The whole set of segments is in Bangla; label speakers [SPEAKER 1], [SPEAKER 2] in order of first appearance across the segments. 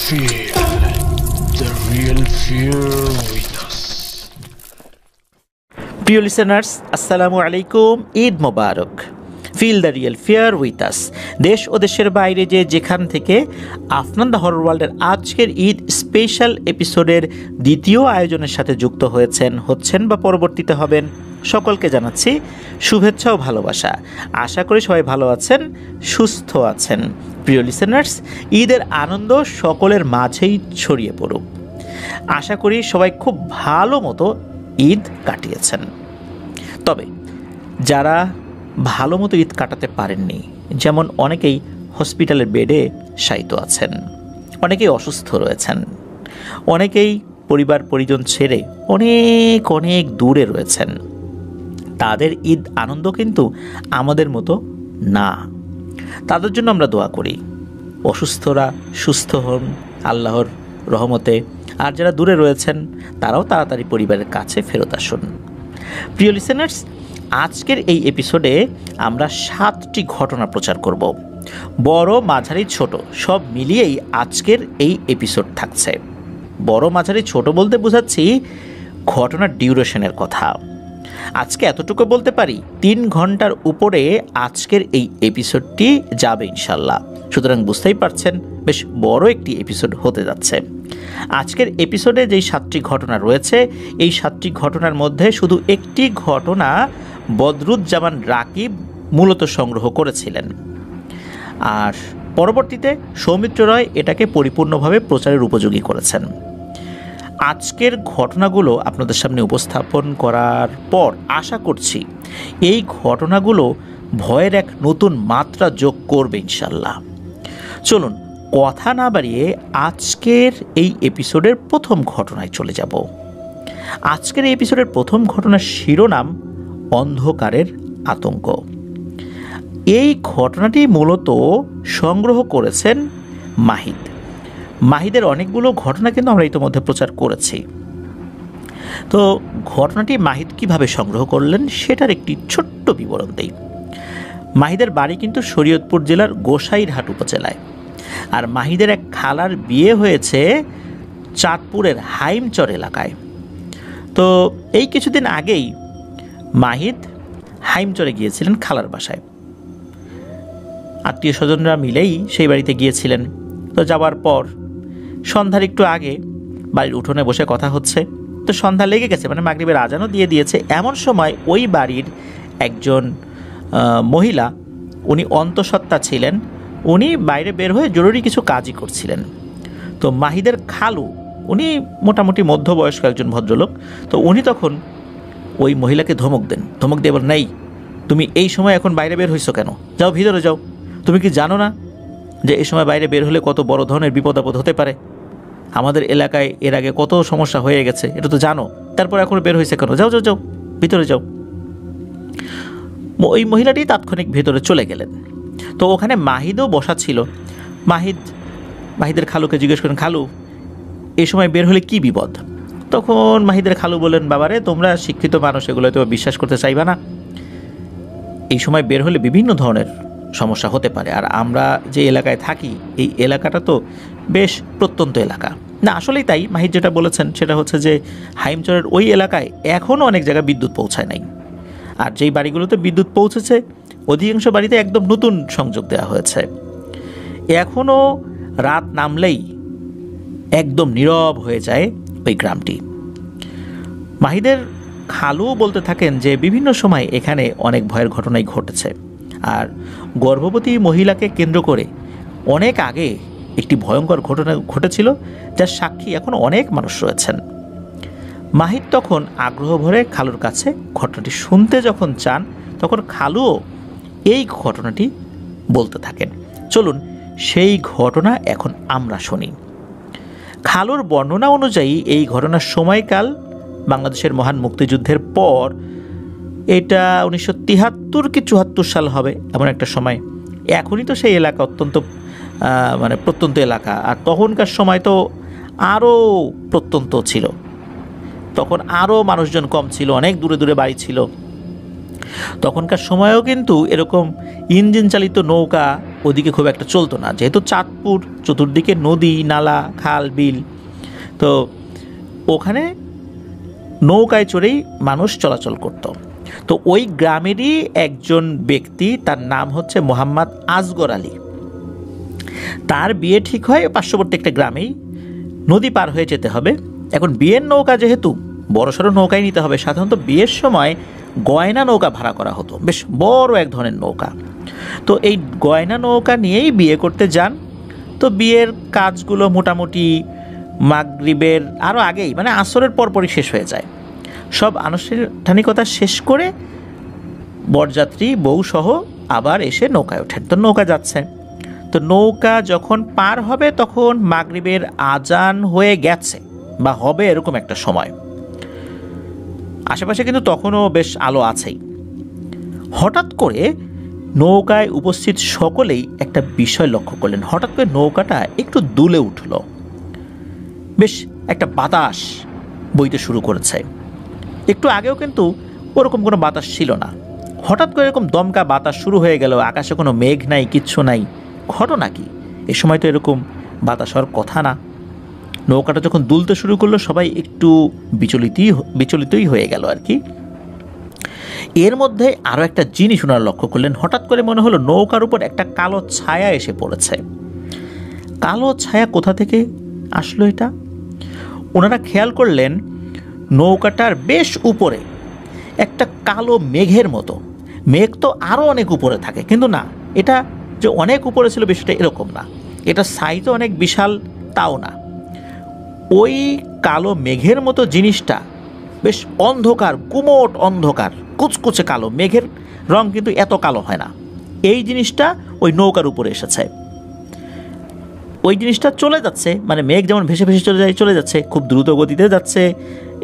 [SPEAKER 1] Feel the real fear with us.
[SPEAKER 2] প্রিয় লিসেনার্স, আসসালামু আলাইকুম। ঈদ মোবারক। Feel the real fear with us. দেশ ও দেশের বাইরে যেখান থেকে আফনান দ্য হরর ওয়ার্ল্ডের আজকের ঈদ স্পেশাল এপিসোডের দ্বিতীয় আয়োজনের সাথে যুক্ত হচ্ছেন বা পরবর্তীতে হবেন, সকলকে জানাচ্ছি শুভেচ্ছা ও ভালোবাসা। আশা করি সবাই ভালো আছেন, সুস্থ আছেন। প্রিয় লিসেনার্স, ঈদের আনন্দ সকলের মাঝেই ছড়িয়ে পড়ুক। আশা করি সবাই খুব ভালো মতো ঈদ কাটিয়েছেন। তবে যারা ভালো মতো ঈদ কাটাতে পারেননি, যেমন অনেকেই হসপিটালের বেডে শায়িত আছেন, অনেকেই অসুস্থ রয়েছেন, অনেকেই পরিবার পরিজন ছেড়ে অনেক অনেক দূরে রয়েছেন, তাদের ঈদ আনন্দ কিন্তু আমাদের মতো না। তাদের জন্য আমরা দোয়া করি, অসুস্থরা সুস্থ হন আল্লাহর রহমতে, আর যারা দূরে রয়েছেন তারাও তাড়াতাড়ি পরিবারের কাছে ফেরত আসুন। প্রিয় লিসেনার্স, আজকের এই এপিসোডে আমরা 7টি ঘটনা প্রচার করব। বড়, মাঝারি, ছোট সব মিলিয়েই আজকের এই এপিসোড থাকছে। বড়, মাঝারি, ছোট বলতে বোঝাচ্ছি ঘটনার ডিউরেশনের কথা। আজকে এতটুকু বলতে পারি, 3 ঘন্টার উপরে আজকের এই এপিসোডটি যাবে ইনশাল্লাহ। সুতরাং বুঝতেই পারছেন বেশ বড় একটি এপিসোড হতে যাচ্ছে। আজকের এপিসোডে যেই 7টি ঘটনা রয়েছে, এই 7টি ঘটনার মধ্যে শুধু একটি ঘটনা বদরুজ্জামান রাকিব মূলত সংগ্রহ করেছিলেন, আর পরবর্তীতে সৌমিত্র রয় এটাকে পরিপূর্ণভাবে প্রচারের উপযোগী করেছেন। আজকের ঘটনাগুলো আপনাদের সামনে উপস্থাপন করার পর আশা করছি এই ঘটনাগুলো ভয়ের এক নতুন মাত্রা যোগ করবে ইনশাল্লাহ। চলুন কথা না বাড়িয়ে আজকের এই এপিসোডের প্রথম ঘটনায় চলে যাব। আজকের এই এপিসোডের প্রথম ঘটনার শিরোনাম অন্ধকারের আতঙ্ক। এই ঘটনাটি মূলত সংগ্রহ করেছেন মাহিদ। মাহিদের অনেকগুলো ঘটনা কিন্তু আমরা ইতিমধ্যে প্রচার করেছি। তো ঘটনাটি মাহিদ কিভাবে সংগ্রহ করলেন সেটার একটি ছোট্ট বিবরণ দেই। মাহিদের বাড়ি কিন্তু শরীয়তপুর জেলার গোসাইরহাট উপজেলায়, আর মাহিদের এক খালার বিয়ে হয়েছে চাঁদপুরের হাইমচর এলাকায়। তো এই কিছুদিন আগেই মাহিদ হাইমচরে গিয়েছিলেন খালার বাসায়, আত্মীয় স্বজনরা মিলেই সেই বাড়িতে গিয়েছিলেন। তো যাওয়ার পর সন্ধ্যার একটু আগে বাড়ির উঠোনে বসে কথা হচ্ছে। তো সন্ধ্যা লেগে গেছে, মানে মাগরিবের আজানও দিয়ে দিয়েছে। এমন সময় ওই বাড়ির একজন মহিলা, উনি অন্তঃসত্ত্বা ছিলেন, উনি বাইরে বের হয়ে জরুরি কিছু কাজই করছিলেন। তো মাহিদের খালু, উনি মোটামুটি মধ্যবয়স্ক একজন ভদ্রলোক, তো উনি তখন ওই মহিলাকে ধমক দেন। ধমক দিয়ে বলেন, নেই, তুমি এই সময় এখন বাইরে বের হইছো কেন? যাও ভিতরে যাও। তুমি কি জানো না যে এই সময় বাইরে বের হলে কত বড় ধরনের বিপদ আপদ হতে পারে? আমাদের এলাকায় এর আগে কত সমস্যা হয়ে গেছে, এটা তো জানো। তারপর এখন বের হয়েছে কেন? যাও যাও যাও, ভিতরে যাও। ওই মহিলাটি তাৎক্ষণিক ভেতরে চলে গেলেন। তো ওখানে মাহিদও বসা ছিল। মাহিদের খালুকে জিজ্ঞেস করেন, খালু এই সময় বের হলে কি বিপদ? তখন মাহিদের খালু বলেন, বাবারে, তোমরা শিক্ষিত মানুষ, এগুলো তো বিশ্বাস করতে চাইবা না। এই সময় বের হলে বিভিন্ন ধরনের সমস্যা হতে পারে, আর আমরা যে এলাকায় থাকি এই এলাকাটা তো বেশ প্রত্যন্ত এলাকা। না, আসলেই তাই। মাহিদ যেটা বলেছেন সেটা হচ্ছে যে হাইমচরের ওই এলাকায় এখনও অনেক জায়গায় বিদ্যুৎ পৌঁছায় নাই, আর যেই বাড়িগুলোতে বিদ্যুৎ পৌঁছেছে অধিকাংশ বাড়িতে একদম নতুন সংযোগ দেওয়া হয়েছে। এখনও রাত নামলেই একদম নীরব হয়ে যায় ওই গ্রামটি। মাহিদের খালু বলতে থাকেন যে বিভিন্ন সময় এখানে অনেক ভয়ের ঘটনাই ঘটেছে, আর গর্ভবতী মহিলাকে কেন্দ্র করে অনেক আগে একটি ভয়ঙ্কর ঘটনা ঘটেছিল, যার সাক্ষী এখন অনেক মানুষ রয়েছেন। মাহিদ তখন আগ্রহ ভরে খালুর কাছে ঘটনাটি শুনতে যখন চান, তখন খালুও এই ঘটনাটি বলতে থাকেন। চলুন সেই ঘটনা এখন আমরা শুনি। খালুর বর্ণনা অনুযায়ী এই ঘটনার সময়কাল বাংলাদেশের মহান মুক্তিযুদ্ধের পর, এটা 1973 কি 74 সাল হবে, এমন একটা সময়। এখনই তো সেই এলাকা অত্যন্ত প্রত্যন্ত এলাকা, আর তখনকার সময় তো আরও প্রত্যন্ত ছিল। তখন আরও মানুষজন কম ছিল, অনেক দূরে দূরে বাড়ি ছিল। তখনকার সময়েও কিন্তু এরকম ইঞ্জিন চালিত নৌকা ওদিকে খুব একটা চলতো না, যেহেতু চাঁদপুর চতুর্দিকে নদী নালা খাল বিল, তো ওখানে নৌকায় চড়েই মানুষ চলাচল করত। তো ওই গ্রামেরই একজন ব্যক্তি, তার নাম হচ্ছে মোহাম্মদ আসগর আলী। তার বিয়ে ঠিক হয় পার্শ্ববর্তী একটা গ্রামেই, নদী পার হয়ে যেতে হবে। এখন বিয়ের নৌকা যেহেতু বড়সড় নৌকায় নিতে হবে, সাধারণত বিয়ের সময় গয়না নৌকা ভাড়া করা হতো, বেশ বড় এক ধরনের নৌকা। তো এই গয়না নৌকা নিয়েই বিয়ে করতে যান। তো বিয়ের কাজগুলো মোটামুটি মাগরিবের আরও আগেই, মানে আসরের পরপরই শেষ হয়ে যায়। সব আনুষ্ঠানিকতা শেষ করে বরযাত্রী বউ সহ আবার এসে নৌকায় ওঠেন। তো নৌকা যাচ্ছে, তো নৌকা যখন পার হবে তখন মাগরিবের আজান হয়ে গেছে বা হবে এরকম একটা সময়। আশেপাশে কিন্তু তখনও বেশ আলো আছেই। হঠাৎ করে নৌকায় উপস্থিত সকলেই একটা বিষয় লক্ষ্য করলেন। হঠাৎ করে নৌকাটা একটু দুলে উঠল, বেশ একটা বাতাস বইতে শুরু করেছে। একটু আগেও কিন্তু ওরকম কোনো বাতাস ছিল না, হঠাৎ করে এরকম দমকা বাতাস শুরু হয়ে গেল। আকাশে কোনো মেঘ নাই, কিচ্ছু নাই, ঘটনা কি? এ সময় তো এরকম বাতাস হওয়ার কথা না। নৌকাটা যখন দুলতে শুরু করলো সবাই একটু বিচলিতই হয়ে গেল আর কি। এর মধ্যে আরও একটা জিনিস ওনারা লক্ষ্য করলেন। হঠাৎ করে মনে হলো নৌকার উপর একটা কালো ছায়া এসে পড়েছে। কালো ছায়া কোথা থেকে আসলো এটা? ওনারা খেয়াল করলেন নৌকাটার বেশ উপরে একটা কালো মেঘের মতো। মেঘ তো আরও অনেক উপরে থাকে, কিন্তু না, এটা যে অনেক উপরে ছিল বিষয়টা এরকম না, এটা সাইজও অনেক বিশাল তাও না। ওই কালো মেঘের মতো জিনিসটা বেশ অন্ধকার, গুমোট অন্ধকার, কুচকুচে কালো। মেঘের রং কিন্তু এত কালো হয় না। এই জিনিসটা ওই নৌকার উপরে এসেছে। ওই জিনিসটা চলে যাচ্ছে, মানে মেঘ যেমন ভেসে ভেসে চলে যাচ্ছে, খুব দ্রুত গতিতে যাচ্ছে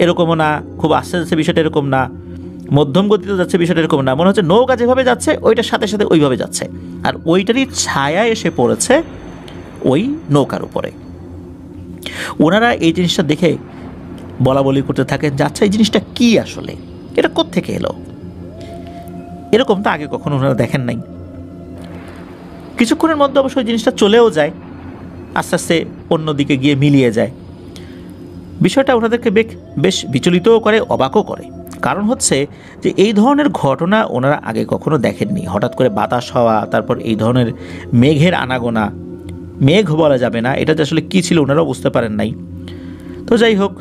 [SPEAKER 2] এরকমও না, খুব আস্তে আস্তে বিষয়টা এরকম না, মধ্যম গতিতে যাচ্ছে বিষয়টা এরকম না। মনে হচ্ছে নৌকা যেভাবে যাচ্ছে ওইটার সাথে সাথে ওইভাবে যাচ্ছে, আর ওইটারই ছায়া এসে পড়েছে ওই নৌকার উপরে। ওনারা এই জিনিসটা দেখে বলা বলি করতে থাকেন যে আচ্ছা, এই জিনিসটা কি আসলে, এটা কোত্থেকে এলো? এরকম তো আগে কখনো ওনারা দেখেন নাই। কিছুক্ষণের মধ্যে অবশ্য ওই জিনিসটা চলেও যায়, আস্তে আস্তে অন্যদিকে গিয়ে মিলিয়ে যায়। বিষয়টা ওনাদেরকে বেশ বিচলিতও করে, অবাকও করে। কারণ হচ্ছে যে এই ধরনের ঘটনা ওনারা আগে কখনো দেখেননি। হঠাৎ করে বাতাস হওয়া, তারপর এই ধরনের মেঘের আনাগোনা, মেঘ বলা যাবে না, এটা যে আসলে কী ছিল ওনারাও বুঝতে পারেন নাই। তো যাই হোক,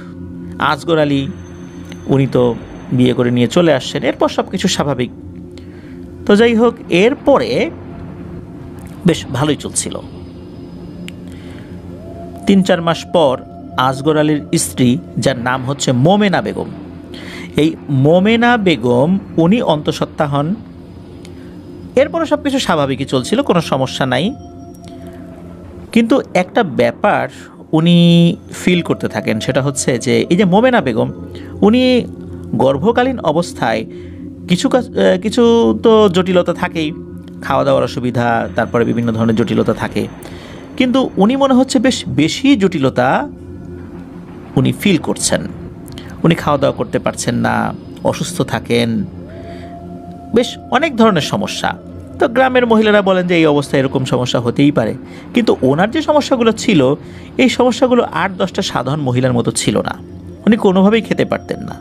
[SPEAKER 2] আসগর আলী উনি তো বিয়ে করে নিয়ে চলে আসছেন, এরপর সব কিছু স্বাভাবিক। তো যাই হোক, এরপরে বেশ ভালোই চলছিল। 3-4 মাস পর আসগর আলীর স্ত্রী, যার নাম হচ্ছে মোমেনা বেগম, এই মোমেনা বেগম উনি অন্তঃসত্ত্বা হন। এরপরে সব কিছু স্বাভাবিকই চলছিল, কোনো সমস্যা নাই। কিন্তু একটা ব্যাপার উনি ফিল করতে থাকেন, সেটা হচ্ছে যে এই যে মোমেনা বেগম, উনি গর্ভকালীন অবস্থায় কিছু তো জটিলতা থাকেই, খাওয়া দাওয়ার অসুবিধা, তারপরে বিভিন্ন ধরনের জটিলতা থাকে। কিন্তু উনি মনে হচ্ছে বেশ বেশি জটিলতা উনি ফিল করছেন। উনি খাওয়া দাওয়া করতে পারছেন না, অসুস্থ থাকেন, বেশ অনেক ধরনের সমস্যা। তো গ্রামের মহিলারা বলেন যে এই অবস্থায় এরকম সমস্যা হতেই পারে। কিন্তু ওনার যে সমস্যাগুলো ছিল, এই সমস্যাগুলো 8-10টা সাধারণ মহিলার মতো ছিল না। উনি কোনোভাবেই খেতে পারতেন না।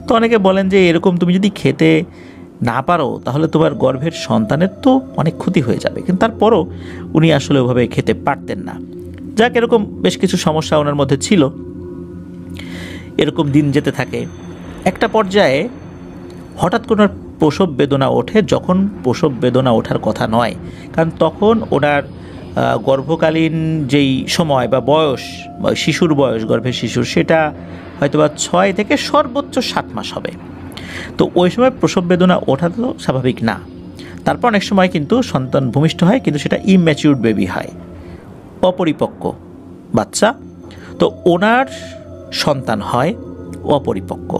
[SPEAKER 2] তো অনেকে বলেন যে এরকম তুমি যদি খেতে না পারো তাহলে তোমার গর্ভের সন্তানের তো অনেক ক্ষতি হয়ে যাবে। কিন্তু তারপরও উনি আসলে ওভাবে খেতে পারতেন না। যাক, এরকম বেশ কিছু সমস্যা ওনার মধ্যে ছিল। এরকম দিন যেতে থাকে। একটা পর্যায়ে হঠাৎ করে ওনার প্রসব বেদনা ওঠে, যখন প্রসব বেদনা ওঠার কথা নয়, কারণ তখন ওনার গর্ভকালীন যেই সময় বা বয়স, বা শিশুর বয়স, গর্ভের শিশুর, সেটা হয়তো বা 6 থেকে সর্বোচ্চ 7 মাস হবে। তো ওই সময় প্রসব বেদনা ওঠা তো স্বাভাবিক না। তারপর অনেক সময় কিন্তু সন্তান ভূমিষ্ঠ হয়, কিন্তু সেটা ইম্যাচিউরড বেবি হয়, অপরিপক্ক বাচ্চা। তো ওনার সন্তান হয় অপরিপক্ক।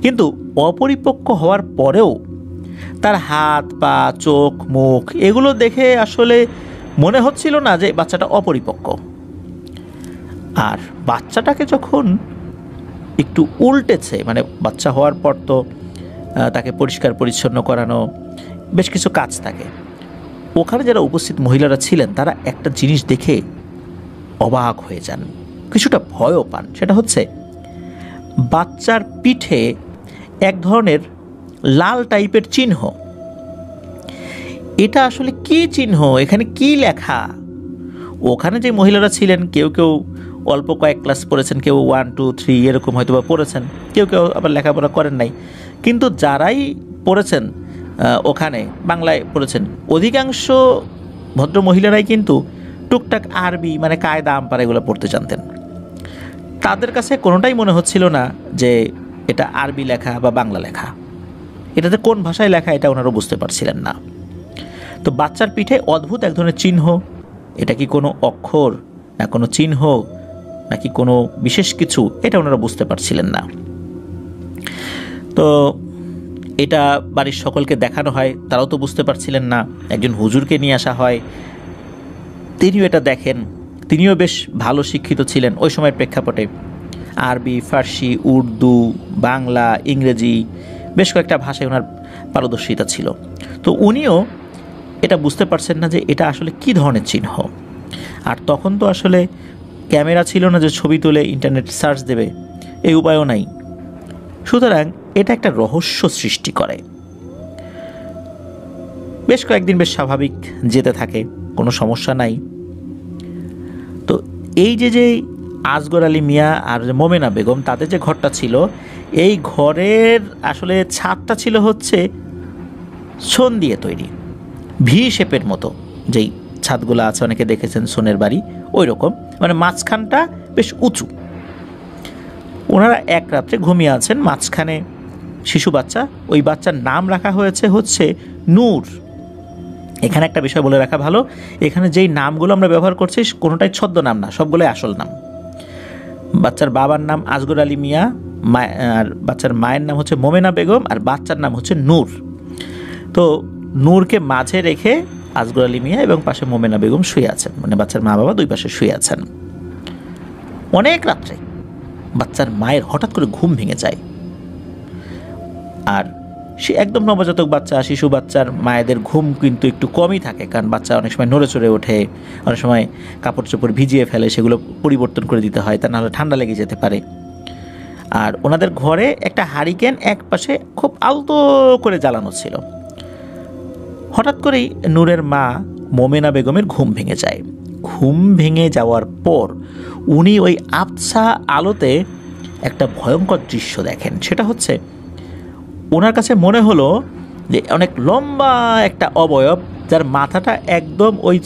[SPEAKER 2] কিন্তু অপরিপক্ক হওয়ার পরেও তার হাত পা, চোখ, মুখ এগুলো দেখে আসলে মনে হচ্ছিল না যে বাচ্চাটা অপরিপক্ক। আর বাচ্চাটাকে যখন একটু উল্টেছে, মানে বাচ্চা হওয়ার পর তো তাকে পরিষ্কার পরিচ্ছন্ন করানো, বেশ কিছু কাজ থাকে। ওখানে যারা উপস্থিত মহিলারা ছিলেন তারা একটা জিনিস দেখে অবাক হয়ে যান, কিছুটা ভয়ও পান। সেটা হচ্ছে বাচ্চার পিঠে এক ধরনের লাল টাইপের চিহ্ন। এটা আসলে কি চিহ্ন, এখানে কি লেখা? ওখানে যে মহিলারা ছিলেন কেউ কেউ অল্প কয়েক ক্লাস পড়েছেন, কেউ 1, 2, 3 এরকম হয়তো বা পড়েছেন, কেউ কেউ আবার লেখাপড়া করেন নাই। কিন্তু যারাই পড়েছেন ওখানে বাংলায় পড়েছেন, অধিকাংশ ভদ্র মহিলারাই কিন্তু টুকটাক আরবি মানে কায়দা আমপারা এগুলো পড়তে জানতেন। তাদের কাছে কোনোটাই মনে হচ্ছিল না যে এটা আরবি লেখা বা বাংলা লেখা। এটাতে কোন ভাষায় লেখা এটা ওনারা বুঝতে পারছিলেন না। তো বাচ্চার পিঠে অদ্ভুত এক ধরনের চিহ্ন, এটা কি কোনো অক্ষর না কোনো চিহ্ন নাকি কোনো বিশেষ কিছু, এটা ওনারা বুঝতে পারছিলেন না। তো এটা বাড়ির সকলকে দেখানো হয়, তারাও তো বুঝতে পারছিলেন না। একজন হুজুরকে নিয়ে আসা হয়, তিনিও এটা দেখেন। তিনিও বেশ ভালো শিক্ষিত ছিলেন ওই সময়ের প্রেক্ষাপটে। আরবি, ফার্সি, উর্দু, বাংলা, ইংরেজি বেশ কয়েকটা ভাষায় ওনার পারদর্শিতা ছিল। তো উনিও এটা বুঝতে পারছেন না যে এটা আসলে কি ধরনের চিহ্ন। আর তখন তো আসলে ক্যামেরা ছিল না যে ছবি তুলে ইন্টারনেট সার্চ দেবে, এই উপায়ও নাই। সুতরাং এটা একটা রহস্য সৃষ্টি করে। বেশ কয়েকদিন বেশ স্বাভাবিক যেতে থাকে, কোনো সমস্যা নাই। তো এই যে আসগর আলী মিয়া আর মোমেনা বেগম, তাদের যে ঘরটা ছিল, এই ঘরের আসলে ছাদটা ছিল হচ্ছে সোন দিয়ে তৈরি, ভি শেপের মতো। যেই ছাদগুলো আছে অনেকে দেখেছেন সোনের বাড়ি, ওই রকম, মানে মাঝখানটা বেশ উঁচু। ওনারা এক রাত্রে ঘুমিয়ে আছেন, মাঝখানে শিশু বাচ্চা, ওই বাচ্চার নাম রাখা হয়েছে হচ্ছে নূর। এখানে একটা বিষয় বলে রাখা ভালো, এখানে যেই নামগুলো আমরা ব্যবহার করছি কোনোটাই ছদ্মনাম না, সবগুলোই আসল নাম। বাচ্চার বাবার নাম আসগর আলী মিয়া, আর বাচ্চার মায়ের নাম হচ্ছে মোমেনা বেগম, আর বাচ্চার নাম হচ্ছে নূর। তো নূরকে মাঝে রেখে আসগর আলী মিয়া এবং পাশে মোমেনা বেগম শুয়ে আছেন, মানে বাচ্চার মা বাবা দুই পাশে শুয়ে আছেন। অনেক রাত্রে বাচ্চার মায়ের হঠাৎ করে ঘুম ভেঙে যায়। আর সে একদম নবজাতক বাচ্চা, শিশু বাচ্চার মায়েদের ঘুম কিন্তু একটু কমই থাকে, কারণ বাচ্চা অনেক সময় নড়ে চড়ে ওঠে, অনেক সময় কাপড় চোপড় ভিজিয়ে ফেলে, সেগুলো পরিবর্তন করে দিতে হয়, তা নাহলে ঠান্ডা লেগে যেতে পারে। আর ওনাদের ঘরে একটা হারিকেন এক পাশে খুব আলতো করে জ্বালানো ছিল। হঠাৎ করেই নূরের মা মোমেনা বেগমের ঘুম ভেঙে যায়। ঘুম ভেঙে যাওয়ার পর উনি ওই আবছা আলোতে একটা ভয়ঙ্কর দৃশ্য দেখেন। সেটা হচ্ছে ওনার কাছে মনে হলো যে অনেক লম্বা একটা অবয়ব, যার মাথাটা একদম ওই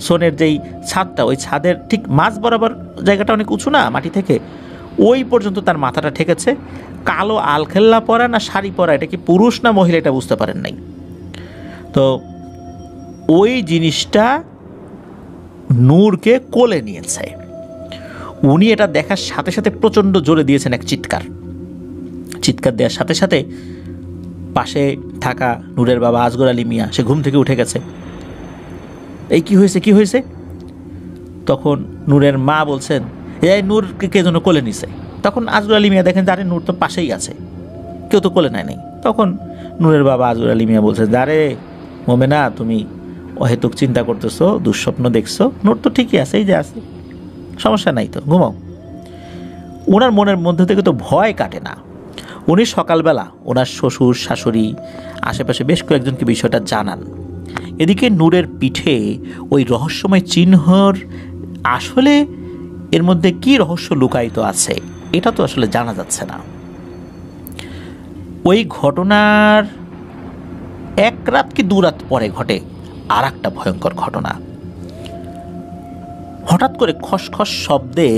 [SPEAKER 2] সোনের যেই ছাদটা, ওই ছাদের ঠিক মাঝ বরাবর, জায়গাটা অনেক উঁচু না মাটি থেকে, ওই পর্যন্ত তার মাথাটা ঠেকেছে। কালো আলখেল্লা পরা না শাড়ি পরা, এটা কি পুরুষ না মহিলা এটা বুঝতে পারেন নাই। তো ওই জিনিসটা নূরকে কোলে নিয়েছে। উনি এটা দেখার সাথে সাথে প্রচণ্ড জোরে দিয়েছেন এক চিৎকার। চিৎকার দেওয়ার সাথে সাথে পাশে থাকা নূরের বাবা আসগর আলী মিয়া সে ঘুম থেকে উঠে গেছে। এই কি হয়েছে, কি হয়েছে? তখন নূরের মা বলছেন, এই নূরকে কে যেন কোলে নিছে। তখন আসগর আলী মিয়া দেখেন যারে নূর তো পাশেই আছে, কেউ তো কোলে নেয় নাই। তখন নূরের বাবা আসগর আলী মিয়া বলছে, যারে মোমেনা, তুমি অহেতুক চিন্তা করতেছো, দুঃস্বপ্ন দেখছো, নূর তো ঠিকই আছে, এই যে আছে, সমস্যা নাই, তো ঘুমাও। ওনার মনের মধ্যে থেকে তো ভয় কাটে না। উনি সকালবেলা ওনার শ্বশুর শাশুড়ি আশেপাশে বেশ কয়েকজনকে বিষয়টা জানান। এদিকে নূরের পিঠে ওই রহস্যময় চিহ্নর আসলে এর মধ্যে কি রহস্য লুকায়িত আছে এটা তো আসলে জানা যাচ্ছে না। ওই ঘটনার এক রাত কি 2 রাত পরে ঘটে আর একটা ভয়ঙ্কর ঘটনা। হঠাৎ করে খসখস শব্দে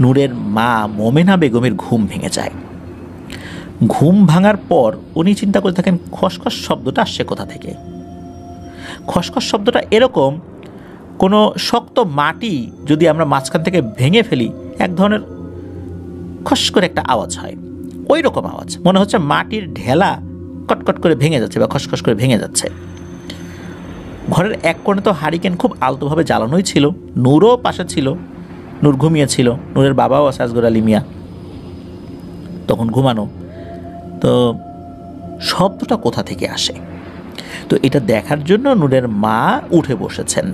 [SPEAKER 2] নূরের মা মোমেনা বেগমের ঘুম ভেঙে যায়। ঘুম ভাঙার পর উনি চিন্তা করে থাকেন, খসখস শব্দটা আসছে কোথা থেকে। খসখস শব্দটা এরকম, কোনো শক্ত মাটি যদি আমরা মাঝখান থেকে ভেঙে ফেলি, এক ধরনের খস করে একটা আওয়াজ হয়, ওই রকম আওয়াজ। মনে হচ্ছে মাটির ঢেলা কটকট করে ভেঙে যাচ্ছে বা খসখস করে ভেঙে যাচ্ছে। ঘরের এক কোণে তো হারিকেন খুব আলতোভাবে জ্বালানোই ছিল, নূরও পাশে ছিল, নূর ঘুমিয়েছিল, নূরের বাবাও আছে আসগর আলী মিয়া, তখন ঘুমানো। তো শব্দটা কোথা থেকে আসে? তো এটা দেখার জন্য নূরের মা উঠে বসেছেন।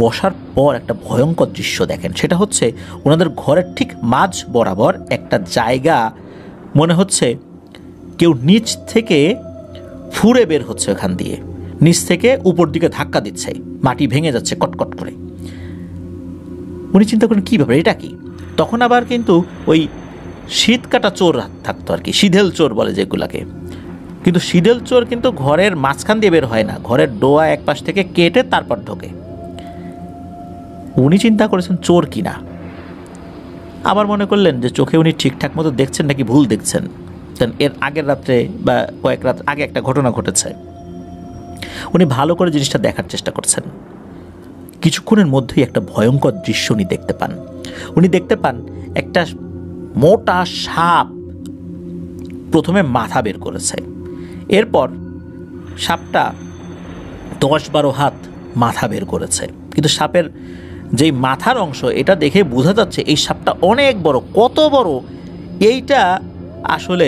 [SPEAKER 2] বসার পর একটা ভয়ঙ্কর দৃশ্য দেখেন, সেটা হচ্ছে ওনাদের ঘরের ঠিক মাঝ বরাবর একটা জায়গা মনে হচ্ছে কেউ নিচ থেকে ফুঁড়ে বের হচ্ছে, ওখান দিয়ে নিচ থেকে উপর দিকে ধাক্কা দিচ্ছে, মাটি ভেঙে যাচ্ছে কটকট করে। উনি চিন্তা করেন কী ব্যাপার, এটা কি? তখন আবার কিন্তু ওই শীত কাটা চোর থাকতো আর কি, সিধেল চোর বলে যেগুলাকে। কিন্তু সিধেল চোর কিন্তু ঘরের মাঝখান দিয়ে বের হয় না, ঘরের ডোয়া এক পাশ থেকে কেটে তারপর ঢোকে। উনি চিন্তা করেছেন চোর কিনা, আবার মনে করলেন যে চোখে উনি ঠিকঠাক মতো দেখছেন নাকি ভুল দেখছেন। এর আগের রাত্রে বা কয়েক রাত আগে একটা ঘটনা ঘটেছে, উনি ভালো করে জিনিসটা দেখার চেষ্টা করছেন। কিছুক্ষণের মধ্যেই একটা ভয়ঙ্কর দৃশ্য উনি দেখতে পান। উনি দেখতে পান একটা মোটা সাপ প্রথমে মাথা বের করেছে, এরপর সাপটা 10-12 হাত মাথা বের করেছে। কিন্তু সাপের যেই মাথার অংশ, এটা দেখে বোঝা যাচ্ছে এই সাপটা অনেক বড়। কত বড় এইটা আসলে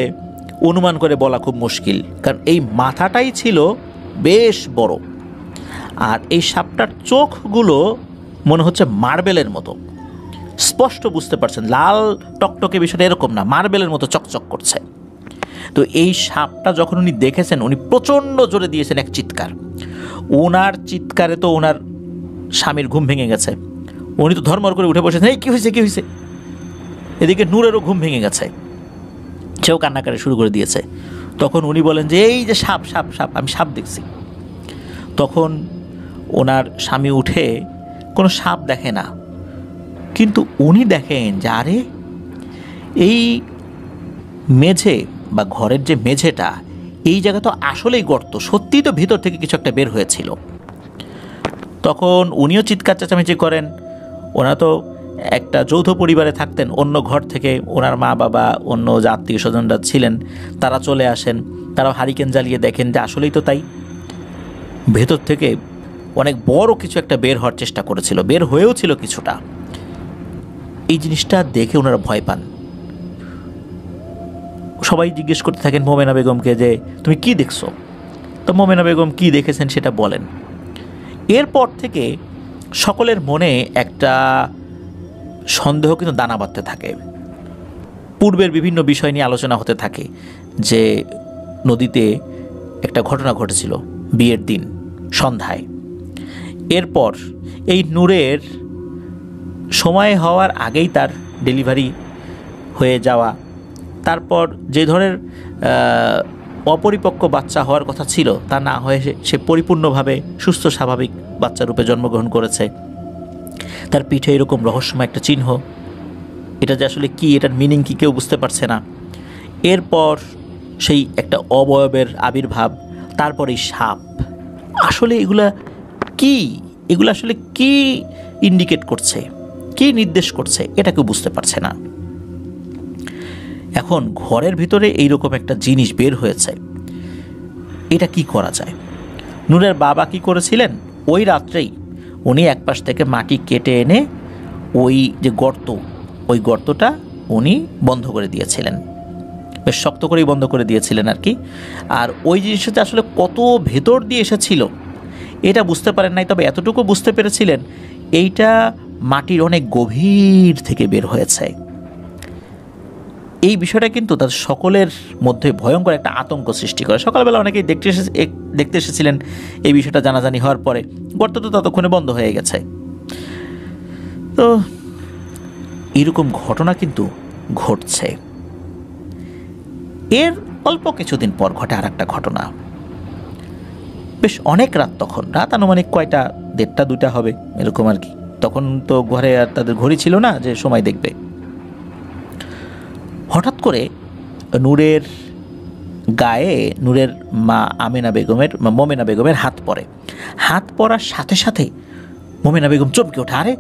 [SPEAKER 2] অনুমান করে বলা খুব মুশকিল, কারণ এই মাথাটাই ছিল বেশ বড়। আর এই সাপটার চোখগুলো মনে হচ্ছে মার্বেলের মতো, স্পষ্ট বুঝতে পারছেন, লাল টকটকে বিষয়টা এরকম না, মার্বেলের মতো চকচক করছে। তো এই সাপটা যখন উনি দেখেছেন, উনি প্রচণ্ড জোরে দিয়েছেন এক চিৎকার। ওনার চিৎকারে তো ওনার স্বামীর ঘুম ভেঙে গেছে, উনি তো ধর্মর করে উঠে বসেছেন, এই কী হয়েছে কী হয়েছে। এদিকে নূরেরও ঘুম ভেঙে গেছে, সেও কান্নাকাটি শুরু করে দিয়েছে। তখন উনি বলেন যে এই যে সাপ সাপ সাপ, আমি সাপ দেখছি। তখন ওনার স্বামী উঠে কোনো সাপ দেখে না, কিন্তু উনি দেখেন যে আরে এই মেঝে বা ঘরের যে মেঝেটা, এই জায়গা তো আসলেই গর্ত, সত্যিই তো ভিতর থেকে কিছু একটা বের হয়েছিল। তখন উনিও চিৎকার চেঁচামেচি করেন। ওনারা তো একটা যৌথ পরিবারে থাকতেন, অন্য ঘর থেকে ওনার মা বাবা অন্য যে আত্মীয় স্বজনরা ছিলেন তারা চলে আসেন, তারাও হারিকেন জ্বালিয়ে দেখেন যে আসলেই তো তাই, ভেতর থেকে অনেক বড় কিছু একটা বের হওয়ার চেষ্টা করেছিল, বের হয়েও ছিল কিছুটা। এই জিনিসটা দেখে ওনারা ভয় পান। সবাই জিজ্ঞেস করতে থাকেন মোমেনা বেগমকে যে তুমি কি দেখছো। তো মোমেনা বেগম কি দেখেছেন সেটা বলেন। এরপর থেকে সকলের মনে একটা সন্দেহ কিন্তু দানা বাঁধতে থাকে। পূর্বের বিভিন্ন বিষয় নিয়ে আলোচনা হতে থাকে যে নদীতে একটা ঘটনা ঘটেছিল বিয়ের দিন সন্ধ্যায়। এরপর এই নূরের সময় হওয়ার আগেই তার ডেলিভারি হয়ে যাওয়া, তারপর যে ধরনের অপরিপক্ক বাচ্চা হওয়ার কথা ছিল তা না হয়ে সে পরিপূর্ণভাবে সুস্থ স্বাভাবিক বাচ্চা রূপে জন্মগ্রহণ করেছে। তার পিঠে এরকম রহস্যময় একটা চিহ্ন, এটা যে আসলে কি, এটার মিনিং কি কেউ বুঝতে পারছে না। এরপর সেই একটা অবয়বের আবির্ভাব, তারপর এই সাপ। আসলে এগুলো কি, এগুলো আসলে কি ইন্ডিকেট করছে, কি নির্দেশ করছে, এটা কেউ বুঝতে পারছে না। এখন ঘরের ভিতরে এইরকম একটা জিনিস বের হয়েছে, এটা কি করা যায়? নূরের বাবা কি করেছিলেন, ওই রাত্রেই উনি এক পাশ থেকে মাটি কেটে এনে ওই যে গর্ত, ওই গর্তটা উনি বন্ধ করে দিয়েছিলেন, বেশ শক্ত করেই বন্ধ করে দিয়েছিলেন আর কি। আর ওই জিনিসটা আসলে কত ভেতর দিয়ে এসেছিল এটা বুঝতে পারেন নাই, তবে এতটুকু বুঝতে পেরেছিলেন এইটা মাটির অনেক গভীর থেকে বের হয়েছে। এই বিষয়টা কিন্তু তাদের সকলের মধ্যে ভয়ঙ্কর একটা আতঙ্ক সৃষ্টি করে। সকালবেলা অনেকেই দেখতে এসেছিলেন, এই বিষয়টা জানাজানি হওয়ার পরে গর্ত তো ততক্ষণে বন্ধ হয়ে গেছে। তো এরকম ঘটনা কিন্তু ঘটছে। এর অল্প কিছুদিন পর ঘটে আর একটা ঘটনা, বেশ অনেক রাত, তখন রাত আনুমানিক কয়টা, 1:30-2টা হবে এরকম আর কি। তখন তো ঘরে আর তাদের ঘড়ি ছিল না যে সময় দেখবে। হঠাৎ করে নূরের গায়ে নূরের মা মোমেনা বেগমের হাত পড়ে। হাত পড়ার সাথে সাথে মোমেনা বেগম চমকে ওঠে, আরে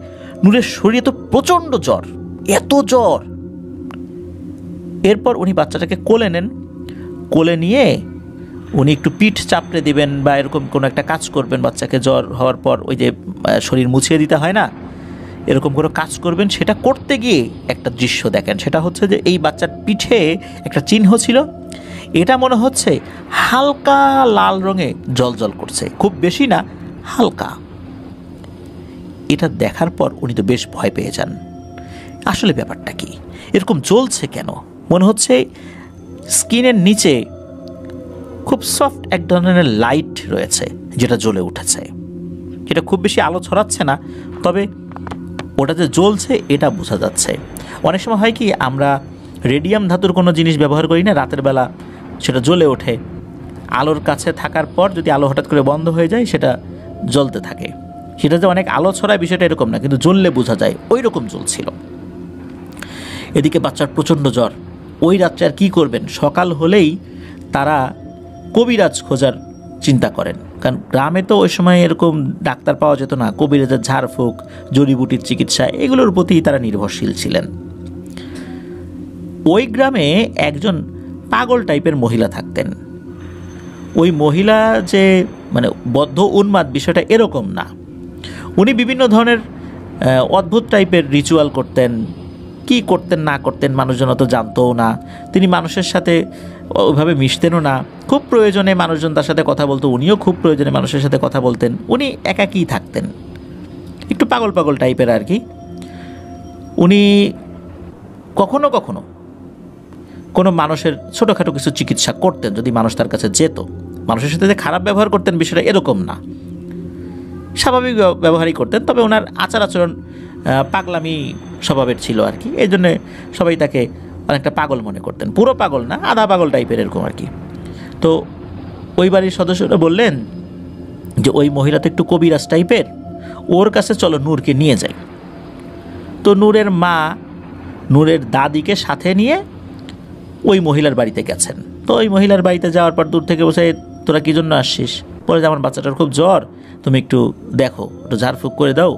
[SPEAKER 2] নূরের শরীরে তো প্রচণ্ড জ্বর, এত জ্বর। এরপর উনি বাচ্চাটাকে কোলে নেন, কোলে নিয়ে উনি একটু পিঠ চাপড়ে দিবেন বা এরকম কোনো একটা কাজ করবেন, বাচ্চাকে জ্বর হওয়ার পর ওই যে শরীর মুছিয়ে দিতে হয় না, এরকম করে কাজ করবেন। সেটা করতে গিয়ে একটা দৃশ্য দেখেন, সেটা হচ্ছে যে এই বাচ্চার পিঠে একটা চিহ্ন ছিল, এটা মনে হচ্ছে হালকা লাল রঙে জ্বলজ্বল করছে, খুব বেশি না, হালকা। এটা দেখার পর উনি তো বেশ ভয় পেয়ে যান। আসলে ব্যাপারটা কি, এরকম জ্বলছে কেন? মনে হচ্ছে স্কিনের নিচে খুব সফট এক ধরনের লাইট রয়েছে যেটা জ্বলে উঠেছে, যেটা খুব বেশি আলো ছড়াচ্ছে না, তবে ওটা যে জ্বলছে এটা বোঝা যাচ্ছে। অনেক সময় হয় কি, আমরা রেডিয়াম ধাতুর কোনো জিনিস ব্যবহার করি না, রাতের বেলা সেটা জ্বলে ওঠে, আলোর কাছে থাকার পর যদি আলো হঠাৎ করে বন্ধ হয়ে যায় সেটা জ্বলতে থাকে। সেটা যে অনেক আলো ছড়ায় বিষয়টা এরকম না, কিন্তু জ্বললে বোঝা যায়, ওই রকম জ্বলছিল। এদিকে বাচ্চার প্রচণ্ড জ্বর। ওই রাত্রে আর কী করবেন, সকাল হলেই তারা কবিরাজ খোঁজার চিন্তা করেন, কারণ গ্রামে তো ওই সময় এরকম ডাক্তার পাওয়া যেত না। কবিরাজের ঝাড়ফুঁক, জড়িবুটির চিকিৎসা, এগুলোর প্রতি তারা নির্ভরশীল ছিলেন। ওই গ্রামে একজন পাগল টাইপের মহিলা থাকতেন। ওই মহিলা যে মানে বদ্ধ উন্মাদ বিষয়টা এরকম না, উনি বিভিন্ন ধরনের অদ্ভুত টাইপের রিচুয়াল করতেন। কি করতেন না করতেন মানুষজন তো জানতও না। তিনি মানুষের সাথে ওইভাবে মিশতেনও না। খুব প্রয়োজনে মানুষজন তার সাথে কথা বলতো, উনিও খুব প্রয়োজনে মানুষের সাথে কথা বলতেন। উনি একাকী থাকতেন, একটু পাগল পাগল টাইপের আর কি। উনি কখনো কখনো কোনো মানুষের ছোটোখাটো কিছু চিকিৎসা করতেন যদি মানুষ তার কাছে যেত। মানুষের সাথে যে খারাপ ব্যবহার করতেন বিষয়টা এরকম না, স্বাভাবিক ব্যবহারই করতেন, তবে ওনার আচার আচরণ পাগলামি স্বভাবের ছিল আর কি। এই জন্যে সবাই তাকে অনেকটা পাগল মনে করতেন, পুরো পাগল না, আধা পাগল টাইপের এরকম আর কি। তো ওই বাড়ির সদস্যরা বললেন যে ওই মহিলা তো একটু কবিরাজ টাইপের, ওর কাছে চলো নূরকে নিয়ে যাই। তো নূরের মা নূরের দাদিকে সাথে নিয়ে ওই মহিলার বাড়িতে গেছেন। তো ওই মহিলার বাড়িতে যাওয়ার পর দূর থেকে বসে, তোরা কী জন্য আসছিস? বলে যে আমার বাচ্চাটার খুব জ্বর, তুমি একটু দেখো, একটু ঝাড়ফুঁক করে দাও,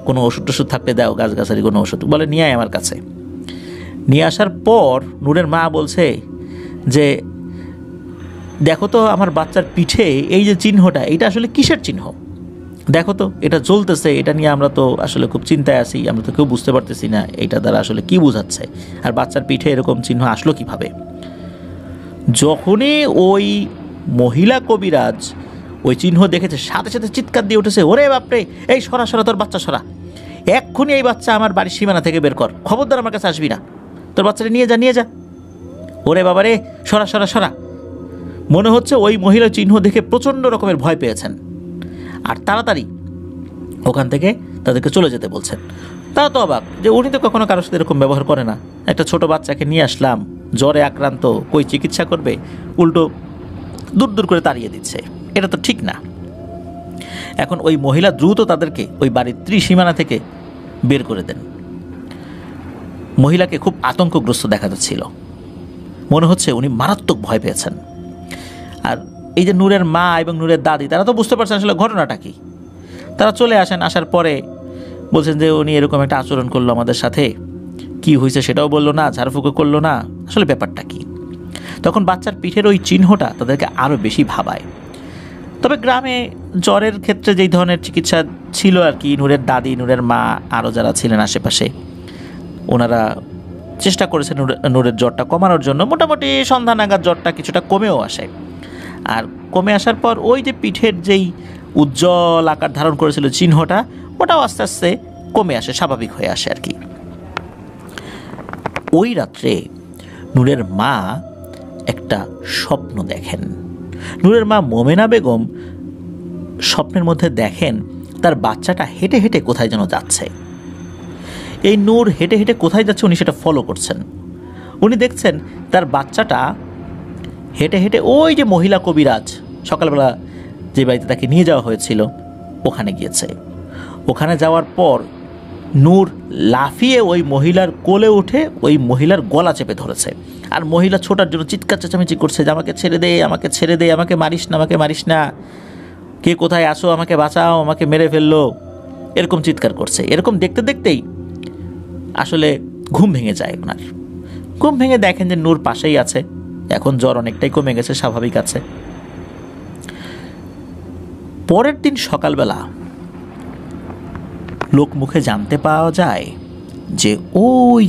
[SPEAKER 2] কোনো ওষুধ টষুধ থাকলে দাও, গাছগাছালি কোনো ওষুধ। বলে নিয়ে আয় আমার কাছে। নিয়ে আসার পর নূরের মা বলছে যে দেখো তো আমার বাচ্চার পিঠে এই যে চিহ্নটা, এটা আসলে কিসের চিহ্ন? দেখো তো, এটা জ্বলতেছে, এটা নিয়ে আমরা তো আসলে খুব চিন্তায় আছি, আমরা তো কেউ বুঝতে পারতেছি না এটা দ্বারা আসলে কি বোঝাচ্ছে, আর বাচ্চার পিঠে এরকম চিহ্ন আসলো কিভাবে? যখনই ওই মহিলা কবিরাজ ওই চিহ্ন দেখেছে, সাথে সাথে চিৎকার দিয়ে উঠেছে, ওরে বাপরে, এই সরা সরা, তোর বাচ্চা সরা, এক্ষুনি এই বাচ্চা আমার বাড়ির সীমানা থেকে বের কর, খবরদার আমার কাছে আসবি না, তোর বাচ্চাটা নিয়ে যা, নিয়ে যা, ওরে বাবা রে, সরা সরা সরা। মনে হচ্ছে ওই মহিলা চিহ্ন দেখে প্রচণ্ড রকমের ভয় পেয়েছেন, আর তাড়াতাড়ি ওখান থেকে তাদেরকে চলে যেতে বলছেন। তারা তো অবাক যে উনি তো কখনো কারোর সাথে এরকম ব্যবহার করে না, একটা ছোট বাচ্চাকে নিয়ে আসলাম, জ্বরে আক্রান্ত, কই চিকিৎসা করবে, উল্টো দূর দূর করে তাড়িয়ে দিচ্ছে, এটা তো ঠিক না। এখন ওই মহিলা দ্রুত তাদেরকে ওই বাড়ির ত্রিসীমানা থেকে বের করে দেন। মহিলাকে খুব আতঙ্কগ্রস্ত দেখা যাচ্ছিল, মনে হচ্ছে উনি মারাত্মক ভয় পেয়েছেন। আর এই যে নূরের মা এবং নূরের দাদি, তারা তো বুঝতে পারছেন আসলে ঘটনাটা কি। তারা চলে আসেন, আসার পরে বলছেন যে উনি এরকম একটা আচরণ করলো আমাদের সাথে, কি হয়েছে সেটাও বললো না, ঝাড়ফুঁকো করলো না, আসলে ব্যাপারটা কি? তখন বাচ্চার পিঠের ওই চিহ্নটা তাদেরকে আরও বেশি ভাবায়। তবে গ্রামে জ্বরের ক্ষেত্রে যেই ধরনের চিকিৎসা ছিল আর কি, নূরের দাদি, নূরের মা, আরও যারা ছিলেন আশেপাশে, ওনারা চেষ্টা করেছেন নূরের জ্বরটা কমানোর জন্য। মোটামুটি সন্ধ্যা নাগাদ জ্বরটা কিছুটা কমেও আসে। আর কমে আসার পর ওই যে পিঠের যেই উজ্জ্বল আকার ধারণ করেছিল চিহ্নটা, ওটাও আস্তে আস্তে কমে আসে, স্বাভাবিক হয়ে আসে আর কি। ওই রাত্রে নূরের মা একটা স্বপ্ন দেখেন। নূরের মা মোমেনা বেগম স্বপ্নের মধ্যে দেখেন তার বাচ্চাটা হেঁটে হেঁটে কোথায় যেন যাচ্ছে। এই নূর হেঁটে হেঁটে কোথায় যাচ্ছে উনি সেটা ফলো করছেন। উনি দেখছেন তার বাচ্চাটা হেঁটে হেঁটে ওই যে মহিলা কবিরাজ সকালবেলা যে বাড়িতে তাকে নিয়ে যাওয়া হয়েছিল ওখানে গিয়েছে। ওখানে যাওয়ার পর নূর লাফিয়ে ওই মহিলার কোলে উঠে ওই মহিলার গলা চেপে ধরেছে, আর মহিলা ছোটার জন্য চিৎকার চেঁচামেচি করছে যে আমাকে ছেড়ে দে, আমাকে ছেড়ে দে, আমাকে মারিস না, আমাকে মারিস না, কে কোথায় আসো, আমাকে বাঁচাও, আমাকে মেরে ফেললো, এরকম চিৎকার করছে। এরকম দেখতে দেখতেই আসলে ঘুম ভেঙে যায় ওনার। ঘুম ভেঙে দেখেন যে নূর পাশেই আছে, এখন জ্বর অনেকটাই কমে গেছে, স্বাভাবিক আছে। পরের দিন সকালবেলা লোক মুখে জানতে পাওয়া যায় যে ওই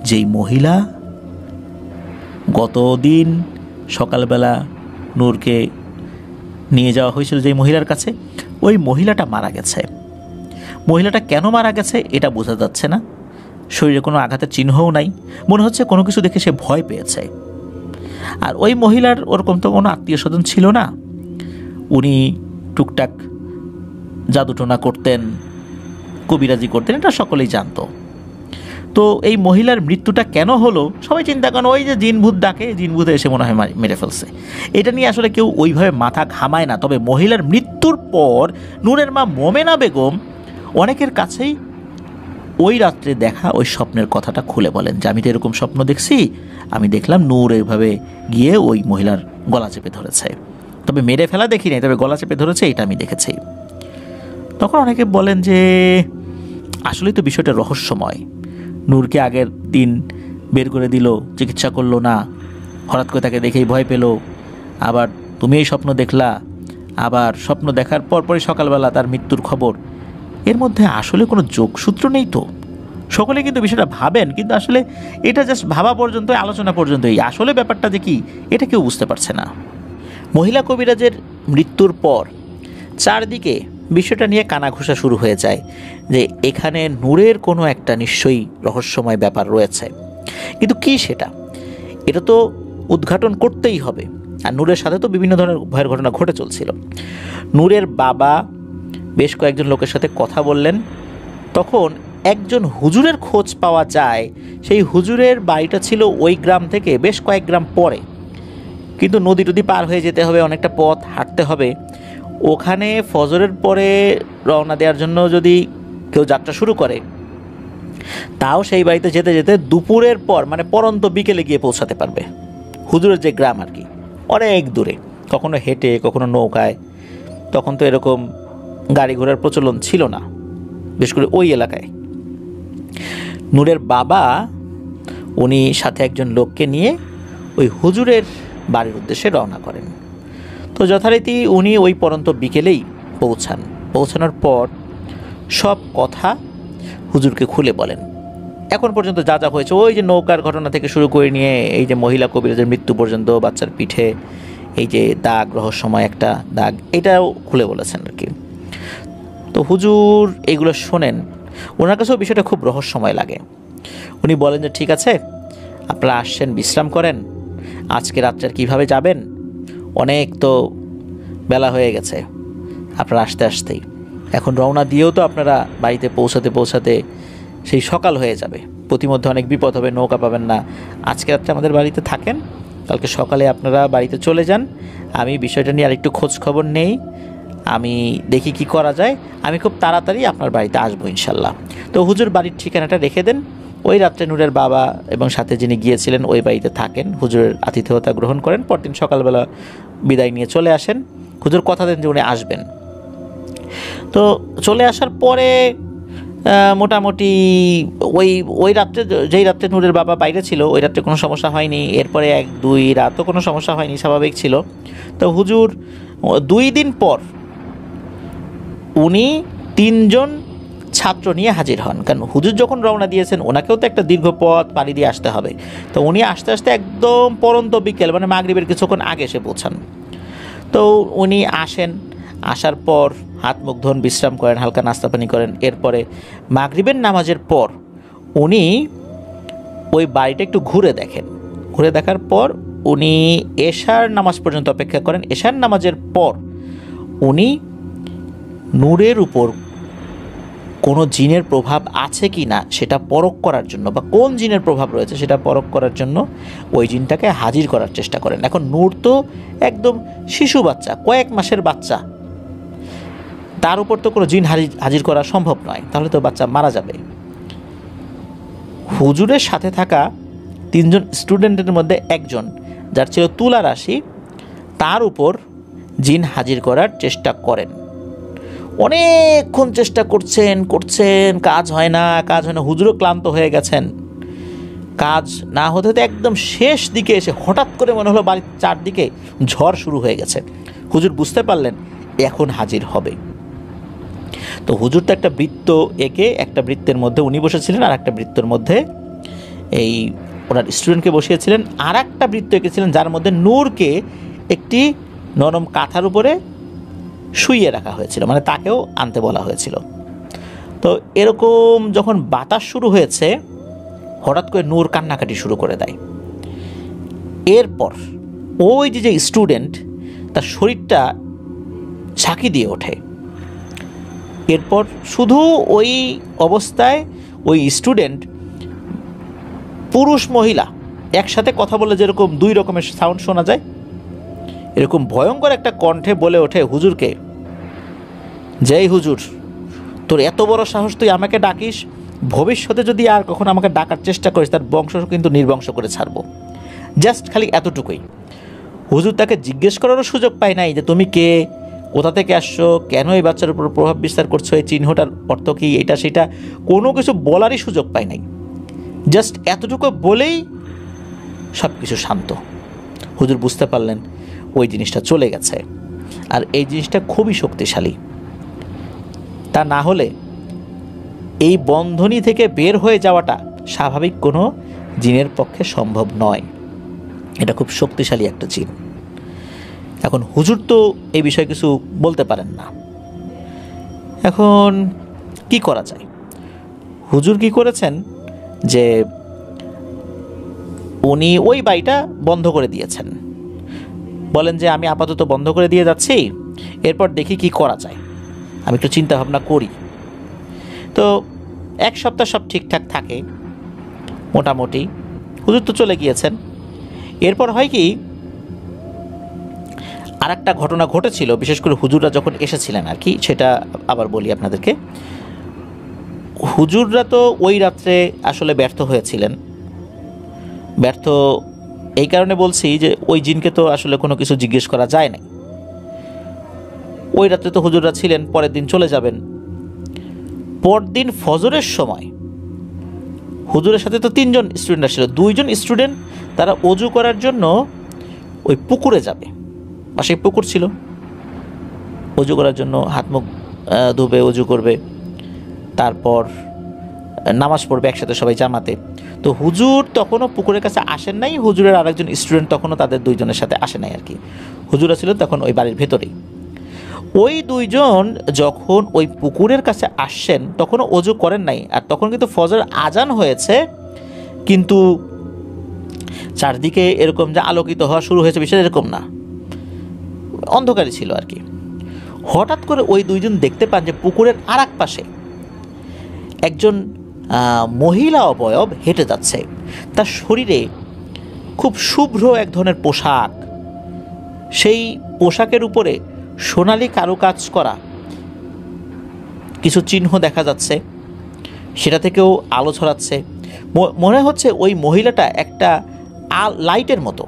[SPEAKER 2] যেই মহিলা গতদিন সকালবেলা নূরকে নিয়ে যাওয়া হয়েছিল যে মহিলার কাছে, ওই মহিলাটা মারা গেছে। মহিলাটা কেন মারা গেছে এটা বোঝা যাচ্ছে না, শরীরে কোনো আঘাতের চিহ্নও নাই, মনে হচ্ছে কোনো কিছু দেখে সে ভয় পেয়েছে। আর ওই মহিলার ওরকম তো কোনো আত্মীয় স্বজন ছিল না, উনি টুকটাক জাদুটোনা করতেন, কবিরাজি করতেন, এটা সকলেই জানতো। তো এই মহিলার মৃত্যুটা কেন হলো সবাই চিন্তা করেন ওই যে জিনভূত ডাকে, জিনভূতে এসে মনে হয় মেরে ফেলছে। এটা নিয়ে আসলে কেউ ওইভাবে মাথা ঘামায় না। তবে মহিলার মৃত্যুর পর নূরের মা মোমেনা বেগম অনেকের কাছেই ওই রাত্রে দেখা ওই স্বপ্নের কথাটা খুলে বলেন যে আমি তো এরকম স্বপ্ন দেখছি, আমি দেখলাম নূর এইভাবে গিয়ে ওই মহিলার গলা চেপে ধরেছে, তবে মেরে ফেলা দেখি নাই, তবে গলা চেপে ধরেছে এটা আমি দেখেছি। তখন অনেকে বলেন যে আসলেই তো বিষয়টা রহস্যময়। নূরকে আগের দিন বের করে দিল, চিকিৎসা করলো না, হঠাৎ করে তাকে দেখেই ভয় পেল, আবার তুমি এই স্বপ্ন দেখলা, আবার স্বপ্ন দেখার পরপরই সকালবেলা তার মৃত্যুর খবর। এর মধ্যে আসলে কোনো যোগসূত্র নেই তো। সকলে কিন্তু বিষয়টা ভাবেন, কিন্তু আসলে এটা জাস্ট ভাবা পর্যন্ত, আলোচনা পর্যন্তই। আসলে ব্যাপারটা যে কি এটা কেউ বুঝতে পারছে না। মহিলা কবিরাজের মৃত্যুর পর চারদিকে বিষয়টা নিয়ে কানাঘুষা শুরু হয়ে যায় যে এখানে নূরের কোনো একটা নিশ্চয়ই রহস্যময় ব্যাপার রয়েছে, কিন্তু কি সেটা, এটা তো উদ্ঘাটন করতেই হবে। আর নূরের সাথে তো বিভিন্ন ধরনের ভয়ের ঘটনা ঘটে চলছিল। নূরের বাবা বেশ কয়েকজন লোকের সাথে কথা বললেন, তখন একজন হুজুরের খোঁজ পাওয়া যায়। সেই হুজুরের বাড়িটা ছিল ওই গ্রাম থেকে বেশ কয়েক গ্রাম পরে, কিন্তু নদী টদি পার হয়ে যেতে হবে, অনেকটা পথ হাঁটতে হবে। ওখানে ফজরের পরে রওনা দেওয়ার জন্য যদি কেউ যাত্রা শুরু করে, তাও সেই বাড়িতে যেতে যেতে দুপুরের পর মানে পরন্ত বিকেলে গিয়ে পৌঁছাতে পারবে। হুজুরের যে গ্রাম আর কি, অনেক দূরে, কখনো হেঁটে কখনো নৌকায়। তখন তো এরকম গাড়ি ঘোড়ার প্রচলন ছিল না, বিশেষ করে ওই এলাকায়। নূরের বাবা উনি সাথে একজন লোককে নিয়ে ওই হুজুরের বাড়ির উদ্দেশ্যে রওনা করেন। তো যথারীতি উনি ওই পরন্ত বিকেলেই পৌঁছান। পৌঁছানোর পর সব কথা হুজুরকে খুলে বলেন। এখন পর্যন্ত যা যা হয়েছে, ওই যে নৌকার ঘটনা থেকে শুরু করে নিয়ে এই যে মহিলা কবিরাজের মৃত্যু পর্যন্ত, বাচ্চার পিঠে এই যে দাগ, রহস্যময় একটা দাগ, এটাও খুলে বলেছেন আর কি। তো হুজুর এগুলো শোনেন, ওনার কাছেও বিষয়টা খুব রহস্যময় লাগে। উনি বলেন যে ঠিক আছে, আপনারা আসছেন, বিশ্রাম করেন, আজকে রাত্রে কীভাবে যাবেন, অনেক তো বেলা হয়ে গেছে আপনারা আসতে আসতেই, এখন রওনা দিয়েও তো আপনারা বাড়িতে পৌঁছাতে পৌঁছাতে সেই সকাল হয়ে যাবে, প্রতিমধ্যে অনেক বিপদ হবে, নৌকা পাবেন না। আজকে রাত্রে আমাদের বাড়িতে থাকেন, কালকে সকালে আপনারা বাড়িতে চলে যান। আমি বিষয়টা নিয়ে আরেকটু খোঁজ খবর নেই, আমি দেখি কি করা যায়, আমি খুব তাড়াতাড়ি আপনার বাড়িতে আসবো ইনশাল্লাহ। তো হুজুর বাড়ির ঠিকানাটা রেখে দেন। ওই রাত্রে নূরের বাবা এবং সাথে যিনি গিয়েছিলেন ওই বাড়িতে থাকেন, হুজুরের আতিথেয়তা গ্রহণ করেন। পরদিন সকালবেলা বিদায় নিয়ে চলে আসেন। হুজুর কথা দেন যে উনি আসবেন। তো চলে আসার পরে মোটামুটি ওই রাত্রে, যেই রাত্রে নূরের বাবা বাইরে ছিল, ওই রাত্রে কোনো সমস্যা হয়নি। এরপরে 1-2 রাতও কোনো সমস্যা হয়নি, স্বাভাবিক ছিল। তো হুজুর 2 দিন পর উনি 3 জন ছাত্র নিয়ে হাজির হন। কারণ হুজুর যখন রওনা দিয়েছেন ওনাকেও তো একটা দীর্ঘ পথ পাড়ি দিয়ে আসতে হবে। তো উনি আস্তে আস্তে একদম পরন্ত বিকেল মানে মাগরিবের কিছুক্ষণ আগে এসে পৌঁছান। তো উনি আসেন, আসার পর হাত মুখ ধোন, বিশ্রাম করেন, হালকা নাস্তা পানি করেন। এরপরে মাগরিবের নামাজের পর উনি ওই বাড়িটা একটু ঘুরে দেখেন। ঘুরে দেখার পর উনি এশার নামাজ পর্যন্ত অপেক্ষা করেন। এশার নামাজের পর উনি নূরের উপর কোনো জিনের প্রভাব আছে কি না সেটা পরখ করার জন্য, বা কোন জিনের প্রভাব রয়েছে সেটা পরখ করার জন্য ওই জিনটাকে হাজির করার চেষ্টা করেন। এখন নূর তো একদম শিশু বাচ্চা, কয়েক মাসের বাচ্চা, তার উপর তো কোনো জিন হাজির করা সম্ভব নয়, তাহলে তো বাচ্চা মারা যাবে। হুজুরের সাথে থাকা 3 জন স্টুডেন্টের মধ্যে একজন, যার ছিল তুলা রাশি, তার উপর জিন হাজির করার চেষ্টা করেন। অনেকক্ষণ চেষ্টা করছেন, কাজ হয় না। হুজুরও ক্লান্ত হয়ে গেছেন। কাজ না হতে হতে একদম শেষ দিকে এসে হঠাৎ করে মনে হলো বাড়ির চারদিকে ঝড় শুরু হয়ে গেছে। হুজুর বুঝতে পারলেন এখন হাজির হবে। তো হুজুর তো একটা বৃত্ত এঁকে, একটা বৃত্তের মধ্যে উনি বসেছিলেন আর একটা বৃত্তের মধ্যে এই ওনার স্টুডেন্টকে বসিয়েছিলেন, আর একটা বৃত্ত এঁকেছিলেন যার মধ্যে নূরকে একটি নরম কাঁথার উপরে শুইয়ে রাখা হয়েছিল, মানে তাকেও আনতে বলা হয়েছিল। তো এরকম যখন বাতাস শুরু হয়েছে, হঠাৎ করে নূর কান্নাকাটি শুরু করে দেয়। এরপর ওই যে স্টুডেন্ট, তার শরীরটা ঝাঁকি দিয়ে ওঠে। এরপর শুধু ওই অবস্থায় ওই স্টুডেন্ট পুরুষ মহিলা একসাথে কথা বলে যেরকম দুই রকমের সাউন্ড শোনা যায়, এরকম ভয়ঙ্কর একটা কণ্ঠে বলে ওঠে হুজুরকে, যেই হুজুর, তোর এত বড় সাহস, তুই আমাকে ডাকিস, ভবিষ্যতে যদি আর কখনো আমাকে ডাকার চেষ্টা করিস তার বংশ কিন্তু নির্বংশ করে ছাড়বো। জাস্ট খালি এতটুকুই। হুজুর তাকে জিজ্ঞেস করারও সুযোগ পায় নাই যে তুমি কে, কোথা থেকে আসছো, কেন এই বাচ্চার উপর প্রভাব বিস্তার করছো, এই চিহ্নটার অর্থ কী, এটা সেটা কোনো কিছু বলারই সুযোগ পায় নাই। জাস্ট এতটুকু বলেই সব কিছু শান্ত। হুজুর বুঝতে পারলেন ওই জিনিসটা চলে গেছে, আর এই জিনিসটা খুবই শক্তিশালী। তা না হলে এই বন্ধনী থেকে বের হয়ে যাওয়াটা স্বাভাবিক কোনো জিনের পক্ষে সম্ভব নয়। এটা খুব শক্তিশালী একটা জিন। এখন হুজুর তো এই বিষয়ে কিছু বলতে পারেন না। এখন কি করা যায়? হুজুর কি করেছেন যে উনি ওই বাড়িটা বন্ধ করে দিয়েছেন। বলেন যে আমি আপাতত বন্ধ করে দিয়ে যাচ্ছি, এরপর দেখি কি করা যায়, আমি একটু চিন্তা ভাবনা করি। তো এক সপ্তাহ সব ঠিকঠাক থাকে মোটামুটি। হুজুর তো চলে গিয়েছেন। এরপর হয় কি, আর একটা ঘটনা ঘটেছিল, বিশেষ করে হুজুররা যখন এসেছিলেন আর কি, সেটা আবার বলি আপনাদেরকে। হুজুররা তো ওই রাত্রে আসলে ব্যর্থ হয়েছিলেন। ব্যর্থ এই কারণে বলছি যে ওই জিনকে তো আসলে কোনো কিছু জিজ্ঞেস করা যায় না। ওই রাত্রে তো হুজুররা ছিলেন, পরের দিন চলে যাবেন। পরদিন ফজরের সময় হুজুরের সাথে তো 3 জন স্টুডেন্ট আসছিল। 2 জন স্টুডেন্ট তারা অজু করার জন্য ওই পুকুরে যাবে, বা সেই পুকুর ছিল, অজু করার জন্য হাত মুখ ধুবে, অজু করবে, তারপর নামাজ পড়বে একসাথে সবাই জামাতে। তো হুজুর তখনও পুকুরের কাছে আসেন নাই, হুজুরের আরেকজন স্টুডেন্ট তখনও তাদের 2 জনের সাথে আসে নাই আর কি। হুজুরা ছিল তখন ওই বাড়ির ভেতরেই। ওই 2 জন যখন ওই পুকুরের কাছে আসছেন তখনও অজু করেন নাই, আর তখন কিন্তু ফজর আজান হয়েছে, কিন্তু চারদিকে এরকম যে আলোকিত হওয়া শুরু হয়েছে বিষয় এরকম না, অন্ধকারই ছিল আর কি। হঠাৎ করে ওই 2 জন দেখতে পান যে পুকুরের আর এক পাশে একজন মহিলা অবয়ব হেঁটে যাচ্ছে। তার শরীরে খুব শুভ্র এক ধরনের পোশাক, সেই পোশাকের উপরে সোনালি কারুকাজ করা কিছু চিহ্ন দেখা যাচ্ছে, সেটা থেকেও আলো ছড়াচ্ছে। মনে হচ্ছে ওই মহিলাটা একটা লাইটের মতো,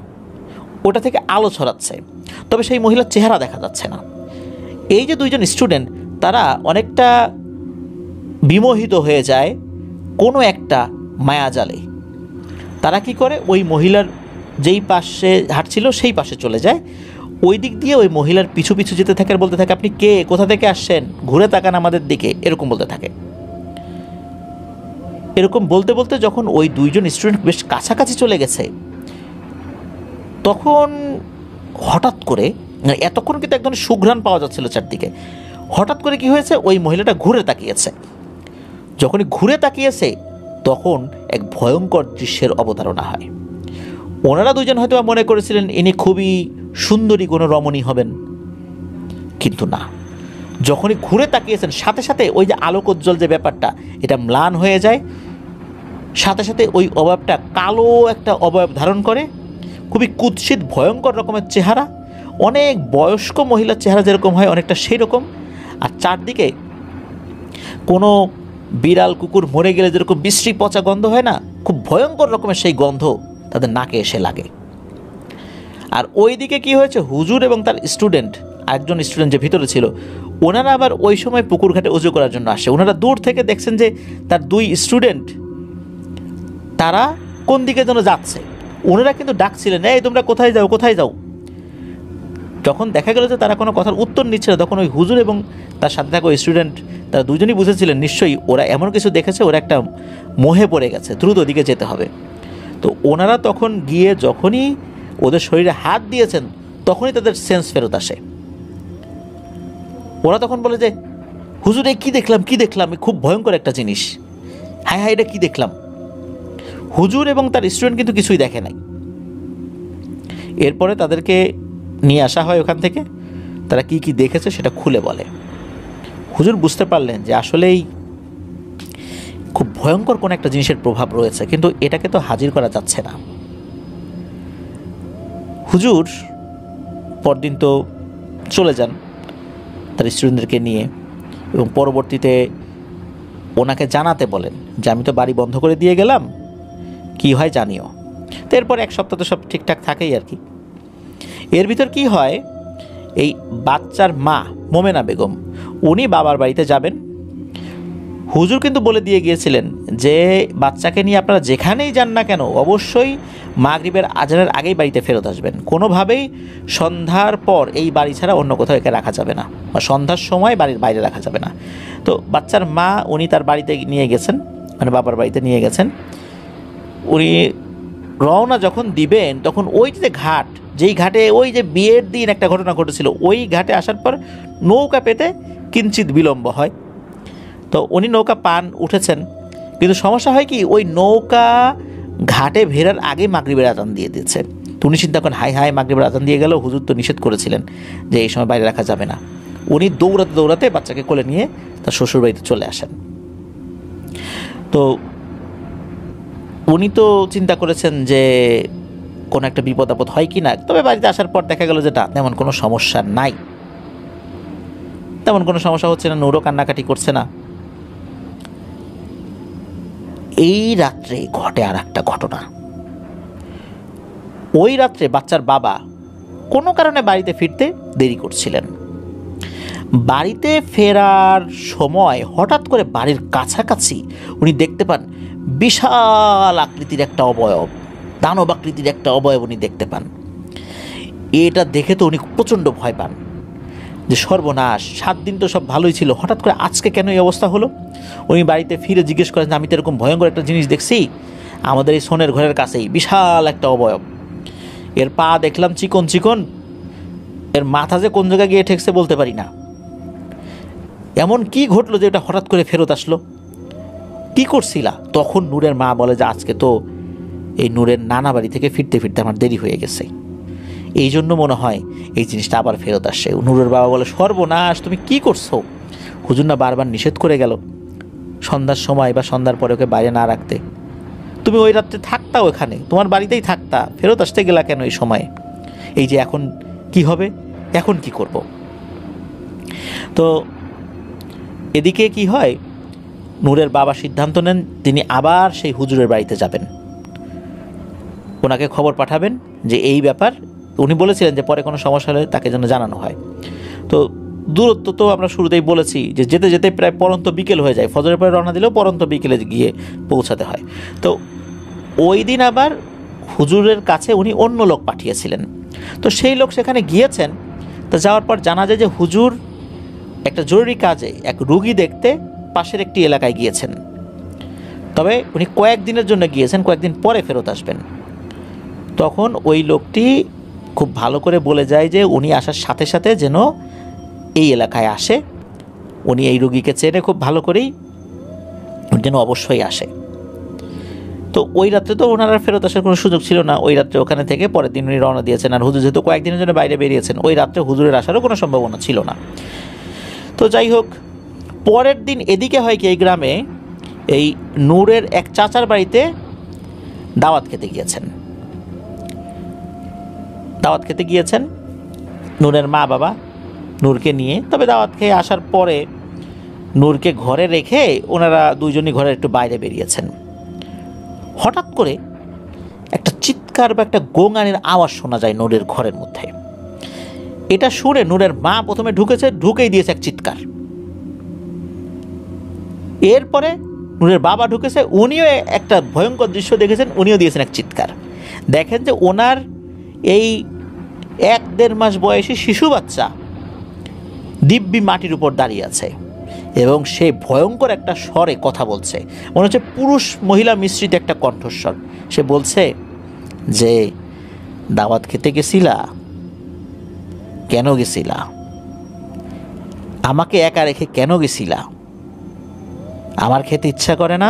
[SPEAKER 2] ওটা থেকে আলো ছড়াচ্ছে, তবে সেই মহিলার চেহারা দেখা যাচ্ছে না। এই যে 2 জন স্টুডেন্ট, তারা অনেকটা বিমোহিত হয়ে যায় কোনো একটা মায়াজালে। তারা কি করে, ওই মহিলার যেই পাশে হাঁটছিল সেই পাশে চলে যায়, ওই দিক দিয়ে ওই মহিলার পিছু পিছু যেতে থাকে আর বলতে থাকে, আপনি কে, কোথা থেকে আসছেন, ঘুরে তাকান আমাদের দিকে, এরকম বলতে থাকে। এরকম বলতে বলতে যখন ওই 2 জন স্টুডেন্ট বেশ কাছাকাছি চলে গেছে, তখন হঠাৎ করে, এতক্ষণ কিন্তু এক ধরনের সুঘ্রাণ পাওয়া যাচ্ছিল চারদিকে, হঠাৎ করে কি হয়েছে, ওই মহিলাটা ঘুরে তাকিয়েছে। যখনই ঘুরে তাকিয়েছে তখন এক ভয়ঙ্কর দৃশ্যের অবতারণা হয়। ওনারা 2 জন হয়তো মনে করেছিলেন ইনি খুবই সুন্দরী কোনো রমণী হবেন, কিন্তু না। যখনই ঘুরে তাকিয়েছেন সাথে সাথে ওই যে আলোকোজ্জ্বল যে ব্যাপারটা, এটা ম্লান হয়ে যায়। সাথে সাথে ওই অবয়বটা কালো একটা অবয়ব ধারণ করে, খুবই কুৎসিত ভয়ঙ্কর রকমের চেহারা, অনেক বয়স্ক মহিলার চেহারা যেরকম হয় অনেকটা সেই রকম। আর চারদিকে কোনো বিড়াল কুকুর মরে গেলে যেরকম বিশ্রী পচা গন্ধ হয় না, খুব ভয়ঙ্কর রকমের সেই গন্ধ তাদের নাকে এসে লাগে। আর ওই দিকে কী হয়েছে, হুজুর এবং তার স্টুডেন্ট, একজন স্টুডেন্ট যে ভিতরে ছিল, ওনারা আবার ওই সময় পুকুর ঘাটে উজু করার জন্য আসে। ওনারা দূর থেকে দেখছেন যে তার 2 স্টুডেন্ট তারা কোন দিকে যেন যাচ্ছে। ওনারা কিন্তু ডাকছিলেন, এই তোমরা কোথায় যাও, কোথায় যাও। যখন দেখা গেল যে তারা কোনো কথার উত্তর নিচ্ছে না, তখন ওই হুজুর এবং তার সাথে থাকা ওই স্টুডেন্ট, তারা 2 জনই বুঝেছিলেন নিশ্চয়ই ওরা এমন কিছু দেখেছে, ওরা একটা মোহে পড়ে গেছে, দ্রুত ওদিকে যেতে হবে। তো ওনারা তখন গিয়ে যখনই ওদের শরীরে হাত দিয়েছেন তখনই তাদের সেন্স ফেরত আসে। ওরা তখন বলে যে হুজুর এ কী দেখলাম কী দেখলাম, খুব ভয়ঙ্কর একটা জিনিস, হায় হায় এটা কী দেখলাম। হুজুর এবং তার স্টুডেন্ট কিন্তু কিছুই দেখে নাই। এরপরে তাদেরকে নিয়ে আসা হয় ওখান থেকে, তারা কি কি দেখেছে সেটা খুলে বলে। হুজুর বুঝতে পারলেন যে আসলেই খুব ভয়ঙ্কর কোনো একটা জিনিসের প্রভাব রয়েছে, কিন্তু এটাকে তো হাজির করা যাচ্ছে না। হুজুর পরদিন তো চলে যান তার স্টুডেন্টদেরকে নিয়ে, এবং পরবর্তীতে ওনাকে জানাতে বলেন যে আমি তো বাড়ি বন্ধ করে দিয়ে গেলাম, কি হয় জানিও। তো এরপর এক সপ্তাহ তো সব ঠিকঠাক থাকেই আর কি। এর ভিতর কি হয়, এই বাচ্চার মা মোমেনা বেগম উনি বাবার বাড়িতে যাবেন। হুজুর কিন্তু বলে দিয়ে গিয়েছিলেন যে বাচ্চাকে নিয়ে আপনারা যেখানেই যান না কেন অবশ্যই মাগরিবের আজানের আগেই বাড়িতে ফেরত আসবেন, কোনোভাবেই সন্ধ্যার পর এই বাড়ি ছাড়া অন্য কোথাও একে রাখা যাবে না, বা সন্ধ্যার সময় বাড়ির বাইরে রাখা যাবে না। তো বাচ্চার মা উনি তার বাড়িতে নিয়ে গেছেন, মানে বাবার বাড়িতে নিয়ে গেছেন। উনি রওনা যখন দিবেন তখন ওই যে ঘাট, যেই ঘাটে ওই যে বিয়ের দিন একটা ঘটনা ঘটেছিল, ওই ঘাটে আসার পর নৌকা পেতে কিঞ্চিত বিলম্ব হয়। তো উনি নৌকা পান উঠেছেন, কিন্তু সমস্যা হয় কি ওই নৌকা ঘাটে ভেরার আগে মাগরিবের আজান দিয়ে দিচ্ছে। তো উনি চিন্তা করেন হাই হাই মাগরিবের আজান দিয়ে গেল, হুজুর তো নিষেধ করেছিলেন যে এই সময় বাইরে রাখা যাবে না। উনি দৌড়াতে দৌড়াতে বাচ্চাকে কোলে নিয়ে তার শ্বশুরবাড়িতে চলে আসেন। তো উনি তো চিন্তা করেছেন যে কোনো একটা বিপদ আপদ হয় কি না, তবে বাড়িতে আসার পর দেখা গেল যে না তেমন কোনো সমস্যা নাই, তেমন কোনো সমস্যা হচ্ছে না, নূরও কান্নাকাটি করছে না। এই রাত্রে ঘটে আর একটা ঘটনা। ওই রাত্রে বাচ্চার বাবা কোনো কারণে বাড়িতে ফিরতে দেরি করছিলেন। বাড়িতে ফেরার সময় হঠাৎ করে বাড়ির কাছাকাছি উনি দেখতে পান বিশাল আকৃতির একটা অবয়ব, দানব আকৃতির একটা অবয়ব উনি দেখতে পান। এটা দেখে তো উনি প্রচণ্ড ভয় পান যে সর্বনাশ, 7 দিন তো সব ভালোই ছিল, হঠাৎ করে আজকে কেন এই অবস্থা হলো। উনি বাড়িতে ফিরে জিজ্ঞেস করেন আমি তো এরকম ভয়ঙ্কর একটা জিনিস দেখছি, আমাদের এই সোনের ঘরের কাছেই বিশাল একটা অবয়ব, এর পা দেখলাম চিকন চিকন, এর মাথা যে কোন জায়গায় গিয়ে ঠেকছে বলতে পারি না। এমন কি ঘটলো যে এটা হঠাৎ করে ফেরত আসলো, কি করছিলা? তখন নূরের মা বলে যে আজকে তো এই নূরের নানা বাড়ি থেকে ফিরতে ফিরতে আমার দেরি হয়ে গেছে, এই জন্য মনে হয় এই জিনিসটা আবার ফেরত আসে। নূরের বাবা বলে সর্বনাশ, তুমি কি করছো? হুজুর না বারবার নিষেধ করে গেল সন্ধ্যার সময় বা সন্ধ্যার পরে ওকে বাইরে না রাখতে, তুমি ওই রাত্রে থাকতা ওখানে, তোমার বাড়িতেই থাকতা, ফেরত আসতে গেলা কেন এই সময়ে? এই যে এখন কি হবে, এখন কি করব? তো এদিকে কি হয়, নূরের বাবা সিদ্ধান্ত নেন তিনি আবার সেই হুজুরের বাড়িতে যাবেন, ওনাকে খবর পাঠাবেন যে এই ব্যাপার। উনি বলেছিলেন যে পরে কোনো সমস্যা হলে তাকে যেন জানানো হয়। তো দূরত্ব তো আমরা শুরুতেই বলেছি যে যেতে যেতে প্রায় পরন্ত বিকেল হয়ে যায়, ফজরের পরে রওনা দিলেও পরন্ত বিকেলে গিয়ে পৌঁছাতে হয়। তো ওই দিন আবার হুজুরের কাছে উনি অন্য লোক পাঠিয়েছিলেন। তো সেই লোক সেখানে গিয়েছেন। তো যাওয়ার পর জানা যায় যে হুজুর একটা জরুরি কাজে এক রুগী দেখতে পাশের একটি এলাকায় গিয়েছেন, তবে উনি কয়েকদিনের জন্য গিয়েছেন, কয়েকদিন পরে ফেরত আসবেন। তখন ওই লোকটি খুব ভালো করে বলে যায় যে উনি আসার সাথে সাথে যেন এই এলাকায় আসে, উনি এই রুগীকে চেনে খুব ভালো করেই, যেন অবশ্যই আসে। তো ওই রাত্রে তো ওনারা ফেরত আসার কোনো সুযোগ ছিল না, ওই রাত্রে ওখানে থেকে পরের দিন উনি রওনা দিয়েছেন। আর হুজুর যেহেতু কয়েকদিনের জন্য বাইরে বেরিয়েছেন, ওই রাত্রে হুজুরের আসারও কোনো সম্ভাবনা ছিল না। তো যাই হোক, পরের দিন এদিকে হয় কি, এই গ্রামে এই নূরের এক চাচার বাড়িতে দাওয়াত খেতে গিয়েছেন। দাওয়াত খেতে গিয়েছেন নূরের মা বাবা নূরকে নিয়ে। তবে দাওয়াত খেয়ে আসার পরে নূরকে ঘরে রেখে ওনারা দুইজনই ঘরের একটু বাইরে বেরিয়েছেন। হঠাৎ করে একটা চিৎকার বা একটা গোঙানির আওয়াজ শোনা যায় নূরের ঘরের মধ্যে। এটা শুনে নূরের মা প্রথমে ঢুকেই দিয়েছে এক চিৎকার। এরপরে নূরের বাবা ঢুকেছে, উনিও একটা ভয়ঙ্কর দৃশ্য দেখেছেন, উনিও দিয়েছেন এক চিৎকার। দেখেন যে ওনার এই 1-1.5 মাস বয়সী শিশু বাচ্চা দিব্যি মাটির উপর দাঁড়িয়ে আছে এবং সে ভয়ঙ্কর একটা স্বরে কথা বলছে, মনে হচ্ছে পুরুষ মহিলা মিশ্রিত একটা কণ্ঠস্বর। সে বলছে যে দাওয়াত খেতে গেছিলা, কেন গেছিলা, আমাকে একা রেখে কেন গেছিলা, আমার খেতে ইচ্ছা করে না?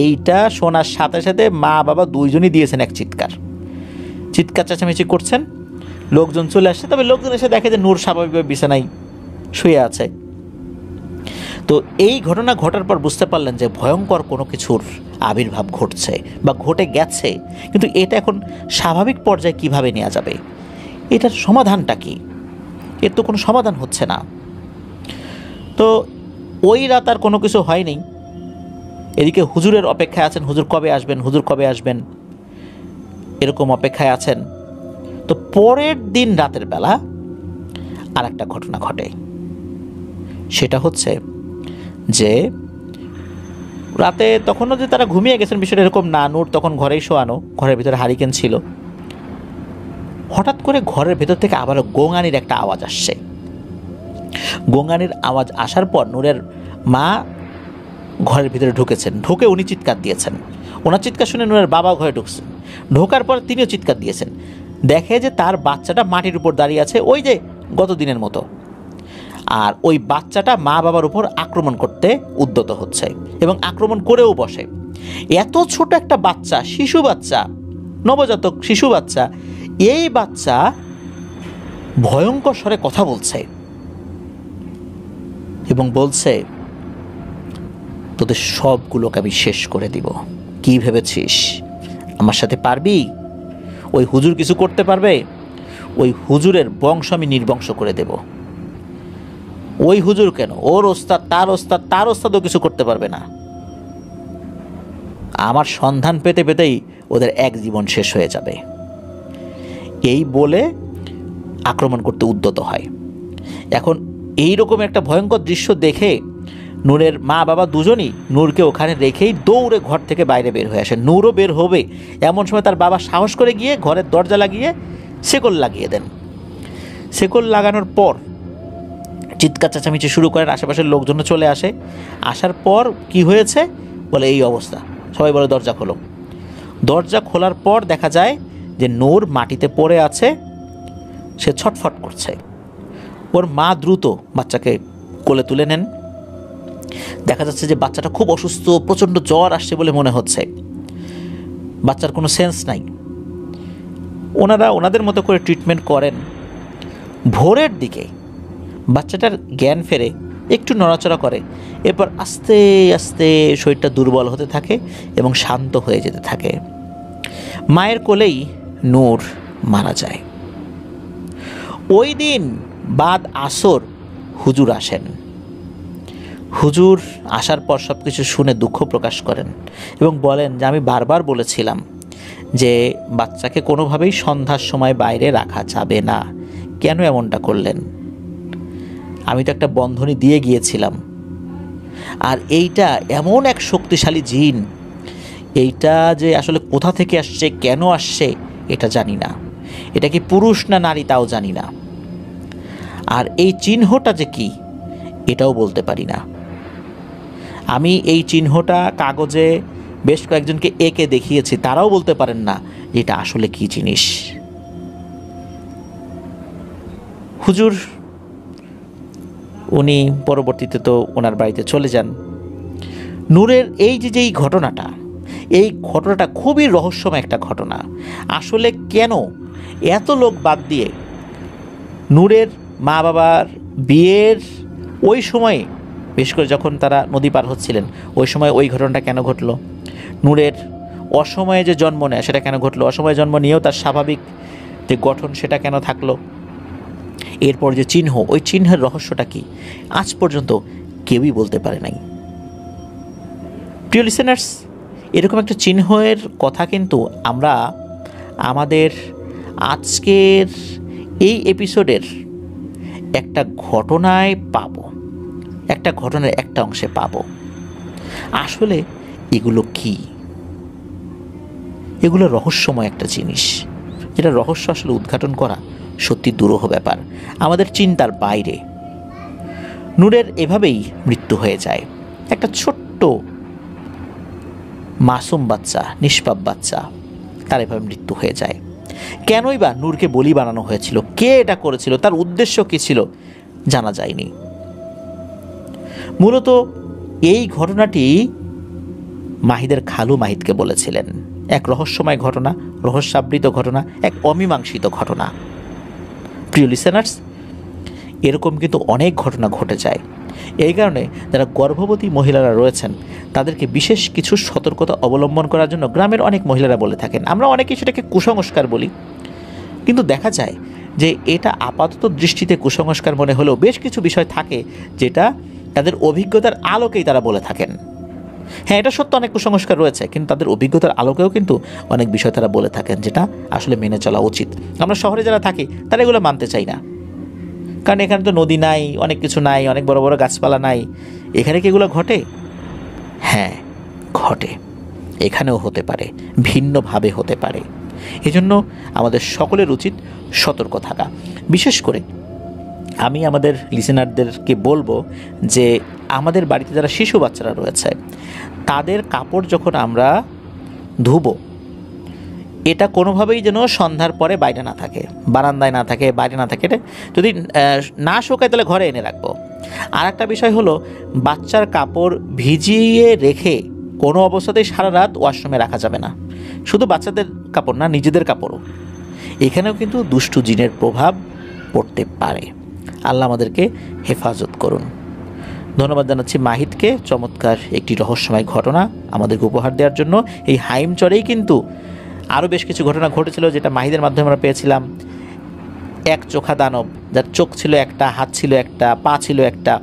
[SPEAKER 2] এইটা শোনার সাথে সাথে মা বাবা দুইজনই দিয়েছেন এক চিৎকার চেঁচামেচি করছেন। লোকজন চলে আসছে, তবে লোকজন এসে দেখে যে নূর স্বাভাবিকভাবে বিছানায় শুয়ে আছে। তো এই ঘটনা ঘটার পর বুঝতে পারলেন যে ভয়ঙ্কর কোনো কিছুর আবির্ভাব ঘটছে বা ঘটে গেছে, কিন্তু এটা এখন স্বাভাবিক পর্যায়ে কিভাবে নেওয়া যাবে, এটার সমাধানটা কি? এর তো কোনো সমাধান হচ্ছে না। তো ওই রাত আর কোনো কিছু হয়নি। এদিকে হুজুরের অপেক্ষায় আছেন, হুজুর কবে আসবেন, হুজুর কবে আসবেন, এরকম অপেক্ষায় আছেন। তো পরের দিন রাতের বেলা আর একটা ঘটনা ঘটে। সেটা হচ্ছে যে রাতে তখনও যে তারা ঘুমিয়ে গেছেন বিষয়টা এরকম না, নূর তখন ঘরেই শোয়ানো, ঘরের ভিতরে হারিকেন ছিল। হঠাৎ করে ঘরের ভেতর থেকে আবারও গোঙানির একটা আওয়াজ আসছে। গোঙানির আওয়াজ আসার পর নূরের মা ঘরের ভিতরে ঢুকেছেন, ঢুকে উনি চিৎকার দিয়েছেন। ওনার চিৎকার শুনে নূরের বাবা ঘরে ঢুকছেন, ঢোকার পর তিনিও চিৎকার দিয়েছেন। দেখে যে তার বাচ্চাটা মাটির উপর দাঁড়িয়ে আছে, ওই যে গত দিনের মতো। আর ওই বাচ্চাটা মা বাবার উপর আক্রমণ করতে উদ্যত হচ্ছে এবং আক্রমণ করেও বসে। এত ছোট একটা বাচ্চা, শিশু বাচ্চা, নবজাতক শিশু বাচ্চা, এই বাচ্চা ভয়ঙ্কর স্বরে কথা বলছে এবং বলছে, তোদের সবগুলোকে আমি শেষ করে দিব। কি ভেবেছিস আমার সাথে পারবি? ওই হুজুর কিছু করতে পারবে? ওই হুজুরের বংশ আমি নির্বংশ করে দেব। ওই হুজুর কেন, ওর ওস্তাদ, তার ওস্তাদও কিছু করতে পারবে না। আমার সন্ধান পেতে পেতেই ওদের এক জীবন শেষ হয়ে যাবে। এই বলে আক্রমণ করতে উদ্যত হয়। এখন এই রকম একটা ভয়ঙ্কর দৃশ্য দেখে নূরের মা বাবা দুজনই নূরকে ওখানে রেখেই দৌড়ে ঘর থেকে বাইরে বের হয়ে আসে। নূরও বের হবে, এমন সময় তার বাবা সাহস করে গিয়ে ঘরের দরজা লাগিয়ে শেকল লাগিয়ে দেন। শেকল লাগানোর পর চিৎকার চেঁচামেচি শুরু করেন, আশেপাশের লোকজন চলে আসে। আসার পর কি হয়েছে বলে, এই অবস্থা। সবাই বলে দরজা খোলো। দরজা খোলার পর দেখা যায় যে নূর মাটিতে পড়ে আছে, সে ছটফট করছে। ওর মা দ্রুত বাচ্চাকে কোলে তুলে নেন। দেখা যাচ্ছে যে বাচ্চাটা খুব অসুস্থ, প্রচণ্ড জ্বর আসছে বলে মনে হচ্ছে। বাচ্চার কোনো সেন্স নাই। ওনারা ওনাদের মতো করে ট্রিটমেন্ট করেন। ভোরের দিকে বাচ্চাটার জ্ঞান ফেরে, একটু নড়াচড়া করে, এরপর আস্তে আস্তে শরীরটা দুর্বল হতে থাকে এবং শান্ত হয়ে যেতে থাকে। মায়ের কোলেই নূর মারা যায়। ওই দিন বাদ আসর হুজুর আসেন। হুজুর আসার পর সব কিছু শুনে দুঃখ প্রকাশ করেন এবং বলেন যে আমি বারবার বলেছিলাম যে বাচ্চাকে কোনোভাবেই সন্ধ্যার সময় বাইরে রাখা যাবে না, কেন এমনটা করলেন? আমি তো একটা বন্ধনী দিয়ে গিয়েছিলাম। আর এইটা এমন এক শক্তিশালী জিন, এইটা যে আসলে কোথা থেকে আসছে, কেন আসছে এটা জানি না। এটা কি পুরুষ না নারী তাও জানি না। আর এই চিহ্নটা যে কি এটাও বলতে পারি না। আমি এই চিহ্নটা কাগজে বেশ কয়েকজনকে এঁকে দেখিয়েছি, তারাও বলতে পারেন না যে এটা আসলে কি জিনিস। হুজুর উনি পরবর্তীতে তো ওনার বাড়িতে চলে যান। নূরের এই যেই ঘটনাটা, এই ঘটনাটা খুবই রহস্যময় একটা ঘটনা। আসলে কেন এত লোক বাদ দিয়ে নূরের মা বাবার বিয়ের ওই সময়ে, বিশেষ করে যখন তারা নদী পার হচ্ছিলেন, ওই সময় ওই ঘটনাটা কেন ঘটলো? নূরের অসময়ে যে জন্ম নেয় সেটা কেন ঘটলো? অসময়ে জন্ম নিয়েও তার স্বাভাবিক যে গঠন সেটা কেন থাকলো? এরপর যে চিহ্ন, ওই চিহ্নের রহস্যটা কি আজ পর্যন্ত কেউই বলতে পারে নাই। প্রিয় লিসেনার্স, এরকম একটা চিহ্নের কথা কিন্তু আমরা আমাদের আজকের এই এপিসোডের একটা ঘটনায় পাবো, একটা ঘটনার একটা অংশে পাবো। আসলে এগুলো কি? এগুলো রহস্যময় একটা জিনিস, যেটা রহস্য আসলে উদ্ঘাটন করা সত্যি দুরূহ ব্যাপার, আমাদের চিন্তার বাইরে। নূরের এভাবেই মৃত্যু হয়ে যায়। একটা ছোট্ট মাসুম বাচ্চা, নিষ্পাপ বাচ্চা, তার এভাবে মৃত্যু হয়ে যায়। কেনই বা নূরকে বলি বানানো হয়েছিল, কে এটা করেছিল, তার উদ্দেশ্য কী ছিল জানা যায়নি। মূলত এই ঘটনাটি মাহিদের খালু মাহিদকে বলেছিলেন। এক রহস্যময় ঘটনা, রহস্যাবৃত ঘটনা, এক অমীমাংসিত ঘটনা। প্রিয় লিসেনার্স, এরকম কিন্তু অনেক ঘটনা ঘটে যায়। এই কারণে যারা গর্ভবতী মহিলারা রয়েছেন তাদেরকে বিশেষ কিছু সতর্কতা অবলম্বন করার জন্য গ্রামের অনেক মহিলারা বলে থাকেন। আমরা অনেকে সেটাকে কুসংস্কার বলি, কিন্তু দেখা যায় যে এটা আপাতত দৃষ্টিতে কুসংস্কার মনে হলেও বেশ কিছু বিষয় থাকে যেটা তাদের অভিজ্ঞতার আলোকেই তারা বলে থাকেন। হ্যাঁ, এটা সত্য, অনেক কুসংস্কার রয়েছে, কিন্তু তাদের অভিজ্ঞতার আলোকেও কিন্তু অনেক বিষয় তারা বলে থাকেন যেটা আসলে মেনে চলা উচিত। আমরা শহরে যারা থাকি তারা এগুলো মানতে চাই না, কারণ এখানে তো নদী নাই, অনেক কিছু নাই, অনেক বড় বড় গাছপালা নাই। এখানে কি এগুলো ঘটে? হ্যাঁ, ঘটে। এখানেও হতে পারে, ভিন্নভাবে হতে পারে। এজন্য আমাদের সকলের উচিত সতর্ক থাকা। বিশেষ করে আমি আমাদের লিসেনারদেরকে বলবো যে আমাদের বাড়িতে যারা শিশু বাচ্চারা রয়েছে তাদের কাপড় যখন আমরা ধুবো, এটা কোনোভাবেই যেন সন্ধ্যার পরে বাইরে না থাকে, বারান্দায় না থাকে, বাইরে না থাকে। এটা যদি না শুকায় তাহলে ঘরে এনে রাখবো। আর একটা বিষয় হলো, বাচ্চার কাপড় ভিজিয়ে রেখে কোনো অবস্থাতেই সারা রাত ওয়াশরুমে রাখা যাবে না। শুধু বাচ্চাদের কাপড় না, নিজেদের কাপড়ও। এখানেও কিন্তু দুষ্টু জিনের প্রভাব পড়তে পারে। আল্লাহ আমাদেরকে হেফাজত করুন। ধন্যবাদ জানাচ্ছি মাহিদকে চমৎকার একটি রহস্যময় ঘটনা আমাদেরকে উপহার দেওয়ার জন্য। এই হাইমচরেই কিন্তু আরও বেশ কিছু ঘটনা ঘটেছিল যেটা মাহিদের মাধ্যমে আমরা পেয়েছিলাম। এক চোখা দানব, যার চোখ ছিল একটা, হাত ছিল একটা, পা ছিল একটা।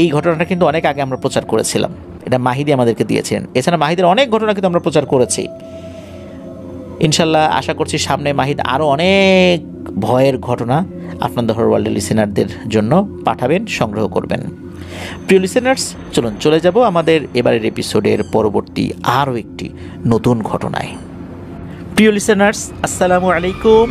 [SPEAKER 2] এই ঘটনাটা কিন্তু অনেক আগে আমরা প্রচার করেছিলাম, এটা মাহিদি আমাদেরকে দিয়েছেন। এছাড়া মাহিদের অনেক ঘটনা কিন্তু আমরা প্রচার করেছি। ইনশাল্লাহ আশা করছি সামনে মাহিদ আরও অনেক ভয়ের ঘটনা আপনাদের হরর ওয়ার্ল্ডের লিসেনারদের জন্য পাঠাবেন, সংগ্রহ করবেন। প্রিয় লিসেনার্স, চলুন চলে যাব আমাদের এবারের এপিসোডের পরবর্তী আরও একটি নতুন ঘটনায়। প্রিয় লিসেনার্স, আসসালামু আলাইকুম।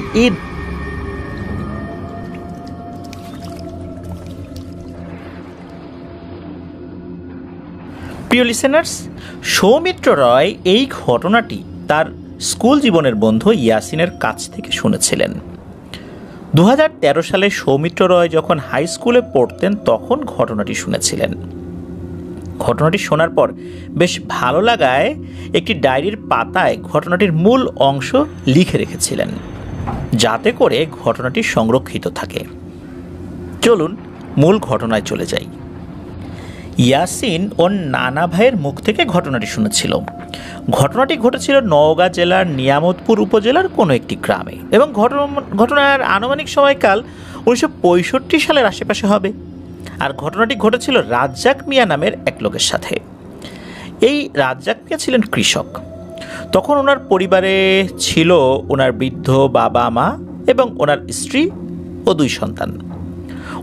[SPEAKER 2] প্রিয় লিসেনার্স, সৌমিত্র রয় এই ঘটনাটি তার স্কুল জীবনের বন্ধু ইয়াসিনের কাছ থেকে শুনেছিলেন। 2013 সালে সৌমিত্র রয় যখন হাই স্কুলে পড়তেন তখন ঘটনাটি শুনেছিলেন। ঘটনাটি শোনার পর বেশ ভালো লাগায় একটি ডায়েরির পাতায় ঘটনাটির মূল অংশ লিখে রেখেছিলেন, যাতে করে ঘটনাটি সংরক্ষিত থাকে। চলুন মূল ঘটনায় চলে যাই। ইয়াসিন ওর নানা ভাইয়ের মুখ থেকে ঘটনাটি শুনেছিল। ঘটনাটি ঘটেছিল নওগাঁ জেলার নিয়ামতপুর উপজেলার কোনো একটি গ্রামে এবং ঘটনার আনুমানিক সময়কাল 1965 সালের আশেপাশে হবে। আর ঘটনাটি ঘটেছিল রাজ্জাক মিয়া নামের এক লোকের সাথে। এই রাজ্জাক মিয়া ছিলেন কৃষক। তখন ওনার পরিবারে ছিল ওনার বৃদ্ধ বাবা মা এবং ওনার স্ত্রী ও 2 সন্তান।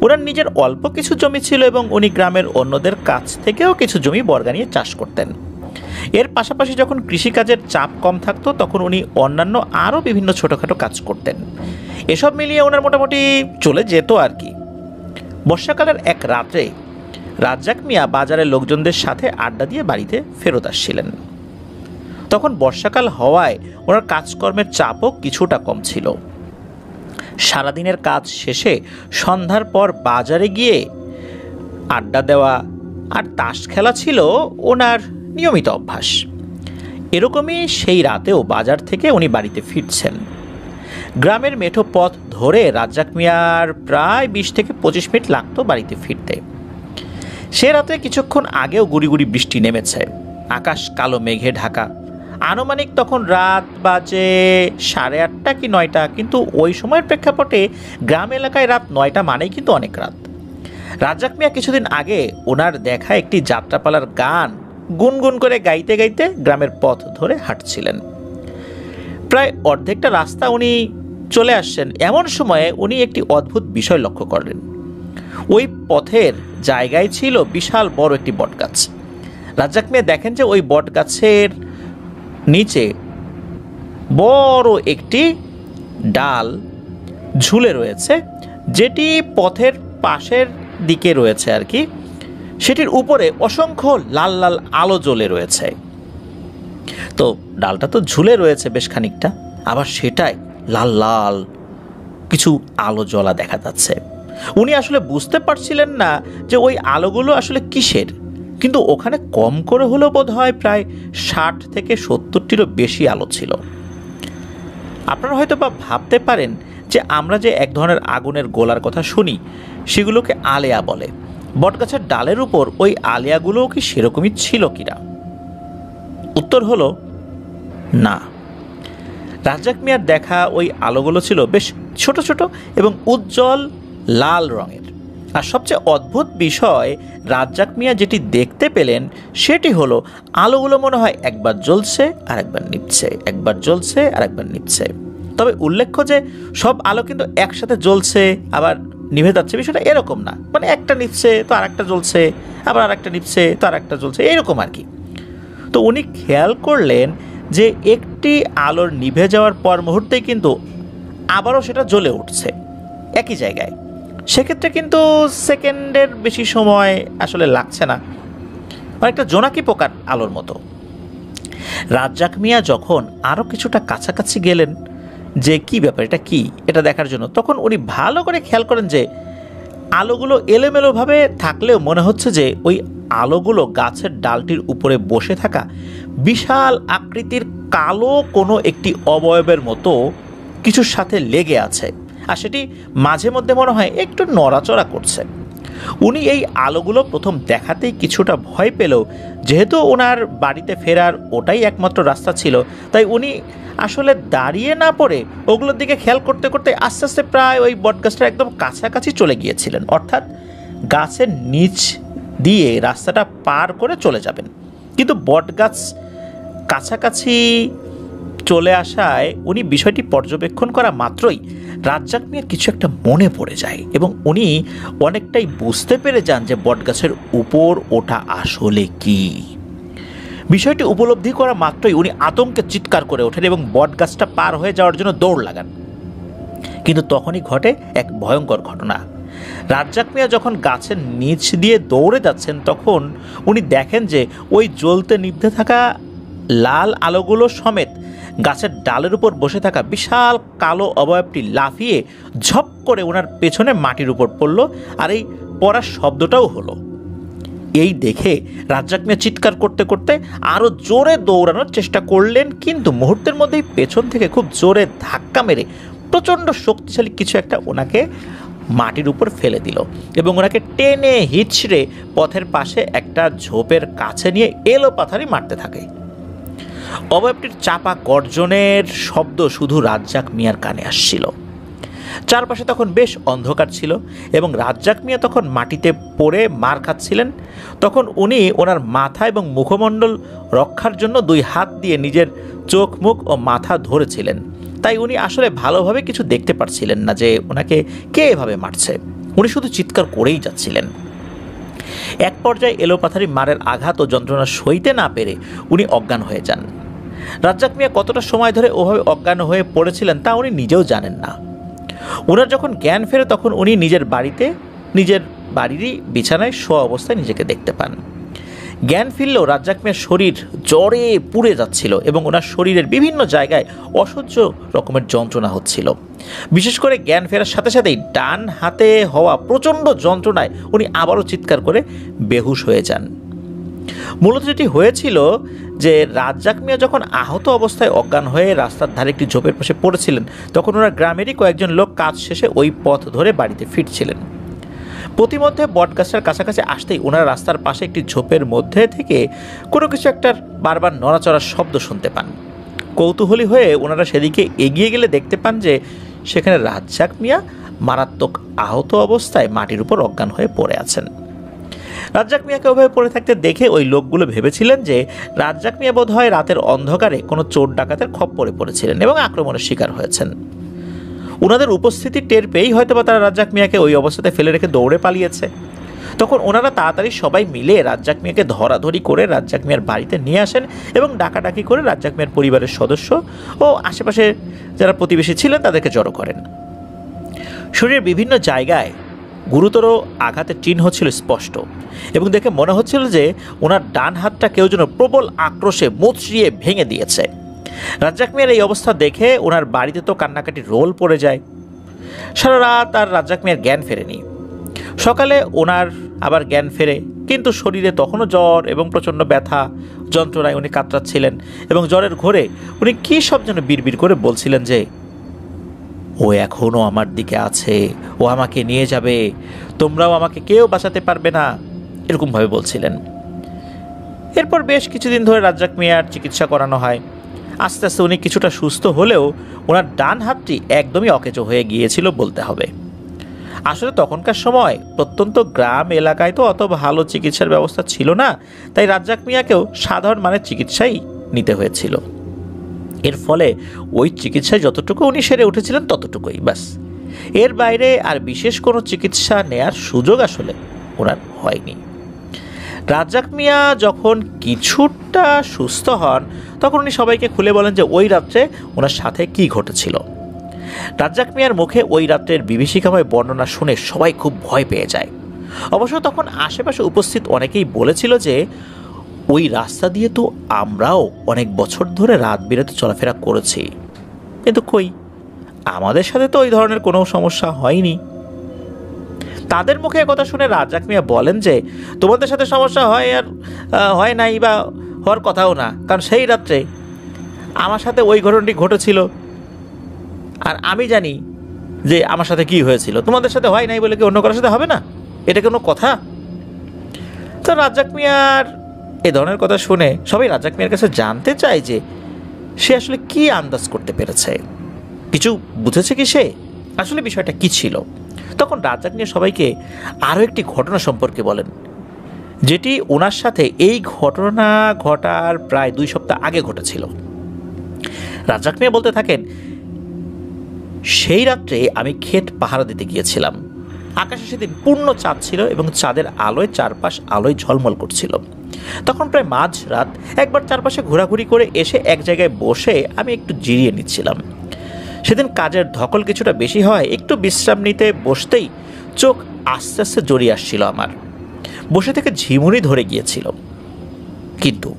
[SPEAKER 2] ওনার নিজের অল্প কিছু জমি ছিল এবং উনি গ্রামের অন্যদের কাছ থেকেও কিছু জমি বর্গা নিয়ে চাষ করতেন। এর পাশাপাশি যখন কৃষিকাজের চাপ কম থাকতো তখন উনি অন্যান্য আরও বিভিন্ন ছোটোখাটো কাজ করতেন। এসব মিলিয়ে ওনার মোটামুটি চলে যেত আর কি। বর্ষাকালের এক রাত্রে রাজ্জাক মিয়া বাজারের লোকজনদের সাথে আড্ডা দিয়ে বাড়িতে ফেরত আসছিলেন। তখন বর্ষাকাল হওয়ায় ওনার কাজকর্মের চাপও কিছুটা কম ছিল। সারাদিনের কাজ শেষে সন্ধ্যার পর বাজারে গিয়ে আড্ডা দেওয়া আর তাস খেলা ছিল ওনার নিয়মিত অভ্যাস। এরকমই সেই রাতেও বাজার থেকে উনি বাড়িতে ফিরছেন। গ্রামের মেঠো পথ ধরে রাজ্জাক মিয়ার প্রায় 20 থেকে 25 মিনিট লাগতো বাড়িতে ফিরতে। সে রাতে কিছুক্ষণ আগেও গুড়ি গুড়ি বৃষ্টি নেমেছে, আকাশ কালো মেঘে ঢাকা। আনুমানিক তখন রাত বাজে 8:30 কি 9টা, কিন্তু ওই সময়ের প্রেক্ষাপটে গ্রাম এলাকায় রাত 9টা মানেই কিন্তু অনেক রাত। রাজ্জাক মিয়া কিছুদিন আগে ওনার দেখা একটি যাত্রাপালার গান গুনগুন করে গাইতে গাইতে গ্রামের পথ ধরে হাঁটছিলেন। প্রায় অর্ধেকটা রাস্তা উনি চলে আসছেন, এমন সময়ে উনি একটি অদ্ভুত বিষয় লক্ষ্য করলেন। ওই পথের জায়গায় ছিল বিশাল বড় একটি বটগাছ। রাজ্জাক মিয়া দেখেন যে ওই বটগাছের নিচে বড় একটি ডাল ঝুলে রয়েছে, যেটি পথের পাশের দিকে রয়েছে আর কি। সেটির উপরে অসংখ্য লাল লাল আলো জ্বলে রয়েছে। তো ডালটা তো ঝুলে রয়েছে বেশ খানিকটা, আবার সেটাই লাল লাল কিছু আলো জ্বলা দেখা যাচ্ছে। উনি আসলে বুঝতে পারছিলেন না যে ওই আলোগুলো আসলে কিসের, কিন্তু ওখানে কম করে হলেও বোধ হয় প্রায় 60 থেকে 70টিরও বেশি আলো ছিল। আপনারা হয়তো বা ভাবতে পারেন যে আমরা যে এক ধরনের আগুনের গোলার কথা শুনি সেগুলোকে আলেয়া বলে, বটগাছের ডালের উপর ওই আলেয়াগুলোও কি সেরকমই ছিল কিনা? উত্তর হলো না। রাজ্জাক মিয়ার দেখা ওই আলোগুলো ছিল বেশ ছোট ছোট এবং উজ্জ্বল লাল রঙের। আর সবচেয়ে অদ্ভুত বিষয়, রাজ্জাক মিয়া যেটি দেখতে পেলেন সেটি হলো আলোগুলো মনে হয় একবার জ্বলছে আর একবার নিভছে, একবার জ্বলছে আর একবার নিভছে। তবে উল্লেখ্য যে সব আলো কিন্তু একসাথে জ্বলছে আবার নিভে যাচ্ছে বিষয়টা এরকম না, মানে একটা নিভছে তো আর একটা জ্বলছে, আবার আর একটা নিভছে তো আর একটা জ্বলছে, এরকম আর কি। তো উনি খেয়াল করলেন যে একটি আলোর নিভে যাওয়ার পর মুহূর্তেই কিন্তু আবারও সেটা জ্বলে উঠছে একই জায়গায়। সেক্ষেত্রে কিন্তু সেকেন্ডের বেশি সময় আসলে লাগছে না, অনেকটা জোনাকি পোকার আলোর মতো। রাজ্জাক মিয়া যখন আরও কিছুটা কাছাকাছি গেলেন যে কি ব্যাপার, এটা কি, এটা দেখার জন্য, তখন উনি ভালো করে খেয়াল করেন যে আলোগুলো এলোমেলোভাবে থাকলেও মনে হচ্ছে যে ওই আলোগুলো গাছের ডালটির উপরে বসে থাকা বিশাল আকৃতির কালো কোনো একটি অবয়বের মতো কিছুর সাথে লেগে আছে, আর সেটি মাঝে মধ্যে মনে হয় একটু নড়াচড়া করছে। উনি এই আলোগুলো প্রথম দেখাতেই কিছুটা ভয় পেলেও যেহেতু ওনার বাড়িতে ফেরার ওটাই একমাত্র রাস্তা ছিল, তাই উনি আসলে দাঁড়িয়ে না পড়ে ওগুলোর দিকে খেয়াল করতে করতে আস্তে আস্তে প্রায় ওই বটগাছটার একদম কাছাকাছি চলে গিয়েছিলেন, অর্থাৎ গাছের নিচ দিয়ে রাস্তাটা পার করে চলে যাবেন। কিন্তু বটগাছ কাছাকাছি চলে আসায় উনি বিষয়টি পর্যবেক্ষণ করা মাত্রই রাজ্জাক মিয়ার কিছু একটা মনে পড়ে যায় এবং উনি অনেকটাই বুঝতে পেরে যান যে বটগাছের উপর ওটা আসলে কি। বিষয়টি উপলব্ধি করা মাত্রই উনি আতঙ্কে চিৎকার করে ওঠেন এবং বটগাছটা পার হয়ে যাওয়ার জন্য দৌড় লাগান। কিন্তু তখনই ঘটে এক ভয়ঙ্কর ঘটনা। রাজ্জাক মিয়া যখন গাছের নিচ দিয়ে দৌড়ে যাচ্ছেন তখন উনি দেখেন যে ওই জ্বলতে নিভতে থাকা লাল আলোগুলো সমেত গাছের ডালের উপর বসে থাকা বিশাল কালো অবয়বটি লাফিয়ে ঝপ করে ওনার পেছনে মাটির উপর পড়ল, আর এই পড়ার শব্দটাও হলো। এই দেখে রাজ্জাক মিয়া চিৎকার করতে করতে আরও জোরে দৌড়ানোর চেষ্টা করলেন, কিন্তু মুহূর্তের মধ্যেই পেছন থেকে খুব জোরে ধাক্কা মেরে প্রচণ্ড শক্তিশালী কিছু একটা ওনাকে মাটির উপর ফেলে দিল এবং ওনাকে টেনে হিচড়ে পথের পাশে একটা ঝোপের কাছে নিয়ে এলোপাথারি মারতে থাকে। অবয়বটির চাপা গর্জনের শব্দ শুধু রাজ্জাক মিয়ার কানে আসছিল। চারপাশে তখন বেশ অন্ধকার ছিল এবং রাজ্জাক মিয়া তখন মাটিতে পড়ে মার খাচ্ছিলেন। তখন উনি ওনার মাথা এবং মুখমণ্ডল রক্ষার জন্য দুই হাত দিয়ে নিজের চোখ মুখ ও মাথা ধরেছিলেন, তাই উনি আসলে ভালোভাবে কিছু দেখতে পারছিলেন না যে ওনাকে কে এভাবে মারছে। উনি শুধু চিৎকার করেই যাচ্ছিলেন। এক পর্যায়ে এলোপাথারি মারের আঘাত ও যন্ত্রণা সইতে না পেরে উনি অজ্ঞান হয়ে যান। রাজ্জাক মিয়া কতটা সময় ধরে ওভাবে অজ্ঞান হয়ে পড়েছিলেন তা উনি নিজেও জানেন না। ওনার যখন জ্ঞান ফেরে তখন উনি নিজের বাড়িরই বিছানায় শোয়া অবস্থায় নিজেকে দেখতে পান। জ্ঞান ফিরলেও রাজ্জাক মিয়ার শরীর জ্বরে পুড়ে যাচ্ছিল এবং ওনার শরীরের বিভিন্ন জায়গায় অসহ্য রকমের যন্ত্রণা হচ্ছিল। বিশেষ করে জ্ঞান ফেরার সাথে সাথেই ডান হাতে হওয়া প্রচণ্ড যন্ত্রণায় উনি আবারও চিৎকার করে বেহুশ হয়ে যান। মূলত যেটি হয়েছিল যে রাজ্জাক মিয়া যখন আহত অবস্থায় অজ্ঞান হয়ে রাস্তার ধারে একটি ঝোপের পাশে পড়েছিলেন তখন ওনার গ্রামেরই কয়েকজন লোক কাজ শেষে ওই পথ ধরে বাড়িতে ফিরছিলেন। প্রতিমধ্যে বটগাছটার কাছাকাছি আসতেই ওনারা রাস্তার পাশে একটি ঝোপের মধ্যে থেকে কোনো কিছু একটার বারবার নড়াচড়ার শব্দ শুনতে পান। কৌতূহলী হয়ে ওনারা সেদিকে এগিয়ে গেলে দেখতে পান যে সেখানে রাজ্জাক মিয়া মারাত্মক আহত অবস্থায় মাটির উপর অজ্ঞান হয়ে পড়ে আছেন। রাজ্জাক মিয়াকে ওভাবে পড়ে থাকতে দেখে ওই লোকগুলো ভেবেছিলেন যে রাজ্জাক মিয়া বোধ হয় রাতের অন্ধকারে কোনো চোর ডাকাতের খপ্পরে পড়েছিলেন এবং আক্রমণের শিকার হয়েছেন। ওনাদের উপস্থিতি টের পেয়েই হয়তো বা তারা রাজ্জাক মিয়াকে ওই অবস্থাতে ফেলে রেখে দৌড়ে পালিয়েছে। তখন ওনারা তাড়াতাড়ি সবাই মিলে রাজ্জাক মিয়াকে ধরাধরি করে রাজ্জাক মিয়ার বাড়িতে নিয়ে আসেন এবং ডাকাডাকি করে রাজ্জাক মিয়ার পরিবারের সদস্য ও আশেপাশে যারা প্রতিবেশী ছিলেন তাদেরকে জড়ো করেন। শরীরের বিভিন্ন জায়গায় গুরুতর আঘাতের চিহ্ন ছিল স্পষ্ট, এবং দেখে মনে হচ্ছিল যে ওনার ডান হাতটা কেউ যেন প্রবল আক্রোশে মুচড়িয়ে ভেঙে দিয়েছে। রাজ্জাক মিয়ার এই অবস্থা দেখে ওনার বাড়িতে তো কান্নাকাটি রোল পড়ে যায়। সারা রাত আর রাজ্জাক মিয়ার জ্ঞান ফেরেনি। সকালে ওনার আবার জ্ঞান ফেরে, কিন্তু শরীরে তখনও জ্বর এবং প্রচণ্ড ব্যথা যন্ত্রণায় উনি কাতরাচ্ছিলেন, এবং জ্বরের ঘোরে উনি কী সব যেন বিড়বিড় করে বলছিলেন যে ও এখনও আমার দিকে আছে, ও আমাকে নিয়ে যাবে, তোমরাও আমাকে কেউ বাঁচাতে পারবে না, এরকমভাবে বলছিলেন। এরপর বেশ কিছুদিন ধরে রাজ্জাক মিয়ার চিকিৎসা করানো হয়। আস্তে আস্তে উনি কিছুটা সুস্থ হলেও ওনার ডান হাতটি একদমই অকেজো হয়ে গিয়েছিল বলতে হবে। আসলে তখনকার সময় প্রত্যন্ত গ্রাম এলাকায় তো অত ভালো চিকিৎসার ব্যবস্থা ছিল না, তাই রাজ্জাক মিয়াকেও সাধারণ মানের চিকিৎসাই নিতে হয়েছিল। এর ফলে ওই চিকিৎসায় যতটুকু উনি সেরে উঠেছিলেন ততটুকুই ব্যাস। এর বাইরে আর বিশেষ কোনো চিকিৎসা নেয়ার সুযোগ আসলে ওনার হয়নি। রাজ্জাক মিয়া যখন কিছুটা সুস্থ হন তখন উনি সবাইকে খুলে বলেন যে ওই রাত্রে ওনার সাথে কি ঘটেছিল। রাজ্জাক মিয়ার মুখে ওই রাত্রের বিভীষিকাময় বর্ণনা শুনে সবাই খুব ভয় পেয়ে যায়। অবশ্য তখন আশেপাশে উপস্থিত অনেকেই বলেছিল যে ওই রাস্তা দিয়ে তো আমরাও অনেক বছর ধরে রাত বিরাতে চলাফেরা করেছি, কিন্তু কই, আমাদের সাথে তো ওই ধরনের কোনো সমস্যা হয়নি। তাদের মুখে কথা শুনে রাজ্জাক মিয়া বলেন যে তোমাদের সাথে সমস্যা হয় আর হয় নাই বা হওয়ার কথাও না, কারণ সেই রাত্রে আমার সাথে ওই ঘটনাটি ঘটেছিল আর আমি জানি যে আমার সাথে কি হয়েছিল। তোমাদের সাথে হয় নাই বলে কি অন্য কারোর সাথে হবে না? এটা কোনো কথা? তো রাজ্জাক মিয়ার এ ধরনের কথা শুনে সবাই রাজ্জাক মিয়ার কাছে জানতে চায় যে সে আসলে কি আন্দাজ করতে পেরেছে, কিছু বুঝেছে কি সে, আসলে বিষয়টা কি ছিল। তখন রাজ্জাক মিয়া সবাইকে আরও একটি ঘটনা সম্পর্কে বলেন, যেটি ওনার সাথে এই ঘটনা ঘটার প্রায় 2 সপ্তাহ আগে ঘটেছিল। রাজ্জাক মিয়া বলতে থাকেন, সেই রাত্রে আমি ক্ষেত পাহারা দিতে গিয়েছিলাম। আকাশে সেদিন পূর্ণ চাঁদ ছিল এবং চাঁদের আলোয় চারপাশ আলোয় ঝলমল করছিল। তখন প্রায় মাঝরাত। একবার চারপাশে ঘোরাঘুরি করে এসে এক জায়গায় বসে আমি একটু জিরিয়ে নিচ্ছিলাম। সেদিন কাজের ধকল কিছুটা বেশি হয়, একটু বিশ্রাম নিতে বসতেই চোখ আস্তে আস্তে জড়িয়ে আসছিল আমার। বসে থেকে ঝিমুনি ধরে গিয়েছিল, কিন্তু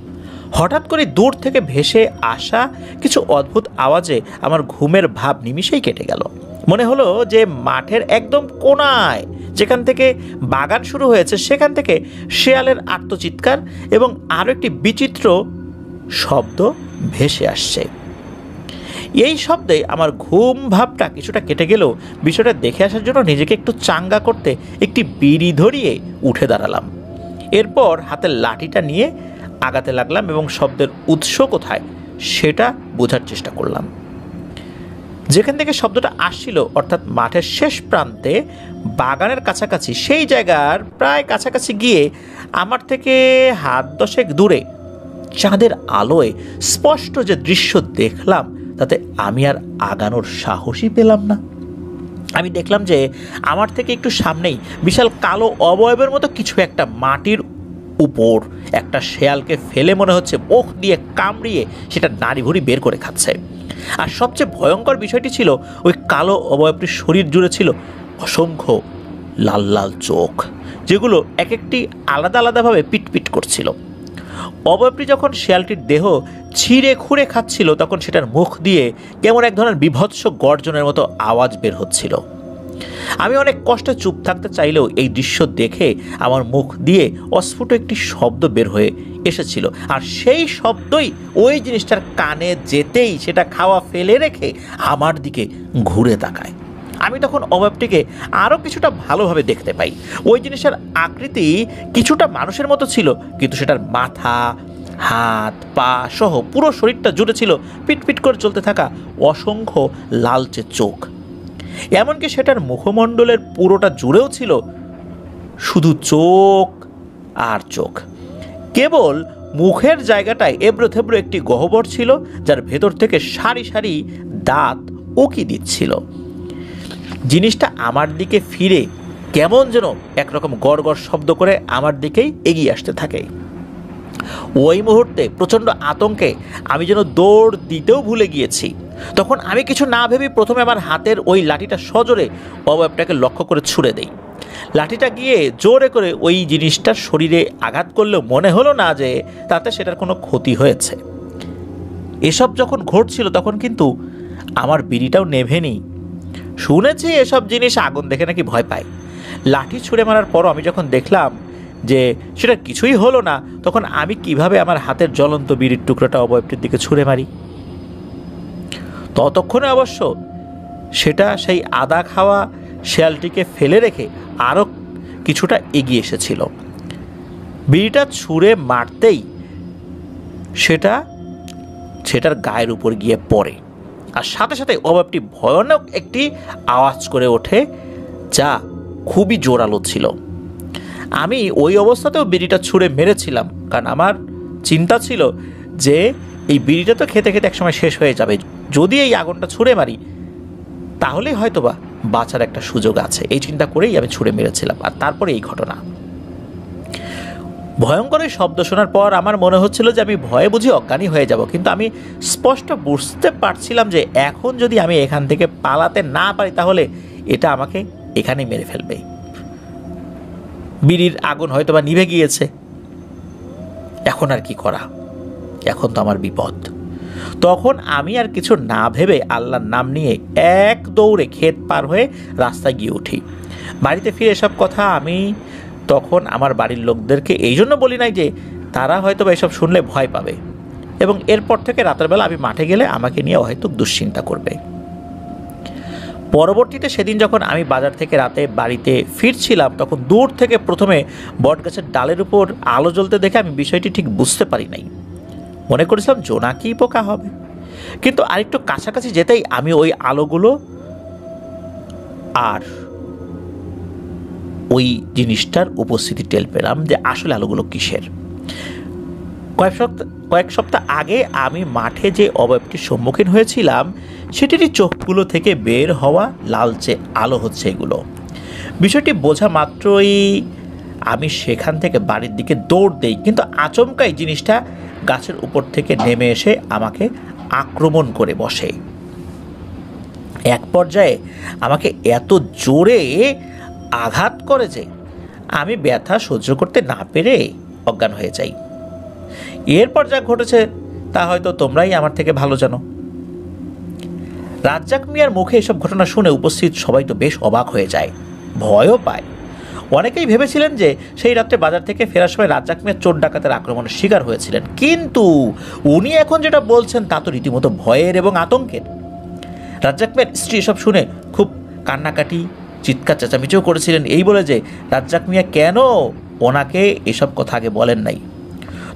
[SPEAKER 2] হঠাৎ করে দূর থেকে ভেসে আসা কিছু অদ্ভুত আওয়াজে আমার ঘুমের ভাব নিমিষেই কেটে গেল। মনে হলো যে মাঠের একদম কোনায়, যেখান থেকে বাগান শুরু হয়েছে, সেখান থেকে শেয়ালের আর্তচিৎকার এবং আরও একটি বিচিত্র শব্দ ভেসে আসছে। এই শব্দে আমার ঘুম ভাবটা কিছুটা কেটে গেলেও বিষয়টা দেখে আসার জন্য নিজেকে একটু চাঙ্গা করতে একটি বিড়ি ধরিয়ে উঠে দাঁড়ালাম। এরপর হাতের লাঠিটা নিয়ে আগাতে লাগলাম এবং শব্দের উৎস কোথায় সেটা বোঝার চেষ্টা করলাম। যেখান থেকে শব্দটা আসছিল, অর্থাৎ মাঠের শেষ প্রান্তে বাগানের কাছাকাছি, সেই জায়গার প্রায় কাছাকাছি গিয়ে আমার থেকে হাত 10 দূরে চাঁদের আলোয় স্পষ্ট যে দৃশ্য দেখলাম, তাতে আমি আর আগানোর সাহসই পেলাম না। আমি দেখলাম যে আমার থেকে একটু সামনেই বিশাল কালো অবয়বের মতো কিছু একটা মাটির উপর একটা শেয়ালকে ফেলে মনে হচ্ছে মুখ দিয়ে কামড়িয়ে সেটা নাড়িভুড়ি বের করে খাচ্ছে। আর সবচেয়ে ভয়ঙ্কর বিষয়টি ছিল ওই কালো অবয়বটির শরীর জুড়ে ছিল অসংখ্য লাল লাল চোখ, যেগুলো এক একটি আলাদা আলাদাভাবে পিটপিট করছিল। অবয়বটি যখন শেয়ালটির দেহ ছিঁড়ে খুঁড়ে খাচ্ছিল, তখন সেটার মুখ দিয়ে কেমন এক ধরনের বিভৎস গর্জনের মতো আওয়াজ বের হচ্ছিল। আমি অনেক কষ্টে চুপ থাকতে চাইলেও এই দৃশ্য দেখে আমার মুখ দিয়ে অস্ফুট একটি শব্দ বের হয়ে এসেছিল, আর সেই শব্দই ওই জিনিসটার কানে যেতেই সেটা খাওয়া ফেলে রেখে আমার দিকে ঘুরে তাকায়। আমি তখন অবয়বটিকে আরও কিছুটা ভালোভাবে দেখতে পাই। ওই জিনিসের আকৃতি কিছুটা মানুষের মতো ছিল, কিন্তু সেটার মাথা, হাত, পা সহ পুরো শরীরটা জুড়ে ছিল পিটপিট করে চলতে থাকা অসংখ্য লালচে চোখ। এমনকি সেটার মুখমণ্ডলের পুরোটা জুড়েও ছিল শুধু চোখ আর চোখ। কেবল মুখের জায়গাটায় এবড়ো থেবড়ো একটি গহ্বর ছিল, যার ভেতর থেকে সারি সারি দাঁত উকি দিচ্ছিল। জিনিসটা আমার দিকে ফিরে কেমন যেন একরকম গড় গড় শব্দ করে আমার দিকেই এগিয়ে আসতে থাকে। ওই মুহূর্তে প্রচণ্ড আতঙ্কে আমি যেন দৌড় দিতেও ভুলে গিয়েছি। তখন আমি কিছু না ভেবে প্রথমে আমার হাতের ওই লাঠিটা সজোরে অবয়বটাকে লক্ষ্য করে ছুড়ে দেই। লাঠিটা গিয়ে জোরে করে ওই জিনিসটার শরীরে আঘাত করলেও মনে হলো না যে তাতে সেটার কোনো ক্ষতি হয়েছে। এসব যখন ঘটছিল তখন কিন্তু আমার বিড়িটাও নেভেনি। শুনেছি এসব জিনিস আগুন দেখে নাকি ভয় পায়। লাঠি ছুঁড়ে মারার পরও আমি যখন দেখলাম যে সেটা কিছুই হলো না, তখন আমি কিভাবে আমার হাতের জ্বলন্ত বিড়ির টুকরোটা অবয়বটির দিকে ছুঁড়ে মারি। ততক্ষণে অবশ্য সেটা সেই আদা খাওয়া শেয়ালটিকে ফেলে রেখে আরও কিছুটা এগিয়ে এসেছিল। বিড়িটা ছুঁড়ে মারতেই সেটার গায়ের উপর গিয়ে পড়ে, আর সাথে সাথে অবয়বটি ভয়ানক একটি আওয়াজ করে ওঠে, যা খুবই জোরালো ছিল। আমি ওই অবস্থাতেও বিড়িটা ছুঁড়ে মেরেছিলাম, কারণ আমার চিন্তা ছিল যে এই বিড়িটা তো খেতে খেতে একসময় শেষ হয়ে যাবে, যদি এই আগুনটা ছুঁড়ে মারি তাহলেই হয়তোবা বাঁচার একটা সুযোগ আছে। এই চিন্তা করেই আমি ছুঁড়ে মেরেছিলাম। আর তারপরে এই ঘটনা। ভয়ঙ্কর এই শব্দ শোনার পর আমার মনে হচ্ছিল যে আমি ভয়ে বুঝি অজ্ঞানী হয়ে যাব, কিন্তু আমি স্পষ্ট বুঝতে পারছিলাম যে এখন যদি আমি এখান থেকে পালাতে না পারি তাহলে এটা আমাকে এখানেই মেরে ফেলবে। বিড়ির আগুন হয়তোবা নিভে গিয়েছে, এখন আর কি করা, এখন তো আমার বিপদ। তখন আমি আর কিছু না ভেবে আল্লাহর নাম নিয়ে এক দৌড়ে ক্ষেত পার হয়ে রাস্তায় গিয়ে উঠি। বাড়িতে ফিরে এসব কথা আমি তখন আমার বাড়ির লোকদেরকে এই জন্য বলি নাই যে তারা হয়তো এসব শুনলে ভয় পাবে, এবং এরপর থেকে রাতের বেলা আমি মাঠে গেলে আমাকে নিয়ে হয়তো দুশ্চিন্তা করবে। পরবর্তীতে সেদিন যখন আমি বাজার থেকে রাতে বাড়িতে ফিরছিলাম, তখন দূর থেকে প্রথমে বটগাছের ডালের উপর আলো জ্বলতে দেখে আমি বিষয়টি ঠিক বুঝতে পারি নাই। মনে করেছিলাম জোনাকি পোকা হবে, কিন্তু আরেকটু কাছাকাছি যেতেই আমি ওই আলোগুলো আর ওই জিনিসটার উপস্থিতি টের পেলাম যে আসলে আলোগুলো কিসের। কয়েক সপ্তাহ আগে আমি মাঠে যে অবয়বটির সম্মুখীন হয়েছিলাম সেটিরই চোখগুলো থেকে বের হওয়া লালচে আলো হচ্ছে এগুলো। বিষয়টি বোঝা মাত্রই আমি সেখান থেকে বাড়ির দিকে দৌড় দেই, কিন্তু আচমকাই জিনিসটা গাছের উপর থেকে নেমে এসে আমাকে আক্রমণ করে বসে। এক পর্যায়ে আমাকে এত জোরে আঘাত করে যে আমি ব্যথা সহ্য করতে না পেরে অজ্ঞান হয়ে যাই। এরপর যা ঘটেছে তা হয়তো তোমরাই আমার থেকে ভালো জানো। রাজ্জাক মিয়ার মুখে এসব ঘটনা শুনে উপস্থিত সবাই তো বেশ অবাক হয়ে যায়, ভয়ও পায়। অনেকেই ভেবেছিলেন যে সেই রাত্রে বাজার থেকে ফেরার সময় রাজ্জাক মিয়া চোর ডাকাতের আক্রমণের শিকার হয়েছিলেন, কিন্তু উনি এখন যেটা বলছেন তা তো রীতিমতো ভয়ের এবং আতঙ্কের। রাজ্জাক মিয়ার স্ত্রী এসব শুনে খুব কান্নাকাটি, চিৎকার চেঁচামেচিও করেছিলেন, এই বলে যে রাজ্জাক মিয়া কেন ওনাকে এসব কথা আগে বলেন নাই।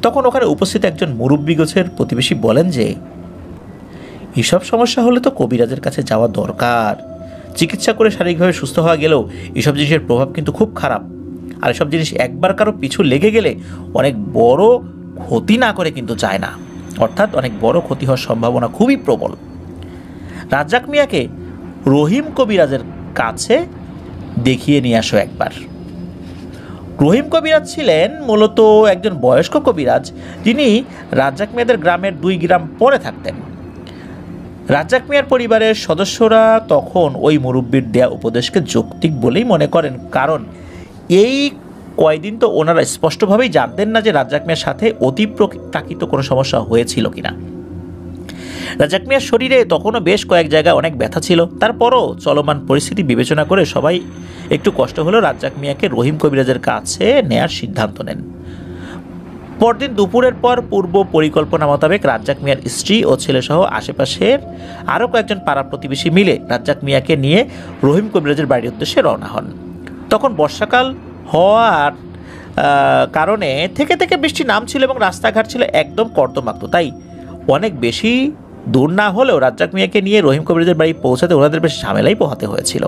[SPEAKER 2] তখন ওখানে উপস্থিত একজন মুরব্বী গোছের প্রতিবেশী বলেন যে এসব সমস্যা হলে তো কবিরাজের কাছে যাওয়া দরকার। চিকিৎসা করে শারীরিকভাবে সুস্থ হওয়া গেলেও এসব জিনিসের প্রভাব কিন্তু খুব খারাপ, আর এসব জিনিস একবার কারো পিছু লেগে গেলে অনেক বড় ক্ষতি না করে কিন্তু যায় না, অর্থাৎ অনেক বড় ক্ষতি হওয়ার সম্ভাবনা খুবই প্রবল। রাজ্জাক মিয়াকে রহিম কবিরাজের কাছে দেখিয়ে নিয়ে আসো একবার। রহিম কবিরাজ ছিলেন মূলত একজন বয়স্ক কবিরাজ, যিনি রাজ্জাক মিয়াদের গ্রামের 2 গ্রাম পরে থাকতেন। রাজ্জাক মিয়ার পরিবারের সদস্যরা তখন ওই মুরব্বির দেয়া উপদেশকে যৌক্তিক বলেই মনে করেন, কারণ এই কয়দিন তো ওনারা স্পষ্টভাবেই জানতেন না যে রাজ্জাক মিয়ার সাথে অতিপ্রাকৃত কোনো সমস্যা হয়েছিল কিনা। রাজ্জাক মিয়ার শরীরে তখনও বেশ কয়েক জায়গায় অনেক ব্যথা ছিল, তারপরও চলমান পরিস্থিতি বিবেচনা করে সবাই একটু কষ্ট হলেও রাজ্জাক মিয়াকে রহিম কবিরাজের কাছে নেয়ার সিদ্ধান্ত নেন। পরদিন দুপুরের পর পূর্ব পরিকল্পনা মোতাবেক রাজ্জাক মিয়ার স্ত্রী ও ছেলেসহ আশেপাশের আরও কয়েকজন পাড়া প্রতিবেশী মিলে রাজ্জাক মিয়াকে নিয়ে রহিম কবিরাজের বাড়ির উদ্দেশ্যে রওনা হন। তখন বর্ষাকাল হওয়ার কারণে থেকে থেকে বৃষ্টি নামছিল এবং রাস্তাঘাট ছিল একদম কর্দমাক্ত, তাই অনেক বেশি দূর না হলেও রাজ্জাক মিয়াকে নিয়ে রহিম কবিরাজের বাড়ি পৌঁছাতে ওনাদের বেশ ঝামেলাই পোহাতে হয়েছিল।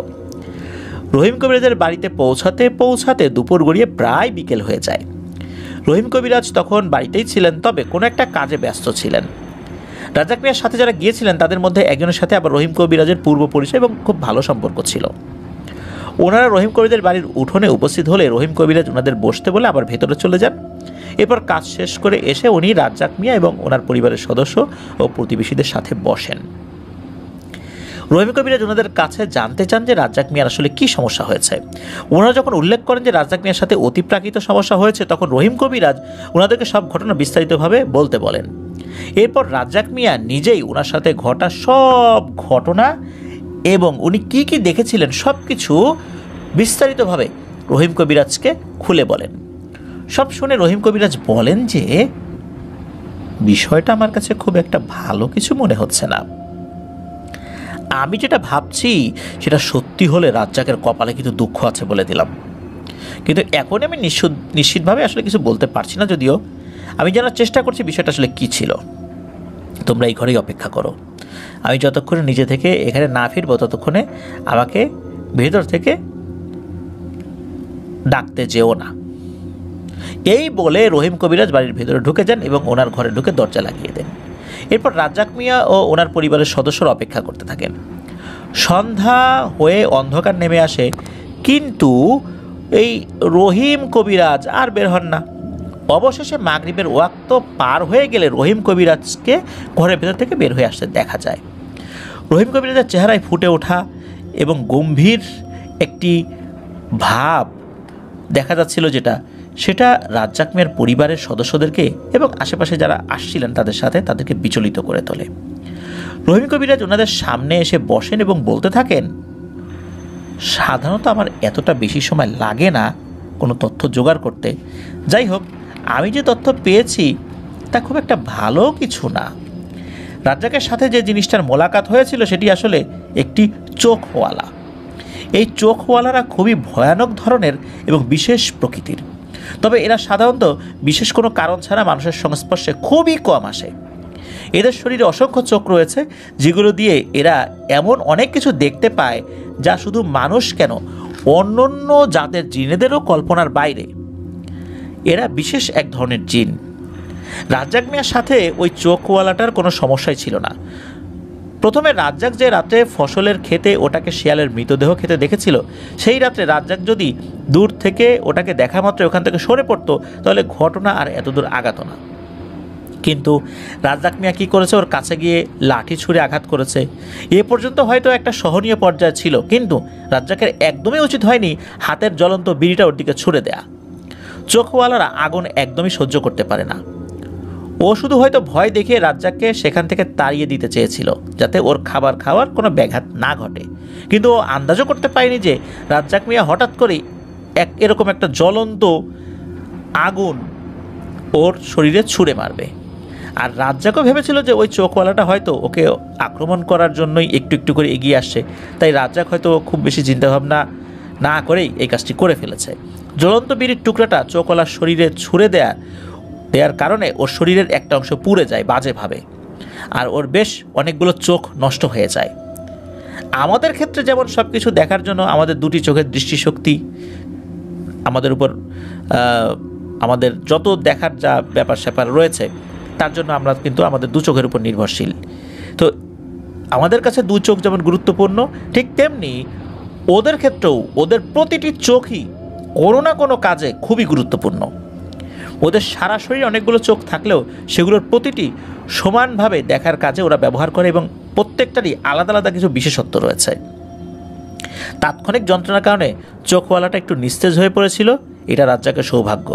[SPEAKER 2] রহিম কবিরাজের বাড়িতে পৌঁছাতে দুপুর গড়িয়ে প্রায় বিকেল হয়ে যায়। রহিম কবিরাজ তখন বাড়িতেই ছিলেন, তবে কোনো একটা কাজে ব্যস্ত ছিলেন। রাজ্জাক মিয়ার সাথে যারা গিয়েছিলেন তাদের মধ্যে একজনের সাথে আবার রহিম কবিরাজের পূর্ব পরিচয় এবং খুব ভালো সম্পর্ক ছিল। ওনারা রহিম কবিরাজের বাড়ির উঠোনে উপস্থিত হলে রহিম কবিরাজ ওনাদের বসতে বলে আবার ভেতরে চলে যান। এরপর কাজ শেষ করে এসে উনি রাজ্জাক মিয়া এবং ওনার পরিবারের সদস্য ও প্রতিবেশীদের সাথে বসেন। রহিম কবিরাজ ওনাদের কাছে জানতে চান যে রাজ্জাক মিয়ার আসলে কি সমস্যা হয়েছে। ওনারা যখন উল্লেখ করেন যে রাজ্জাক মিয়ার সাথে অতিপ্রাকৃত সমস্যা হয়েছে, তখন রহিম কবিরাজ ওনাদেরকে সব ঘটনা বিস্তারিতভাবে বলতে বলেন। এরপর রাজ্জাক মিয়া নিজেই ওনার সাথে ঘটা সব ঘটনা এবং উনি কি কি দেখেছিলেন সব কিছু বিস্তারিতভাবে রহিম কবিরাজকে খুলে বলেন। সব শুনে রহিম কবিরাজ বলেন যে বিষয়টা আমার কাছে খুব একটা ভালো কিছু মনে হচ্ছে না। আমি যেটা ভাবছি সেটা সত্যি হলে রাজ্জাকের কপালে কিন্তু দুঃখ আছে বলে দিলাম, কিন্তু এখন আমি নিশ্চিতভাবে আসলে কিছু বলতে পারছি না। যদিও আমি জানার চেষ্টা করছি বিষয়টা আসলে কী ছিল। তোমরা এই ঘরেই অপেক্ষা করো, আমি যতক্ষণে নিজে থেকে এখানে না ফিরবো ততক্ষণে আমাকে ভেতর থেকে ডাকতে যেও না। এই বলে রহিম কবিরাজ বাড়ির ভেতরে ঢুকে যান এবং ওনার ঘরে ঢুকে দরজা লাগিয়ে দেন। এরপর রাজ্জাক মিয়া ও ওনার পরিবারের সদস্যরা অপেক্ষা করতে থাকেন। সন্ধ্যা হয়ে অন্ধকার নেমে আসে, কিন্তু এই রহিম কবিরাজ আর বের হন না। অবশেষে মাগরিবের ওয়াক্ত পার হয়ে গেলে রহিম কবিরাজকে ঘরের ভেতর থেকে বের হয়ে আসতে দেখা যায়। রহিম কবিরাজের চেহারায় ফুটে ওঠা এবং গম্ভীর একটি ভাব দেখা যাচ্ছিল, সেটা রাজ্জাক মিয়ার পরিবারের সদস্যদেরকে এবং আশেপাশে যারা আসছিলেন তাদেরকে বিচলিত করে তোলে। রহিম কবিরাজ ওনাদের সামনে এসে বসেন এবং বলতে থাকেন, সাধারণত আমার এতটা বেশি সময় লাগে না কোনো তথ্য জোগাড় করতে। যাই হোক, আমি যে তথ্য পেয়েছি তা খুব একটা ভালো কিছু না। রাজ্জাকের সাথে যে জিনিসটার মোলাকাত হয়েছিল সেটি আসলে একটি চোখওয়ালা। এই চোখওয়ালারা খুবই ভয়ানক ধরনের এবং বিশেষ প্রকৃতির, তবে এরা সাধারণত বিশেষ কোনো কারণ ছাড়া মানুষের সংস্পর্শে খুবই কম আসে। এদের শরীরে অসংখ্য চোখ রয়েছে, যেগুলো দিয়ে এরা এমন অনেক কিছু দেখতে পায় যা শুধু মানুষ কেন, অন্যান্য জাতের জিনেদেরও কল্পনার বাইরে। এরা বিশেষ এক ধরনের জিন। রাজ্জাক মিয়ার সাথে ওই চোখওয়ালাটার কোনো সমস্যাই ছিল না। প্রথমে রাজ্জাক যে রাত্রে ফসলের খেতে ওটাকে শিয়ালের মৃতদেহ খেতে দেখেছিল, সেই রাত্রে রাজ্জাক যদি দূর থেকে ওটাকে দেখা মাত্র ওখান থেকে সরে পড়তো, তাহলে ঘটনা আর এতদূর আগাতো না। কিন্তু রাজ্জাক মিয়া কী করেছে, ওর কাছে গিয়ে লাঠি ছুঁড়ে আঘাত করেছে। এ পর্যন্ত হয়তো একটা সহনীয় পর্যায়ে ছিল, কিন্তু রাজ্জাকের একদমই উচিত হয়নি হাতের জ্বলন্ত বিড়িটা ওর দিকে ছুঁড়ে দেয়া। চোখওয়ালারা আগুন একদমই সহ্য করতে পারে না। ও শুধু হয়তো ভয় দেখিয়ে রাজ্জাককে সেখান থেকে তাড়িয়ে দিতে চেয়েছিল, যাতে ওর খাবার খাওয়ার কোনো ব্যাঘাত না ঘটে। কিন্তু ও আন্দাজও করতে পারেনি যে রাজ্জাক মিয়া হঠাৎ করেই এরকম একটা জ্বলন্ত আগুন ওর শরীরে ছুঁড়ে মারবে। আর রাজ্জাকও ভেবেছিল যে ওই চোখওয়ালাটা হয়তো ওকে আক্রমণ করার জন্যই একটু একটু করে এগিয়ে আসছে, তাই রাজ্জাক হয়তো খুব বেশি চিন্তাভাবনা না করেই এই কাজটি করে ফেলেছে। জ্বলন্ত বিড়ির টুকরাটা চোখওয়ালার শরীরে ছুঁড়ে দেওয়ার কারণে ওর শরীরের একটা অংশ পুড়ে যায় বাজেভাবে, আর ওর বেশ অনেকগুলো চোখ নষ্ট হয়ে যায়। আমাদের ক্ষেত্রে যেমন সব কিছু দেখার জন্য আমাদের দুটি চোখের দৃষ্টিশক্তি আমাদের উপর, আমাদের যত দেখার যা ব্যাপার স্যাপার রয়েছে তার জন্য আমরা কিন্তু আমাদের দু চোখের উপর নির্ভরশীল। তো আমাদের কাছে দু চোখ যেমন গুরুত্বপূর্ণ, ঠিক তেমনি ওদের ক্ষেত্রেও ওদের প্রতিটি চোখই কোনো না কোনো কাজে খুবই গুরুত্বপূর্ণ। ওদের সারা শরীরে অনেকগুলো চোখ থাকলেও সেগুলোর প্রতিটি সমানভাবে দেখার কাজে ওরা ব্যবহার করে এবং প্রত্যেকটারই আলাদা আলাদা কিছু বিশেষত্ব রয়েছে। তাৎক্ষণিক যন্ত্রণার কারণে চোখওয়ালাটা একটু নিস্তেজ হয়ে পড়েছিল, এটা রাজ্জাকের সৌভাগ্য।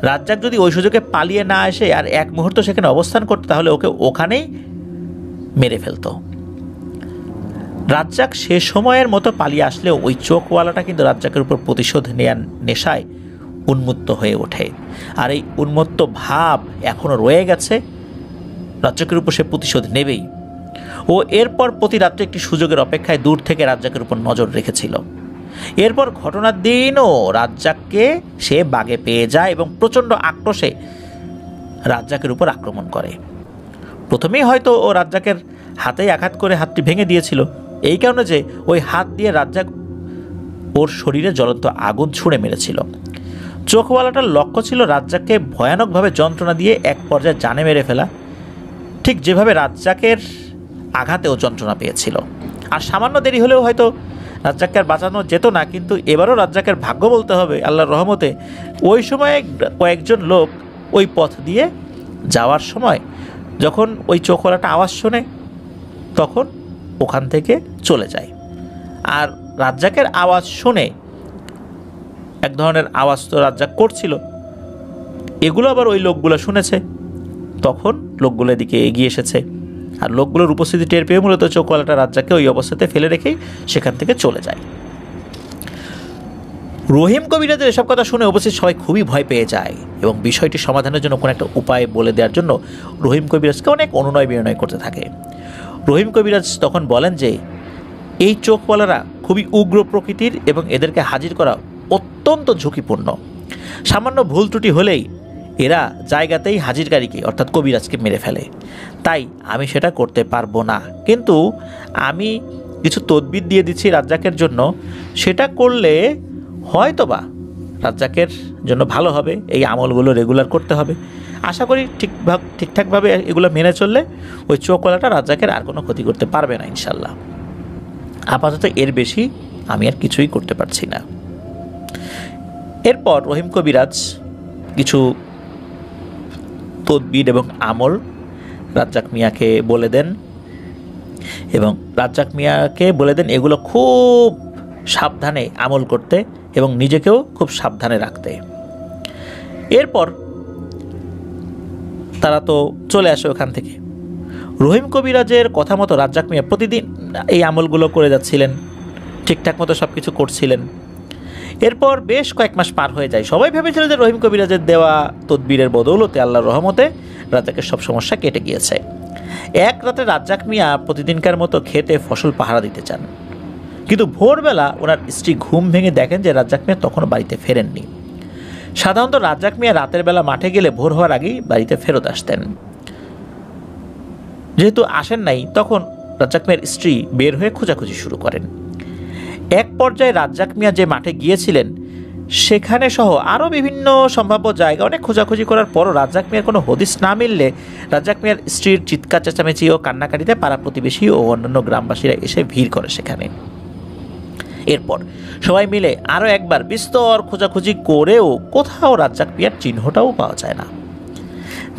[SPEAKER 2] রাজ্জাক যদি ওই সুযোগে পালিয়ে না এসে আর এক মুহূর্ত সেখানে অবস্থান করতো, তাহলে ওকে ওখানেই মেরে ফেলতো। রাজ্জাক সে সময়ের মতো পালিয়ে আসলেও ওই চোখওয়ালাটা কিন্তু রাজ্জাকের উপর প্রতিশোধ নেয়ার নেশায় উন্মত্ত হয়ে ওঠে, আর এই উন্মত্ত ভাব এখনও রয়ে গেছে। রাজ্জাকের উপর সে প্রতিশোধ নেবেই। ও এরপর প্রতি রাত্রে একটি সুযোগের অপেক্ষায় দূর থেকে রাজ্জাকের উপর নজর রেখেছিল। এরপর ঘটনার দিনও রাজ্জাককে সে বাগে পেয়ে যায় এবং প্রচণ্ড আক্রোশে রাজ্জাকের উপর আক্রমণ করে। প্রথমেই হয়তো ও রাজ্জাকের হাতেই আঘাত করে হাতটি ভেঙে দিয়েছিল, এই কারণে যে ওই হাত দিয়ে রাজ্জাক ওর শরীরে জ্বলন্ত আগুন ছুঁড়ে মেরেছিল। চোখওয়ালাটার লক্ষ্য ছিল রাজ্জাককে ভয়ানকভাবে যন্ত্রণা দিয়ে এক পর্যায়ে জানে মেরে ফেলা, ঠিক যেভাবে রাজ্জাকের আঘাতেও যন্ত্রণা পেয়েছিল। আর সামান্য দেরি হলেও হয়তো রাজ্জাককে আর বাঁচানো যেত না, কিন্তু এবারও রাজ্জাকের ভাগ্য বলতে হবে আল্লাহর রহমতে ওই সময়ে কয়েকজন লোক ওই পথ দিয়ে যাওয়ার সময় যখন ওই চোখওয়ালাটা আওয়াজ শোনে, তখন ওখান থেকে চলে যায়। আর রাজ্জাকের আওয়াজ শুনে, এক ধরনের আওয়াজ তো রাজ্জাক করছিল, এগুলো আবার ওই লোকগুলো শুনেছে। তখন লোকগুলো এদিকে এগিয়ে এসেছে, আর লোকগুলোর উপস্থিতি টের পেয়ে মূলত চোখওয়ালাটা রাজ্জাককে ওই অবস্থাতে ফেলে রেখেই সেখান থেকে চলে যায়। রহিম কবিরাজের এসব কথা শুনে উপস্থিত সবাই খুবই ভয় পেয়ে যায় এবং বিষয়টি সমাধানের জন্য কোনো একটা উপায় বলে দেওয়ার জন্য রহিম কবিরাজকে অনেক অনুনয় বিনয় করতে থাকে। রহিম কবিরাজ তখন বলেন যে এই চোখওয়ালারা খুবই উগ্র প্রকৃতির এবং এদেরকে হাজির করা অত্যন্ত ঝুঁকিপূর্ণ। সামান্য ভুল ত্রুটি হলেই এরা জায়গাতেই হাজিরকারীকে অর্থাৎ কবিরাজকে মেরে ফেলে। তাই আমি সেটা করতে পারবো না, কিন্তু আমি কিছু তদবির দিয়ে দিচ্ছি রাজ্জাকের জন্য, সেটা করলে হয়তোবা রাজ্জাকের জন্য ভালো হবে। এই আমলগুলো রেগুলার করতে হবে। আশা করি ঠিকঠাকভাবে এগুলো মেনে চললে ওই চোখওয়ালাটা রাজ্জাকের আর কোনো ক্ষতি করতে পারবে না ইনশাল্লাহ। আপাতত এর বেশি আমি আর কিছুই করতে পারছি না। এরপর রহিম কবিরাজ কিছু তদবির এবং আমল রাজ্জাক মিয়াকে বলে দেন এবং রাজ্জাক মিয়াকে বলে দেন এগুলো খুব সাবধানে আমল করতে এবং নিজেকেও খুব সাবধানে রাখতে। এরপর তারা তো চলে আসে ওখান থেকে। রহিম কবিরাজের কথা মতো রাজ্জাক মিয়া প্রতিদিন এই আমলগুলো করে যাচ্ছিলেন, ঠিকঠাক মতো সব কিছু করছিলেন। এরপর বেশ কয়েক মাস পার হয়ে যায়। সবাই ভেবেছিল যে রহিম কবিরাজের দেওয়া তদবিরের বদৌলতে আল্লাহর রহমতে রাজ্জাকের সব সমস্যা কেটে গিয়েছে। এক রাতে রাজ্জাক মিয়া প্রতিদিনকার মতো খেতে ফসল পাহারা দিতে চান, কিন্তু ভোরবেলা ওনার স্ত্রী ঘুম ভেঙে দেখেন যে রাজ্জাক মিয়া তখনও বাড়িতে ফেরেননি। সাধারণত রাজ্জাক মিয়া রাতের বেলা মাঠে গেলে ভোর হওয়ার আগেই বাড়িতে ফেরত আসতেন। যেহেতু আসেন নাই, তখন রাজ্জাক মিয়ার স্ত্রী বের হয়ে খোঁজাখুঁজি শুরু করেন। এক পর্যায়ে রাজ্জাক মিয়া যে মাঠে গিয়েছিলেন সেখানে সহ আরও বিভিন্ন সম্ভাব্য জায়গা অনেক খোঁজাখুঁজি করার পরও রাজ্জাক মিয়ার কোনো হদিস না মিললে রাজ্জাক মিয়ার স্ত্রীর চিৎকার চেঁচামেচি ও কান্নাকাটিতে পাড়া প্রতিবেশী ও অন্যান্য গ্রামবাসীরা এসে ভিড় করে সেখানে। এরপর সবাই মিলে আরও একবার বিস্তর খোঁজাখুঁজি করেও কোথাও রাজ্জাক মিয়ার চিহ্নটাও পাওয়া যায় না।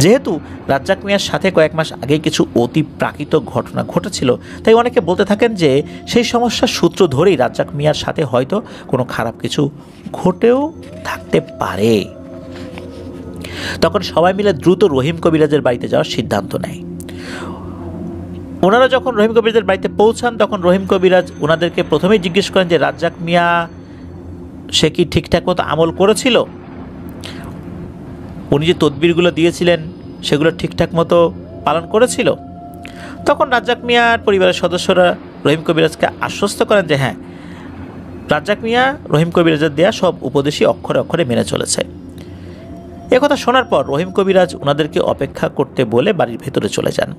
[SPEAKER 2] যেহেতু রাজ্জাক মিয়ার সাথে কয়েক মাস আগে কিছু অতি প্রাকৃত ঘটনা ঘটেছিল, তাই অনেকে বলতে থাকেন যে সেই সমস্যার সূত্র ধরেই রাজ্জাক মিয়ার সাথে হয়তো কোনো খারাপ কিছু ঘটেও থাকতে পারে। তখন সবাই মিলে দ্রুত রহিম কবিরাজের বাড়িতে যাওয়ার সিদ্ধান্ত নেয়। ওনারা যখন রহিম কবিরাজের বাড়িতে পৌঁছান তখন রহিম কবিরাজ ওনাদেরকে প্রথমেই জিজ্ঞেস করেন যে রাজ্জাক মিয়া সে কি ঠিকঠাক মতো আমল করেছিল, উনি যে তদবিরগুলো দিয়েছিলেন সেগুলো ঠিকঠাক মতো পালন করেছিল। তখন রাজ্জাক মিয়ার পরিবারের সদস্যরা রহিম কবিরাজকে আশ্বস্ত করেন যে হ্যাঁ, রাজ্জাক মিয়া রহিম কবিরাজের দেয়া সব উপদেশই অক্ষরে অক্ষরে মেনে চলেছে। একথা শোনার পর রহিম কবিরাজ ওনাদেরকে অপেক্ষা করতে বলে বাড়ির ভেতরে চলে যান।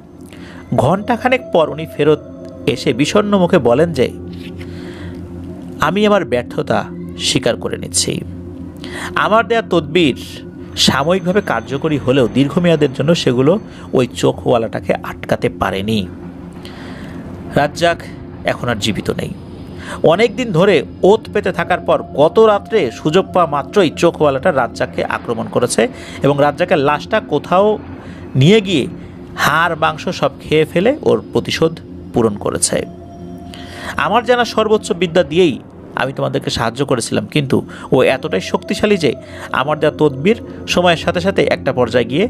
[SPEAKER 2] ঘণ্টাখানেক পর উনি ফেরত এসে বিষণ্ণ মুখে বলেন যে আমি আমার ব্যর্থতা স্বীকার করে নিচ্ছি। আমার দেয়া তদবির সাময়িকভাবে কার্যকরী হলেও দীর্ঘমেয়াদের জন্য সেগুলো ওই চোখওয়ালাটাকে আটকাতে পারেনি। রাজ্জাক এখন আর জীবিত নেই। অনেক দিন ধরে ওত পেতে থাকার পর গত রাত্রে সুযোগ পাওয়া মাত্রই চোখওয়ালাটা রাজ্জাককে আক্রমণ করেছে এবং রাজ্জাকের লাশটা কোথাও নিয়ে গিয়ে হাড় মাংস সব খেয়ে ফেলে ওর প্রতিশোধ পূরণ করেছে। আমার জানা সর্বোচ্চ বিদ্যা দিয়েই আমি তোমাদেরকে সাহায্য করেছিলাম, কিন্তু ও এতটাই শক্তিশালী যে আমার দেওয়া তদবির সময়ের সাথে সাথে একটা পর্যায়ে গিয়ে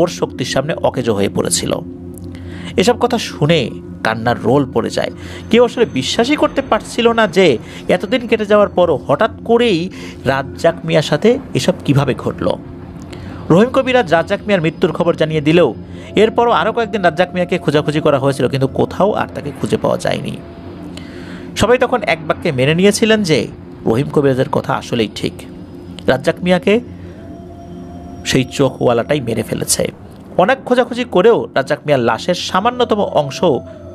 [SPEAKER 2] ওর শক্তির সামনে অকেজো হয়ে পড়েছিল। এসব কথা শুনে কান্নার রোল পড়ে যায়। কেউ আসলে বিশ্বাসই করতে পারছিল না যে এতদিন কেটে যাওয়ার পরও হঠাৎ করেই রাজ্জাক মিয়ার সাথে এসব কিভাবে ঘটল। রহিম কবিরাজ রাজ্জাক মিয়ার মৃত্যুর খবর জানিয়ে দিলেও এরপরও আরও কয়েকদিন রাজ্জাক মিয়াকে খোঁজাখুঁজি করা হয়েছিল, কিন্তু কোথাও আর তাকে খুঁজে পাওয়া যায়নি। সবাই তখন এক বাক্যে মেনে নিয়েছিলেন যে রহিম কবিরাজের কথা আসলেই ঠিক, রাজ্জাক মিয়াকে সেই চোখওয়ালাটাই মেরে ফেলেছে। অনেক খোঁজাখুঁজি করেও রাজ্জাক মিয়ার লাশের সামান্যতম অংশ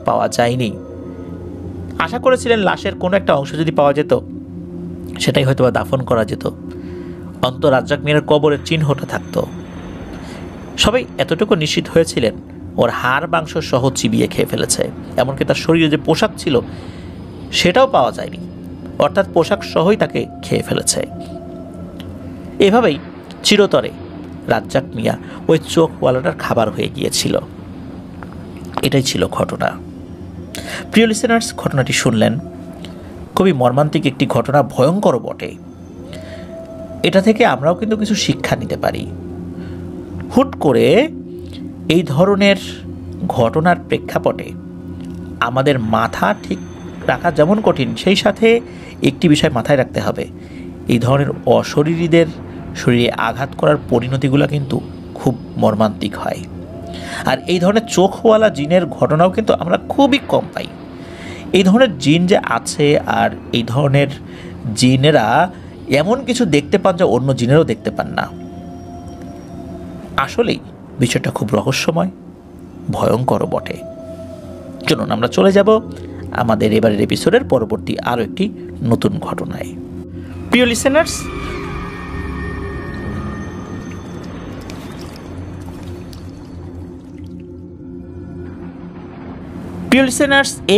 [SPEAKER 2] পাওয়া যায়নি। আশা করেছিলেন লাশের কোনো একটা অংশ যদি পাওয়া যেত সেটাই হয়তো বা দাফন করা যেত, অন্তত রাজ্জাক মিয়ার কবরের চিহ্নটা থাকতো। সবাই এতটুকু নিশ্চিত হয়েছিলেন ওর হাড় মাংস সহ চিবিয়ে খেয়ে ফেলেছে, এমনকি তার শরীরে যে পোশাক ছিল সেটাও পাওয়া যায়নি, অর্থাৎ পোশাক সহই তাকে খেয়ে ফেলেছে। এভাবেই চিরতরে রাজ্জাক মিয়া ওই চোখওয়ালাটার খাবার হয়ে গিয়েছিল। এটাই ছিল ঘটনা। প্রিয় লিসেনার্স, ঘটনাটি শুনলেন, খুবই মর্মান্তিক একটি ঘটনা, ভয়ঙ্কর বটে। এটা থেকে আমরাও কিন্তু কিছু শিক্ষা নিতে পারি। হুট করে এই ধরনের ঘটনার প্রেক্ষাপটে আমাদের মাথা ঠিক রাখা যেমন কঠিন, সেই সাথে একটি বিষয় মাথায় রাখতে হবে, এই ধরনের অশরীরীদের শরীরে আঘাত করার পরিণতিগুলো কিন্তু খুব মর্মান্তিক হয়। আর এই ধরনের চোখওয়ালা জিনের ঘটনাও কিন্তু আমরা খুবই কম পাই। এই ধরনের জিন যে আছে, আর এই ধরনের জিনেরা এমন কিছু দেখতে পান যা অন্য জিনেরও দেখতে পান না। আসলেই বিষয়টা খুব রহস্যময়, ভয়ঙ্কর বটে। চলুন আমরা চলে যাব আমাদের এবারের এপিসোডের পরবর্তী আরও একটি নতুন ঘটনায়। প্রিয় লিসেনার্স,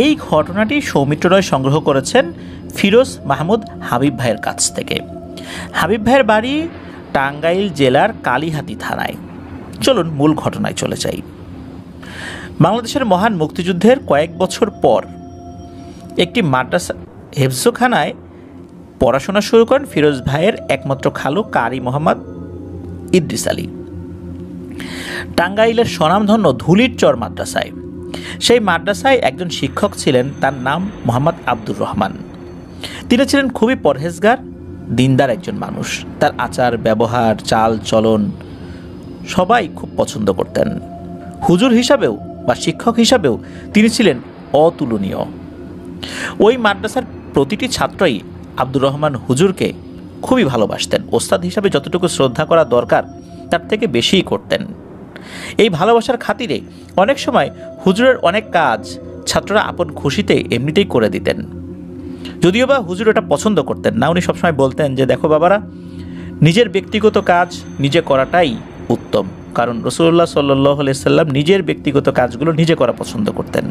[SPEAKER 2] এই ঘটনাটি সৌমিত্র রয় সংগ্রহ করেছেন ফিরোজ মাহমুদ হাবিব ভাইয়ের কাছ থেকে। হাবিব ভাইয়ের বাড়ি টাঙ্গাইল জেলার কালিহাতী থানায়। চলুন মূল ঘটনায় চলে যাই। বাংলাদেশের মহান মুক্তিযুদ্ধের কয়েক বছর পর একটি মাদ্রাসা হেফজখানায় পড়াশোনা শুরু করেন ফিরোজ ভাইয়ের একমাত্র খালু কারি মোহাম্মদ ইদ্রিস আলী, টাঙ্গাইলের স্বনামধন্য ধুলির চর মাদ্রাসায়। সেই মাদ্রাসায় একজন শিক্ষক ছিলেন, তার নাম মোহাম্মদ আব্দুর রহমান। তিনি ছিলেন খুবই পরহেজগার, দিনদার একজন মানুষ। তার আচার ব্যবহার, চাল চলন সবাই খুব পছন্দ করতেন। হুজুর হিসাবেও বা শিক্ষক হিসাবেও তিনি ছিলেন অতুলনীয়। ওই মাদ্রাসার প্রতিটি ছাত্রই আব্দুর রহমান হুজুরকে খুবই ভালোবাসতেন। ওস্তাদ হিসাবে যতটুকু শ্রদ্ধা করা দরকার তার থেকে বেশিই করতেন। এই ভালোবাসার খাতিরে অনেক সময় হুজুরের অনেক কাজ ছাত্ররা আপন খুশিতে এমনিতেই করে দিতেন। যদিও বা হুজুর এটা পছন্দ করতেন না। উনি সবসময় বলতেন যে, দেখো বাবারা, নিজের ব্যক্তিগত কাজ নিজে করাটাই উত্তম, কারণ রাসূলুল্লাহ সাল্লাল্লাহু আলাইহি সাল্লাম নিজের ব্যক্তিগত কাজগুলো নিজে করা পছন্দ করতেন।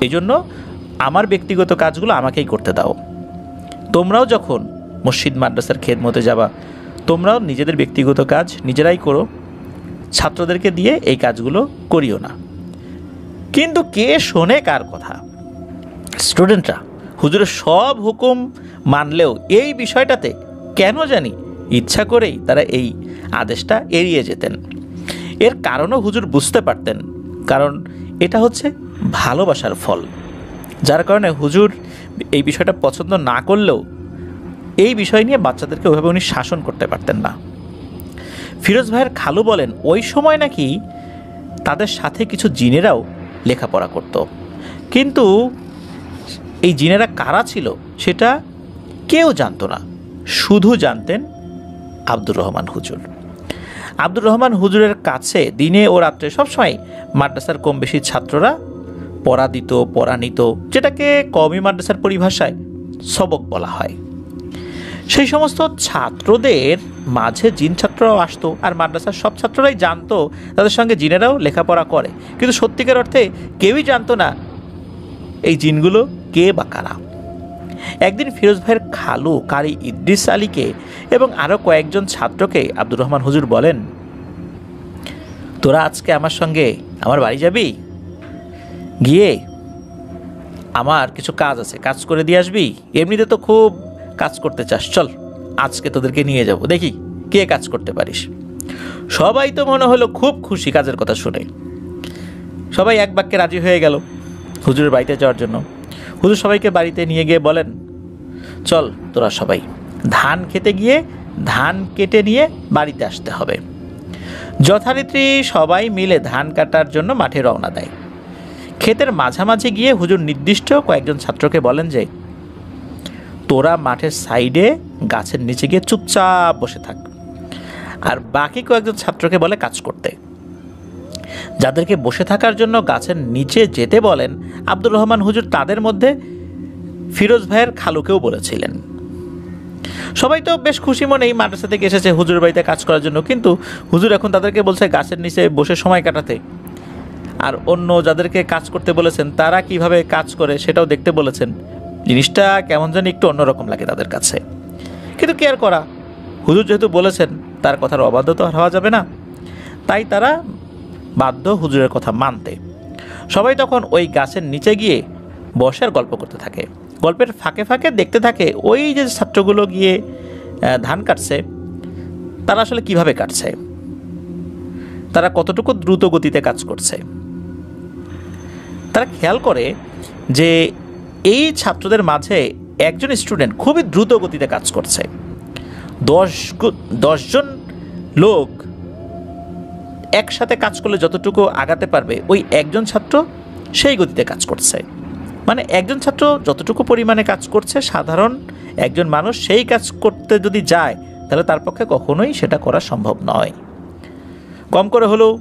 [SPEAKER 2] এই জন্য আমার ব্যক্তিগত কাজগুলো আমাকেই করতে দাও। তোমরাও যখন মসজিদ মাদ্রাসার খেদমতে যাবা, তোমরাও নিজেদের ব্যক্তিগত কাজ নিজেরাই করো, ছাত্রদেরকে দিয়ে এই কাজগুলো করিও না। কিন্তু কে শোনে কার কথা? স্টুডেন্টরা হুজুরের সব হুকুম মানলেও এই বিষয়টাতে কেন জানি ইচ্ছা করেই তারা এই আদেশটা এড়িয়ে যেতেন। এর কারণও হুজুর বুঝতে পারতেন, কারণ এটা হচ্ছে ভালোবাসার ফল। যার কারণে হুজুর এই বিষয়টা পছন্দ না করলেও এই বিষয় নিয়ে বাচ্চাদেরকে ওইভাবে উনি শাসন করতে পারতেন না। ফিরোজ ভাইয়ের খালু বলেন, ওই সময় নাকি তাদের সাথে কিছু জিনেরাও লেখাপড়া করত, কিন্তু এই জিনেরা কারা ছিল সেটা কেউ জানতো না, শুধু জানতেন আব্দুর রহমান হুজুর। আব্দুর রহমান হুজুরের কাছে দিনে ও রাত্রে সবসময় মাদ্রাসার কম বেশি ছাত্ররা পড়া নিত, যেটাকে কওমি মাদ্রাসার পরিভাষায় সবক বলা হয়। সেই সমস্ত ছাত্রদের মাঝে জিন ছাত্ররাও আসতো, আর মাদ্রাসার সব ছাত্ররাই জানতো তাদের সঙ্গে জিনেরাও লেখাপড়া করে, কিন্তু সত্যিকার অর্থে কেউই জানতো না এই জিনগুলো কে বা কারা। একদিন ফিরোজ ভাইয়ের খালু কারি ইদ্রিস আলীকে এবং আরও কয়েকজন ছাত্রকে আব্দুর রহমান হুজুর বলেন, তোরা আজকে আমার সঙ্গে আমার বাড়ি যাবি, গিয়ে আমার কিছু কাজ আছে, কাজ করে দিয়ে আসবি। এমনিতে তো খুব কাজ করতে চাস, চল আজকে তোদেরকে নিয়ে যাব, দেখি কে কাজ করতে পারিস। সবাই তো মনে হলো খুব খুশি কাজের কথা শুনে। সবাই এক বাক্যে রাজি হয়ে গেল হুজুরের বাড়িতে যাওয়ার জন্য। হুজুর সবাইকে বাড়িতে নিয়ে গিয়ে বলেন, চল তোরা সবাই ধান খেতে গিয়ে ধান কেটে নিয়ে বাড়িতে আসতে হবে। যথারীতি সবাই মিলে ধান কাটার জন্য মাঠে রওনা দেয়। ক্ষেতের মাঝামাঝি গিয়ে হুজুর নির্দিষ্ট কয়েকজন ছাত্রকে বলেন যে, তোরা মাঠের সাইডে গাছের নিচে গিয়ে চুপচাপ বসে থাক, আর বাকি কয়েকজন ছাত্রকে বলে কাজ করতে। যাদেরকে বসে থাকার জন্য গাছের নিচে যেতে বলেন আব্দুর রহমান হুজুর, তাদের মধ্যে ফিরোজ ভাইয়ের খালুকেও বলেছিলেন। সবাই তো বেশ খুশি মনে এই মাদ্রাসা থেকে এসেছে হুজুর বাড়িতে কাজ করার জন্য, কিন্তু হুজুর এখন তাদেরকে বলছে গাছের নিচে বসে সময় কাটাতে, আর অন্য যাদেরকে কাজ করতে বলেছেন তারা কিভাবে কাজ করে সেটাও দেখতে বলেছেন। জিনিসটা কেমন জানি একটু অন্যরকম লাগে তাদের কাছে, কিন্তু কেয়ার করা, হুজুর যেহেতু বলেছেন তার কথার অবাধ্য তো হওয়া যাবে না, তাই তারা বাধ্য হুজুরের কথা মানতে। সবাই তখন ওই গাছের নিচে গিয়ে বসে আর গল্প করতে থাকে। গল্পের ফাঁকে ফাঁকে দেখতে থাকে ওই যে ছাত্রগুলো গিয়ে ধান কাটছে তারা আসলে কিভাবে কাটছে, তারা কতটুকু দ্রুত গতিতে কাজ করছে। তারা খেয়াল করে যে এই ছাত্রদের মাঝে একজন স্টুডেন্ট খুবই দ্রুত গতিতে কাজ করছে। 10 জন লোক একসাথে কাজ করলে যতটুকু আগাতে পারবে ওই একজন ছাত্র সেই গতিতে কাজ করছে। মানে একজন ছাত্র যতটুকু পরিমাণে কাজ করছে সাধারণ একজন মানুষ সেই কাজ করতে যদি যায় তাহলে তার পক্ষে কখনোই সেটা করা সম্ভব নয়। কম করে হলেও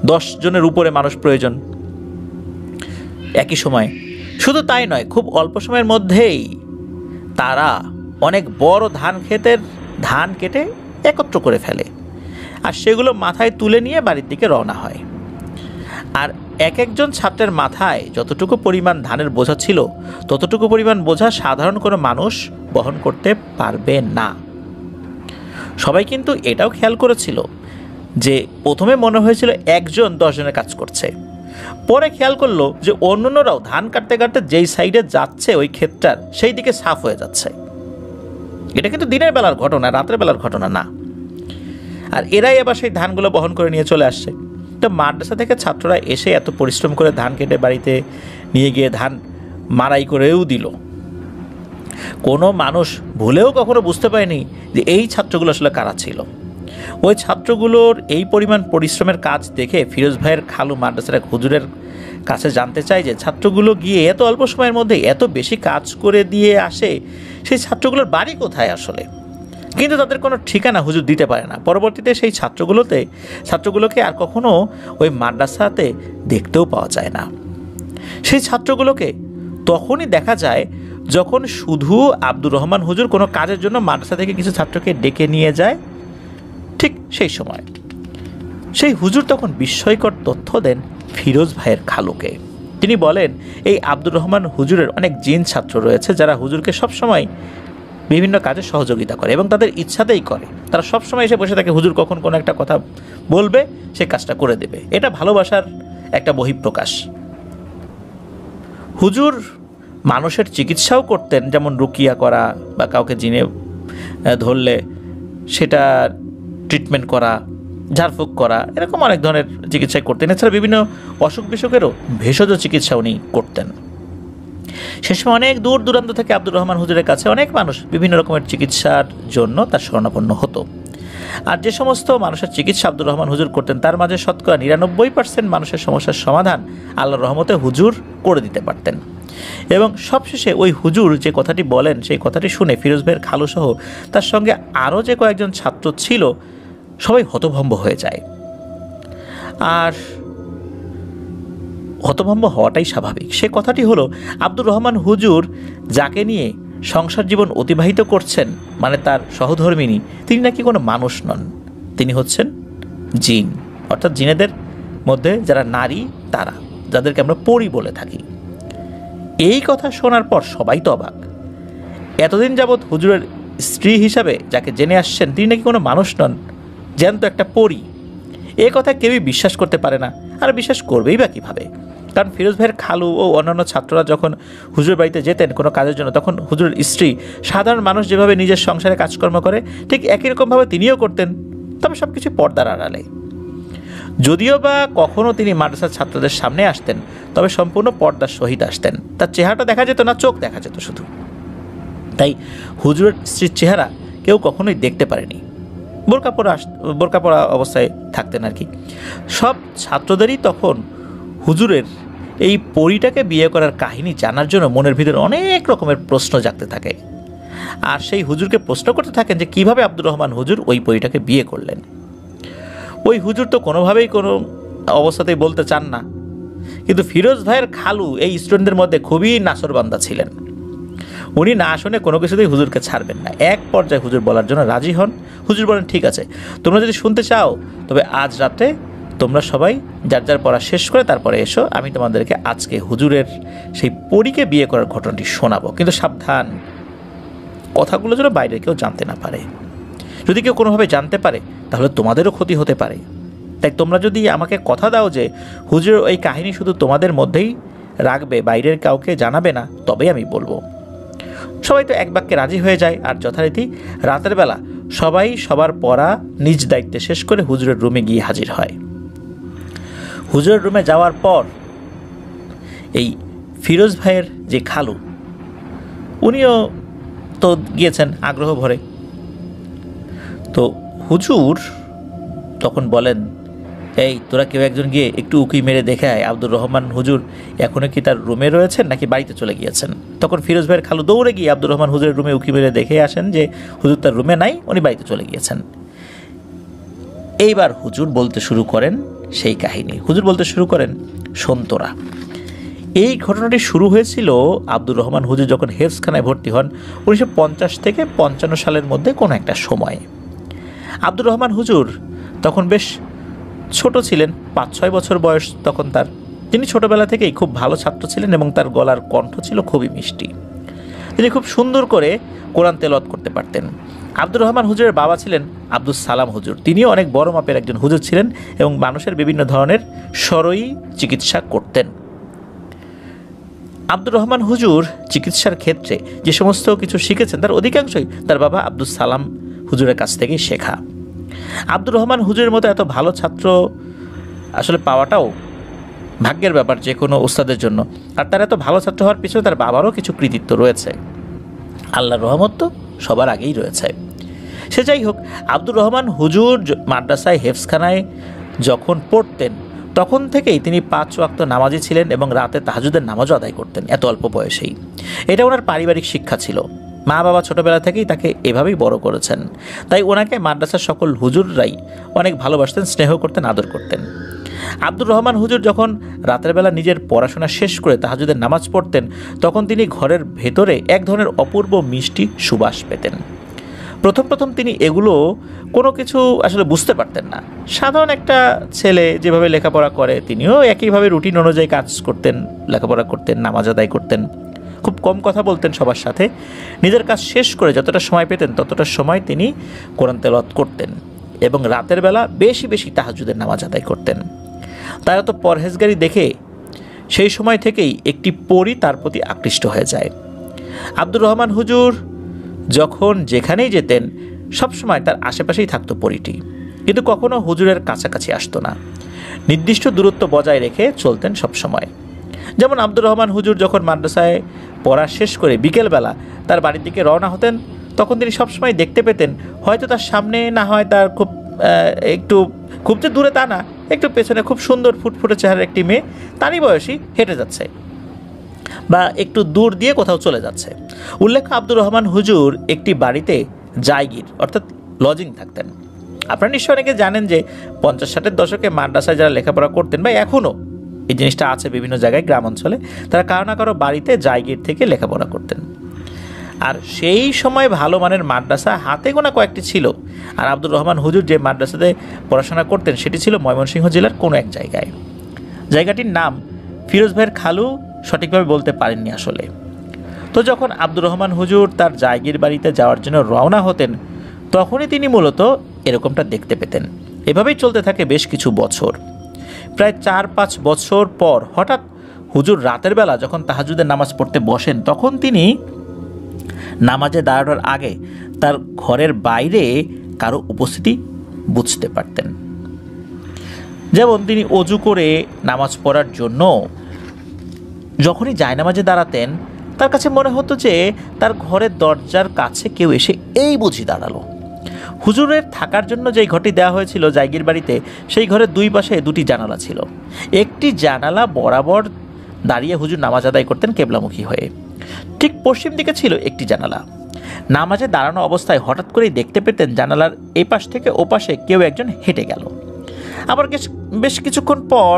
[SPEAKER 2] 10 জনের উপরে মানুষ প্রয়োজন একই সময়। শুধু তাই নয়, খুব অল্প সময়ের মধ্যেই তারা অনেক বড় ধান কেটে একত্র করে ফেলে আর সেগুলো মাথায় তুলে নিয়ে বাড়ির দিকে রওনা হয়। আর একজন ছাত্রের মাথায় যতটুকু পরিমাণ ধানের বোঝা ছিল ততটুকু পরিমাণ বোঝা সাধারণ কোনো মানুষ বহন করতে পারবে না। সবাই কিন্তু এটাও খেয়াল করেছিল যে প্রথমে মনে হয়েছিল একজন 10 জনের কাজ করছে, পরে খেয়াল করলো যে অন্যান্যরাও ধান কাটতে কাটতে যেই সাইডে যাচ্ছে ওই ক্ষেতটার সেই দিকে সাফ হয়ে যাচ্ছে। এটা কিন্তু দিনের বেলার ঘটনা, রাতের বেলার ঘটনা না। আর এরাই এবার সেই ধানগুলো বহন করে নিয়ে চলে আসছে। তো মাদ্রাসা থেকে ছাত্ররা এসে এত পরিশ্রম করে ধান কেটে বাড়িতে নিয়ে গিয়ে ধান মাড়াই করেও দিল। কোনো মানুষ ভুলেও কখনো বুঝতে পারেনি যে এই ছাত্রগুলো আসলে কারা ছিল। ওই ছাত্রগুলোর এই পরিমাণ পরিশ্রমের কাজ দেখে ফিরোজ ভাইয়ের খালু মাদ্রাসার এক হুজুরের কাছে জানতে চায় যে ছাত্রগুলো গিয়ে এত অল্প সময়ের মধ্যে এত বেশি কাজ করে দিয়ে আসে, সেই ছাত্রগুলোর বাড়ি কোথায় আসলে। কিন্তু তাদের কোনো ঠিকানা হুজুর দিতে পারে না। পরবর্তীতে সেই ছাত্রগুলোকে আর কখনো ওই মাদ্রাসাতে দেখতেও পাওয়া যায় না। সেই ছাত্রগুলোকে তখনই দেখা যায় যখন শুধু আব্দুর রহমান হুজুর কোনো কাজের জন্য মাদ্রাসা থেকে কিছু ছাত্রকে ডেকে নিয়ে যায়। ঠিক সেই সময় সেই হুজুর তখন বিস্ময়কর তথ্য দেন ফিরোজ ভাইয়ের খালুকে। তিনি বলেন এই আব্দুর রহমান হুজুরের অনেক জিন ছাত্র রয়েছে যারা হুজুরকে সবসময় বিভিন্ন কাজে সহযোগিতা করে এবং তাদের ইচ্ছাতেই করে। তারা সবসময় এসে বসে থাকে হুজুর কখন কোনো একটা কথা বলবে সে কাজটা করে দেবে। এটা ভালোবাসার একটা বহিঃপ্রকাশ। হুজুর মানুষের চিকিৎসাও করতেন, যেমন রুকিয়া করা বা কাউকে জিনে ধরলে সেটা ট্রিটমেন্ট করা, ঝাড়ফুঁক করা, এরকম অনেক ধরনের চিকিৎসাই করতেন। এছাড়া বিভিন্ন অসুখ বিসুখেরও ভেষজ চিকিৎসা উনি করতেন। সে সময় অনেক দূর দূরান্ত থেকে আব্দুর রহমান হুজুরের কাছে অনেক মানুষ বিভিন্ন রকমের চিকিৎসার জন্য তার শরণাপন্ন হতো। আর যে সমস্ত মানুষের চিকিৎসা আব্দুর রহমান হুজুর করতেন তার মাঝে শতকরা 99% মানুষের সমস্যার সমাধান আল্লাহর রহমতে হুজুর করে দিতে পারতেন। এবং সবশেষে ওই হুজুর যে কথাটি বলেন সেই কথাটি শুনে ফিরোজ ভাইয়ের খালুসহ তার সঙ্গে আরও যে কয়েকজন ছাত্র ছিল সবাই হতভম্ব হয়ে যায়। আর হতভম্ব হওয়াটাই স্বাভাবিক। সে কথাটি হলো আব্দুর রহমান হুজুর যাকে নিয়ে সংসার জীবন অতিবাহিত করছেন, মানে তার সহধর্মিনী, তিনি নাকি কোনো মানুষ নন, তিনি হচ্ছেন জিন, অর্থাৎ জিনেদের মধ্যে যারা নারী, তারা যাদেরকে আমরা পরী বলে থাকি। এই কথা শোনার পর সবাই তো অবাক। এতদিন যাবৎ হুজুরের স্ত্রী হিসাবে যাকে জেনে আসছেন তিনি নাকি কোনো মানুষ নন, জ্যান্ত একটা পরী। এ কথা কেউই বিশ্বাস করতে পারে না, আর বিশ্বাস করবেই বা কীভাবে? কারণ ফিরোজ ভাইয়ের খালু ও অন্যান্য ছাত্ররা যখন হুজুর বাড়িতে যেতেন কোনো কাজের জন্য তখন হুজুরের স্ত্রী সাধারণ মানুষ যেভাবে নিজের সংসারে কাজকর্ম করে ঠিক একই রকমভাবে তিনিও করতেন, তবে সব কিছু পর্দার আড়ালে। যদিও বা কখনও তিনি মাদ্রাসার ছাত্রদের সামনে আসতেন তবে সম্পূর্ণ পর্দার সহিত আসতেন। তার চেহারাটা দেখা যেত না, চোখ দেখা যেত শুধু। তাই হুজুরের স্ত্রীর চেহারা কেউ কখনোই দেখতে পারেনি। বোরকা পরা অবস্থায় থাকতেন আর কি। সব ছাত্রদেরই তখন হুজুরের এই পরীটাকে বিয়ে করার কাহিনী জানার জন্য মনের ভিতরে অনেক রকমের প্রশ্ন জাগতে থাকে। আর সেই হুজুরকে প্রশ্ন করতে থাকেন যে কিভাবে আব্দুর রহমান হুজুর ওই পরীটাকে বিয়ে করলেন। ওই হুজুর তো কোনোভাবেই কোনো অবস্থাতেই বলতে চান না, কিন্তু ফিরোজ ভাইয়ের খালু এই স্টুডেন্টদের মধ্যে খুবই নাসরবান্দা ছিলেন। উনি না শুনে কোনো কিছুতেই হুজুরকে ছাড়বেন না। এক পর্যায়ে হুজুর বলার জন্য রাজি হন। হুজুর বলেন, ঠিক আছে, তোমরা যদি শুনতে চাও তবে আজ রাতে তোমরা সবাই যার যার পড়া শেষ করে তারপরে এসো, আমি তোমাদেরকে আজকে হুজুরের সেই পরীকে বিয়ে করার ঘটনাটি শোনাবো। কিন্তু সাবধান, কথাগুলো যেন বাইরে কেউ জানতে না পারে। যদি কেউ কোনোভাবে জানতে পারে তাহলে তোমাদেরও ক্ষতি হতে পারে। তাই তোমরা যদি আমাকে কথা দাও যে হুজুর ওই কাহিনী শুধু তোমাদের মধ্যেই রাখবে, বাইরের কাউকে জানাবে না, তবেই আমি বলবো। সবাই তো এক বাক্যে রাজি হয়ে যায়। আর যথারীতি রাতের বেলা সবাই সবার পড়া নিজ দায়িত্বে শেষ করে হুজুরের রুমে গিয়ে হাজির হয়। হুজুরের রুমে যাওয়ার পর এই ফিরোজ ভাইয়ের যে খালু, উনিও তো গিয়েছেন আগ্রহ ভরে। তো হুজুর তখন বলেন, এই তোরা কেউ একজন গিয়ে একটু উকি মেরে দেখে আয়, আব্দুর রহমান হুজুর এখনও কি তার রুমে রয়েছেন নাকি বাড়িতে চলে গিয়েছেন। তখন ফিরোজ ভাইয়ের খালু দৌড়ে গিয়ে আব্দুর রহমান হুজুরের রুমে উকি মেরে দেখে আসেন যে হুজুর তার রুমে নাই, উনি বাড়িতে চলে গিয়েছেন। এইবার হুজুর বলতে শুরু করেন সেই কাহিনী। হুজুর বলতে শুরু করেন, শোন তোরা, এই ঘটনাটি শুরু হয়েছিল আব্দুর রহমান হুজুর যখন হেফজখানায় ভর্তি হন 1950 থেকে 55 সালের মধ্যে কোনো একটা সময়ে। আব্দুর রহমান হুজুর তখন বেশ ছোট ছিলেন, 5-6 বছর বয়স তখন তার। তিনি ছোটবেলা থেকেই খুব ভালো ছাত্র ছিলেন এবং তার গলার কণ্ঠ ছিল খুবই মিষ্টি। তিনি খুব সুন্দর করে কোরআন তেলাওয়াত করতে পারতেন। আব্দুর রহমান হুজুরের বাবা ছিলেন আব্দুস সালাম হুজুর। তিনিও অনেক বড় মাপের একজন হুজুর ছিলেন এবং মানুষের বিভিন্ন ধরনের সরই চিকিৎসা করতেন। আব্দুর রহমান হুজুর চিকিৎসার ক্ষেত্রে যে সমস্ত কিছু শিখেছেন তার অধিকাংশই তার বাবা আব্দুস সালাম হুজুরের কাছ থেকেই শেখা। আব্দুর রহমান হুজুরের মতো এত ভালো ছাত্র আসলে পাওয়াটাও ভাগ্যের ব্যাপার যে কোনো ওস্তাদের জন্য। আর তার এত ভালো ছাত্র হওয়ার পিছনে তার বাবারও কিছু কৃতিত্ব রয়েছে। আল্লাহর রহমত তো সবার আগেই রয়েছে। সে যাই হোক, আব্দুর রহমান হুজুর মাদ্রাসায় হেফজখানায় যখন পড়তেন তখন থেকেই তিনি 5 ওয়াক্ত নামাজি ছিলেন এবং রাতে তাহাজ্জুদের নামাজও আদায় করতেন এত অল্প বয়সেই। এটা ওনার পারিবারিক শিক্ষা ছিল। মা বাবা ছোটবেলা থেকেই তাকে এভাবেই বড় করেছেন। তাই ওনাকে মাদ্রাসার সকল হুজুররাই অনেক ভালোবাসতেন, স্নেহ করতেন, আদর করতেন। আব্দুর রহমান হুজুর যখন রাতের বেলা নিজের পড়াশোনা শেষ করে তাহাজ্জুদের নামাজ পড়তেন তখন তিনি ঘরের ভেতরে এক ধরনের অপূর্ব মিষ্টি সুবাস পেতেন। প্রথম তিনি এগুলো কোনো কিছু আসলে বুঝতে পারতেন না। সাধারণ একটা ছেলে যেভাবে লেখাপড়া করে তিনিও একইভাবে রুটিন অনুযায়ী কাজ করতেন, লেখাপড়া করতেন, নামাজ আদায় করতেন, খুব কম কথা বলতেন সবার সাথে। নিজের কাজ শেষ করে যতটা সময় পেতেন ততটা সময় তিনি কোরআন তেলাওয়াত করতেন এবং রাতের বেলা বেশি বেশি তাহাজ্জুদের নামাজ আদায় করতেন। তার তো পরহেজগারি দেখে সেই সময় থেকেই একটি পরী তার প্রতি আকৃষ্ট হয়ে যায়। আব্দুর রহমান হুজুর যখন যেখানেই যেতেন সবসময় তার আশেপাশেই থাকতো পরীটি, কিন্তু কখনো হুজুরের কাছাকাছি আসতো না। নির্দিষ্ট দূরত্ব বজায় রেখে চলতেন সবসময়। যেমন আব্দুর রহমান হুজুর যখন মাদ্রাসায় পড়া শেষ করে বিকেলবেলা তার বাড়ির দিকে রওনা হতেন তখন তিনি সবসময় দেখতে পেতেন হয়তো তার সামনে না হয় তার খুব যে দূরে তা না, একটু পেছনে খুব সুন্দর ফুটফুটে চেহারার একটি মেয়ে তারই বয়সী হেঁটে যাচ্ছে বা একটু দূর দিয়ে কোথাও চলে যাচ্ছে। উল্লেখ্য, আব্দুর রহমান হুজুর একটি বাড়িতে জায়গির অর্থাৎ লজিং থাকতেন। আপনারা নিশ্চয় অনেকে জানেন যে 50-60-এর দশকে মাদ্রাসায় যারা লেখাপড়া করতেন বা এখনও এই জিনিসটা আছে বিভিন্ন জায়গায় গ্রাম অঞ্চলে, তারা কারো না কারো বাড়িতে জায়গির থেকে লেখাপড়া করতেন। আর সেই সময় ভালো মানের মাদ্রাসা হাতে গোনা কয়েকটি ছিল। আর আব্দুর রহমান হুজুর যে মাদ্রাসাতে পড়াশোনা করতেন সেটি ছিল ময়মনসিংহ জেলার কোনো এক জায়গায়। জায়গাটির নাম ফিরোজ ভাইয়ের খালু সঠিকভাবে বলতে পারেননি আসলে। তো যখন আব্দুর রহমান হুজুর তার জায়গির বাড়িতে যাওয়ার জন্য রওনা হতেন তখনই তিনি মূলত এরকমটা দেখতে পেতেন। এভাবেই চলতে থাকে বেশ কিছু বছর। প্রায় 4-5 বছর পর হঠাৎ হুজুর রাতের বেলা যখন তাহাজ্জুদের নামাজ পড়তে বসেন তখন তিনি নামাজে দাঁড়ানোর আগে তার ঘরের বাইরে কারো উপস্থিতি বুঝতে পারতেন। যেমন তিনি অজু করে নামাজ পড়ার জন্য যখনই জায়নামাজে দাঁড়াতেন তার কাছে মনে হতো যে তার ঘরের দরজার কাছে কেউ এসে এই বুঝি দাঁড়ালো। হুজুরের থাকার জন্য যেই ঘরটি দেওয়া হয়েছিল জায়গির বাড়িতে সেই ঘরের দুই পাশে 2টি জানালা ছিল। একটি জানালা বরাবর দাঁড়িয়ে হুজুর নামাজ আদায় করতেন কেবলামুখী হয়ে। ঠিক পশ্চিম দিকে ছিল একটি জানালা। নামাজে দাঁড়ানো অবস্থায় হঠাৎ করেই দেখতে পেতেন জানালার এই পাশ থেকে ও পাশে কেউ একজন হেঁটে গেল। আবার বেশ কিছুক্ষণ পর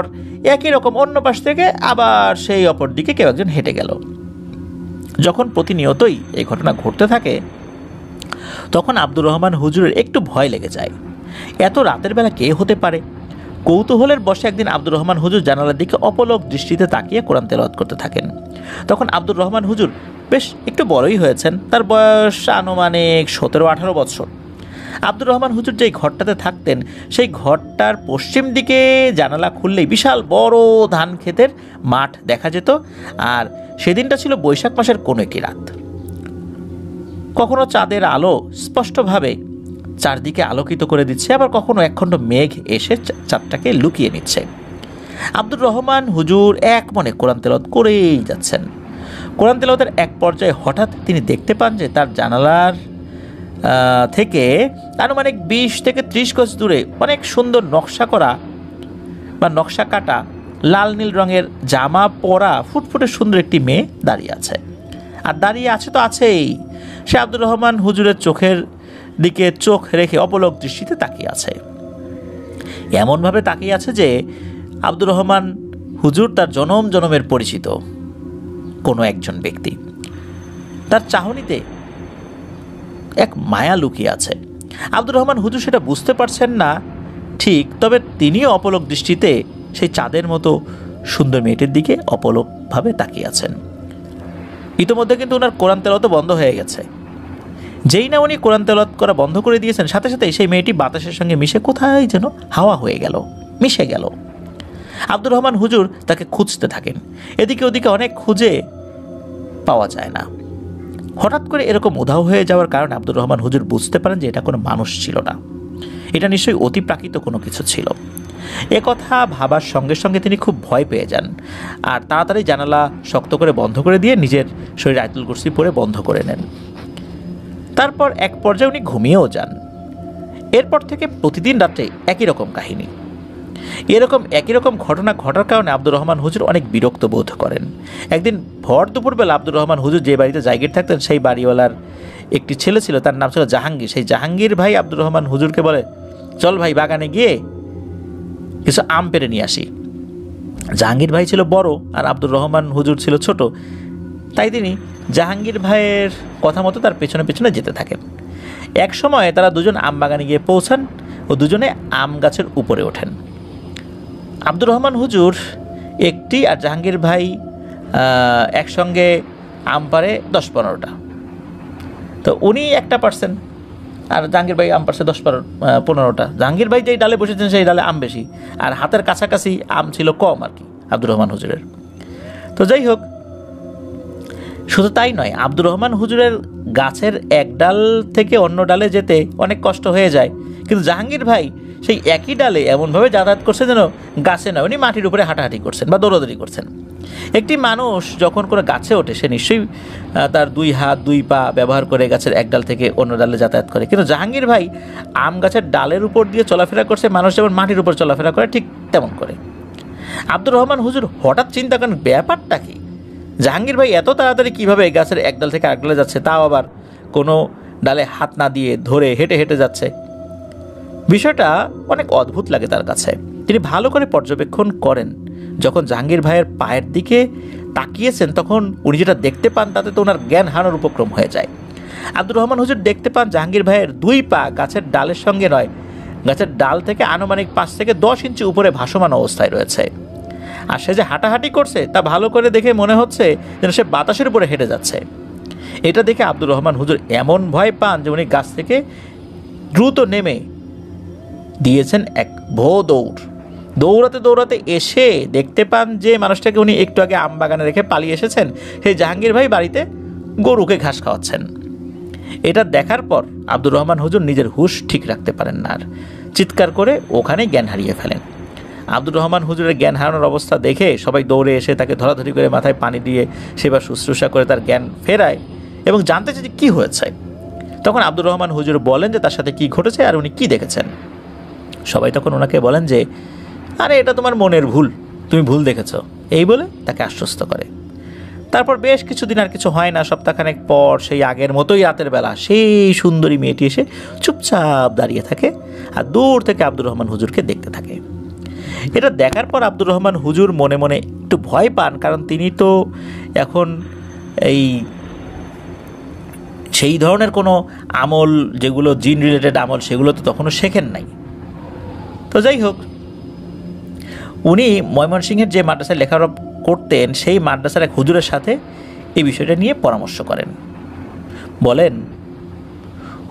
[SPEAKER 2] একই রকম অন্য পাশ থেকে আবার সেই অপর দিকে কেউ একজন হেঁটে গেল। যখন প্রতিনিয়তই এই ঘটনা ঘটতে থাকে তখন আব্দুর রহমান হুজুরের একটু ভয় লেগে যায়। এত রাতের বেলা কে হতে পারে? কৌতূহলের বশে একদিন আব্দুর রহমান হুজুর জানালার দিকে অপলক দৃষ্টিতে তাকিয়ে কোরআন তেলাওয়াত করতে থাকেন। তখন আব্দুর রহমান হুজুর বেশ একটু বড়ই হয়েছেন, তার বয়স আনুমানিক 17-18 বছর। আব্দুর রহমান হুজুর যেই ঘরটাতে থাকতেন সেই ঘরটার পশ্চিম দিকে জানালা খুললেই বিশাল বড় ধান ক্ষেতের মাঠ দেখা যেত। আর সেদিনটা ছিল বৈশাখ মাসের কোনো একটি রাত। কখনো চাঁদের আলো স্পষ্টভাবে চারদিকে আলোকিত করে দিচ্ছে, আবার কখনো একখণ্ড মেঘ এসে চাঁদটাকে লুকিয়ে নিচ্ছে। আব্দুর রহমান হুজুর এক মনে কোরআন তেলাওয়াত করেই যাচ্ছেন। কোরআন তেলাওয়াতের এক পর্যায়ে হঠাৎ তিনি দেখতে পান যে তার জানালার থেকে আনুমানিক 20 থেকে 30 গজ দূরে অনেক সুন্দর নকশা করা বা নকশা কাটা লাল নীল রঙের জামা পরা ফুটফুটে সুন্দর একটি মেয়ে দাঁড়িয়ে আছে। আর দাঁড়িয়ে আছে তো আছেই, সে আব্দুর রহমান হুজুরের চোখের দিকে চোখ রেখে অপলক দৃষ্টিতে তাকিয়ে আছে। এমনভাবে তাকিয়ে আছে যে আব্দুর রহমান হুজুর তার জনম জনমের পরিচিত কোনো একজন ব্যক্তি। তার চাহনিতে এক মায়া লুকিয়ে আছে। আব্দুর রহমান হুজুর সেটা বুঝতে পারছেন না ঠিক, তবে তিনিও অপলক দৃষ্টিতে সেই চাঁদের মতো সুন্দর মেয়েটির দিকে অপলকভাবে তাকিয়ে আছেন। ইতোমধ্যে কিন্তু ওনার কোরআন তেলাওয়াত বন্ধ হয়ে গেছে। যেই না উনি কোরআন তেলাওয়াত করা বন্ধ করে দিয়েছেন, সাথে সাথে সেই মেয়েটি বাতাসের সঙ্গে মিশে কোথায় যেন হাওয়া হয়ে গেল, মিশে গেল। আব্দুর রহমান হুজুর তাকে খুঁজতে থাকেন, এদিকে ওদিকে অনেক খুঁজে পাওয়া যায় না। হঠাৎ করে এরকম উধাও হয়ে যাওয়ার কারণে আব্দুর রহমান হুজুর বুঝতে পারেন যে এটা কোনো মানুষ ছিল না, এটা নিশ্চয়ই অতিপ্রাকৃত কোনো কিছু ছিল। এ কথা ভাবার সঙ্গে সঙ্গে তিনি খুব ভয় পেয়ে যান আর তাড়াতাড়ি জানালা শক্ত করে বন্ধ করে দিয়ে নিজের শরীরে আয়াতুল কুরসি পড়ে বন্ধ করে নেন। তারপর এক পর্যায়ে উনি ঘুমিয়েও যান। এরপর থেকে প্রতিদিন রাত্রে একই রকম কাহিনী। এরকম একই রকম ঘটনা ঘটার কারণে আব্দুর রহমান হুজুর অনেক বিরক্ত বোধ করেন। একদিন ভর দুপুরবেলা আব্দুর রহমান হুজুর যে বাড়িতে জায়গির থাকতেন সেই বাড়িওয়ালার একটি ছেলে ছিল, তার নাম ছিল জাহাঙ্গীর। সেই জাহাঙ্গীর ভাই আব্দুর রহমান হুজুরকে বলে, চল ভাই বাগানে গিয়ে কিছু আম পেড়ে নিয়ে আসি। জাহাঙ্গীর ভাই ছিল বড় আর আব্দুর রহমান হুজুর ছিল ছোট, তাই তিনি জাহাঙ্গীর ভাইয়ের কথা মতো তার পেছনে পেছনে যেতে থাকেন। এক সময় তারা দুজন আম বাগানে গিয়ে পৌঁছান ও দুজনে আম গাছের উপরে ওঠেন। আব্দুর রহমান হুজুর একটি আর জাহাঙ্গীর ভাই একসঙ্গে আম পারে 10-15টা। তো উনি একটা পারছেন আর জাহাঙ্গীর ভাই আম পারছে 10-15টা। জাহাঙ্গীর ভাই যেই ডালে বসেছেন সেই ডালে আম বেশি, আর হাতের কাছাকাছি আম ছিল কম আর কি আব্দুর রহমান হুজুরের। তো যাই হোক, শুধু তাই নয়, আব্দুর রহমান হুজুরের গাছের এক ডাল থেকে অন্য ডালে যেতে অনেক কষ্ট হয়ে যায়, কিন্তু জাহাঙ্গীর ভাই সেই একই ডালে এমনভাবে যাতায়াত করছে যেন গাছে নয়, উনি মাটির উপরে হাঁটাহাঁটি করছেন বা দৌড়াদৌড়ি করছেন। একটি মানুষ যখন করে গাছে ওঠে সে নিশ্চয়ই তার 2 হাত 2 পা ব্যবহার করে গাছের এক ডাল থেকে অন্য ডালে যাতায়াত করে, কিন্তু জাহাঙ্গীর ভাই আম গাছের ডালের উপর দিয়ে চলাফেরা করছে মানুষ যেমন মাটির উপর চলাফেরা করে ঠিক তেমন করে। আব্দুর রহমান হুজুর হঠাৎ চিন্তা করেন ব্যাপারটা কি, জাহাঙ্গীর ভাই এত তাড়াতাড়ি কীভাবে গাছের এক ডাল থেকে আরেক ডালে যাচ্ছে, তাও আবার কোনো ডালে হাত না দিয়ে ধরে হেঁটে হেঁটে যাচ্ছে। বিষয়টা অনেক অদ্ভুত লাগে তার কাছে। তিনি ভালো করে পর্যবেক্ষণ করেন। যখন জাহাঙ্গীর ভাইয়ের পায়ের দিকে তাকিয়েছেন তখন উনি যেটা দেখতে পান তাতে তো ওনার জ্ঞান হারানোর উপক্রম হয়ে যায়। আব্দুর রহমান হুজুর দেখতে পান জাহাঙ্গীর ভাইয়ের 2 পা গাছের ডালের সঙ্গে নয়, গাছের ডাল থেকে আনুমানিক 5 থেকে 10 ইঞ্চি উপরে ভাসমান অবস্থায় রয়েছে। আর সে যে হাঁটাহাঁটি করছে তা ভালো করে দেখে মনে হচ্ছে যেন সে বাতাসের উপরে হেঁটে যাচ্ছে। এটা দেখে আব্দুর রহমান হুজুর এমন ভয় পান যে উনি গাছ থেকে দ্রুত নেমে দিয়েছেন এক দৌড়। দৌড়াতে দৌড়াতে এসে দেখতে পান যে মানুষটাকে উনি একটু আগে আম বাগানে রেখে পালিয়ে এসেছেন সেই জাহাঙ্গীর ভাই বাড়িতে গরুকে ঘাস খাওয়াচ্ছেন। এটা দেখার পর আব্দুর রহমান হুজুর নিজের হুঁশ ঠিক রাখতে পারেন না আর চিৎকার করে ওখানেই জ্ঞান হারিয়ে ফেলেন। আব্দুর রহমান হুজুরের জ্ঞান হারানোর অবস্থা দেখে সবাই দৌড়ে এসে তাকে ধরাধরি করে মাথায় পানি দিয়ে সেবা শুশ্রূষা করে তার জ্ঞান ফেরায় এবং জানতে চাই যে কী হয়েছে। তখন আব্দুর রহমান হুজুর বলেন যে তার সাথে কী ঘটেছে আর উনি কী দেখেছেন। সবাই তখন ওনাকে বলেন যে আরে এটা তোমার মনের ভুল, তুমি ভুল দেখেছ, এই বলে তাকে আশ্বস্ত করে। তারপর বেশ কিছুদিন আর কিছু হয় না, সপ্তাহখানেক পর সেই আগের মতোই রাতের বেলা সেই সুন্দরী মেয়েটি এসে চুপচাপ দাঁড়িয়ে থাকে আর দূর থেকে আব্দুর রহমান হুজুরকে দেখতে থাকে। এটা দেখার পর আব্দুর রহমান হুজুর মনে মনে একটু ভয় পান, কারণ তিনি তো এখন এই সেই ধরনের কোনো আমল যেগুলো জিন রিলেটেড আমল সেগুলো তো তখনও শেখেন নাই। তো যাই হোক, উনি ময়মনসিংহের যে মাদ্রাসায় লেখাপড়া করতেন সেই মাদ্রাসার এক হুজুরের সাথে এই বিষয়টা নিয়ে পরামর্শ করেন। বলেন,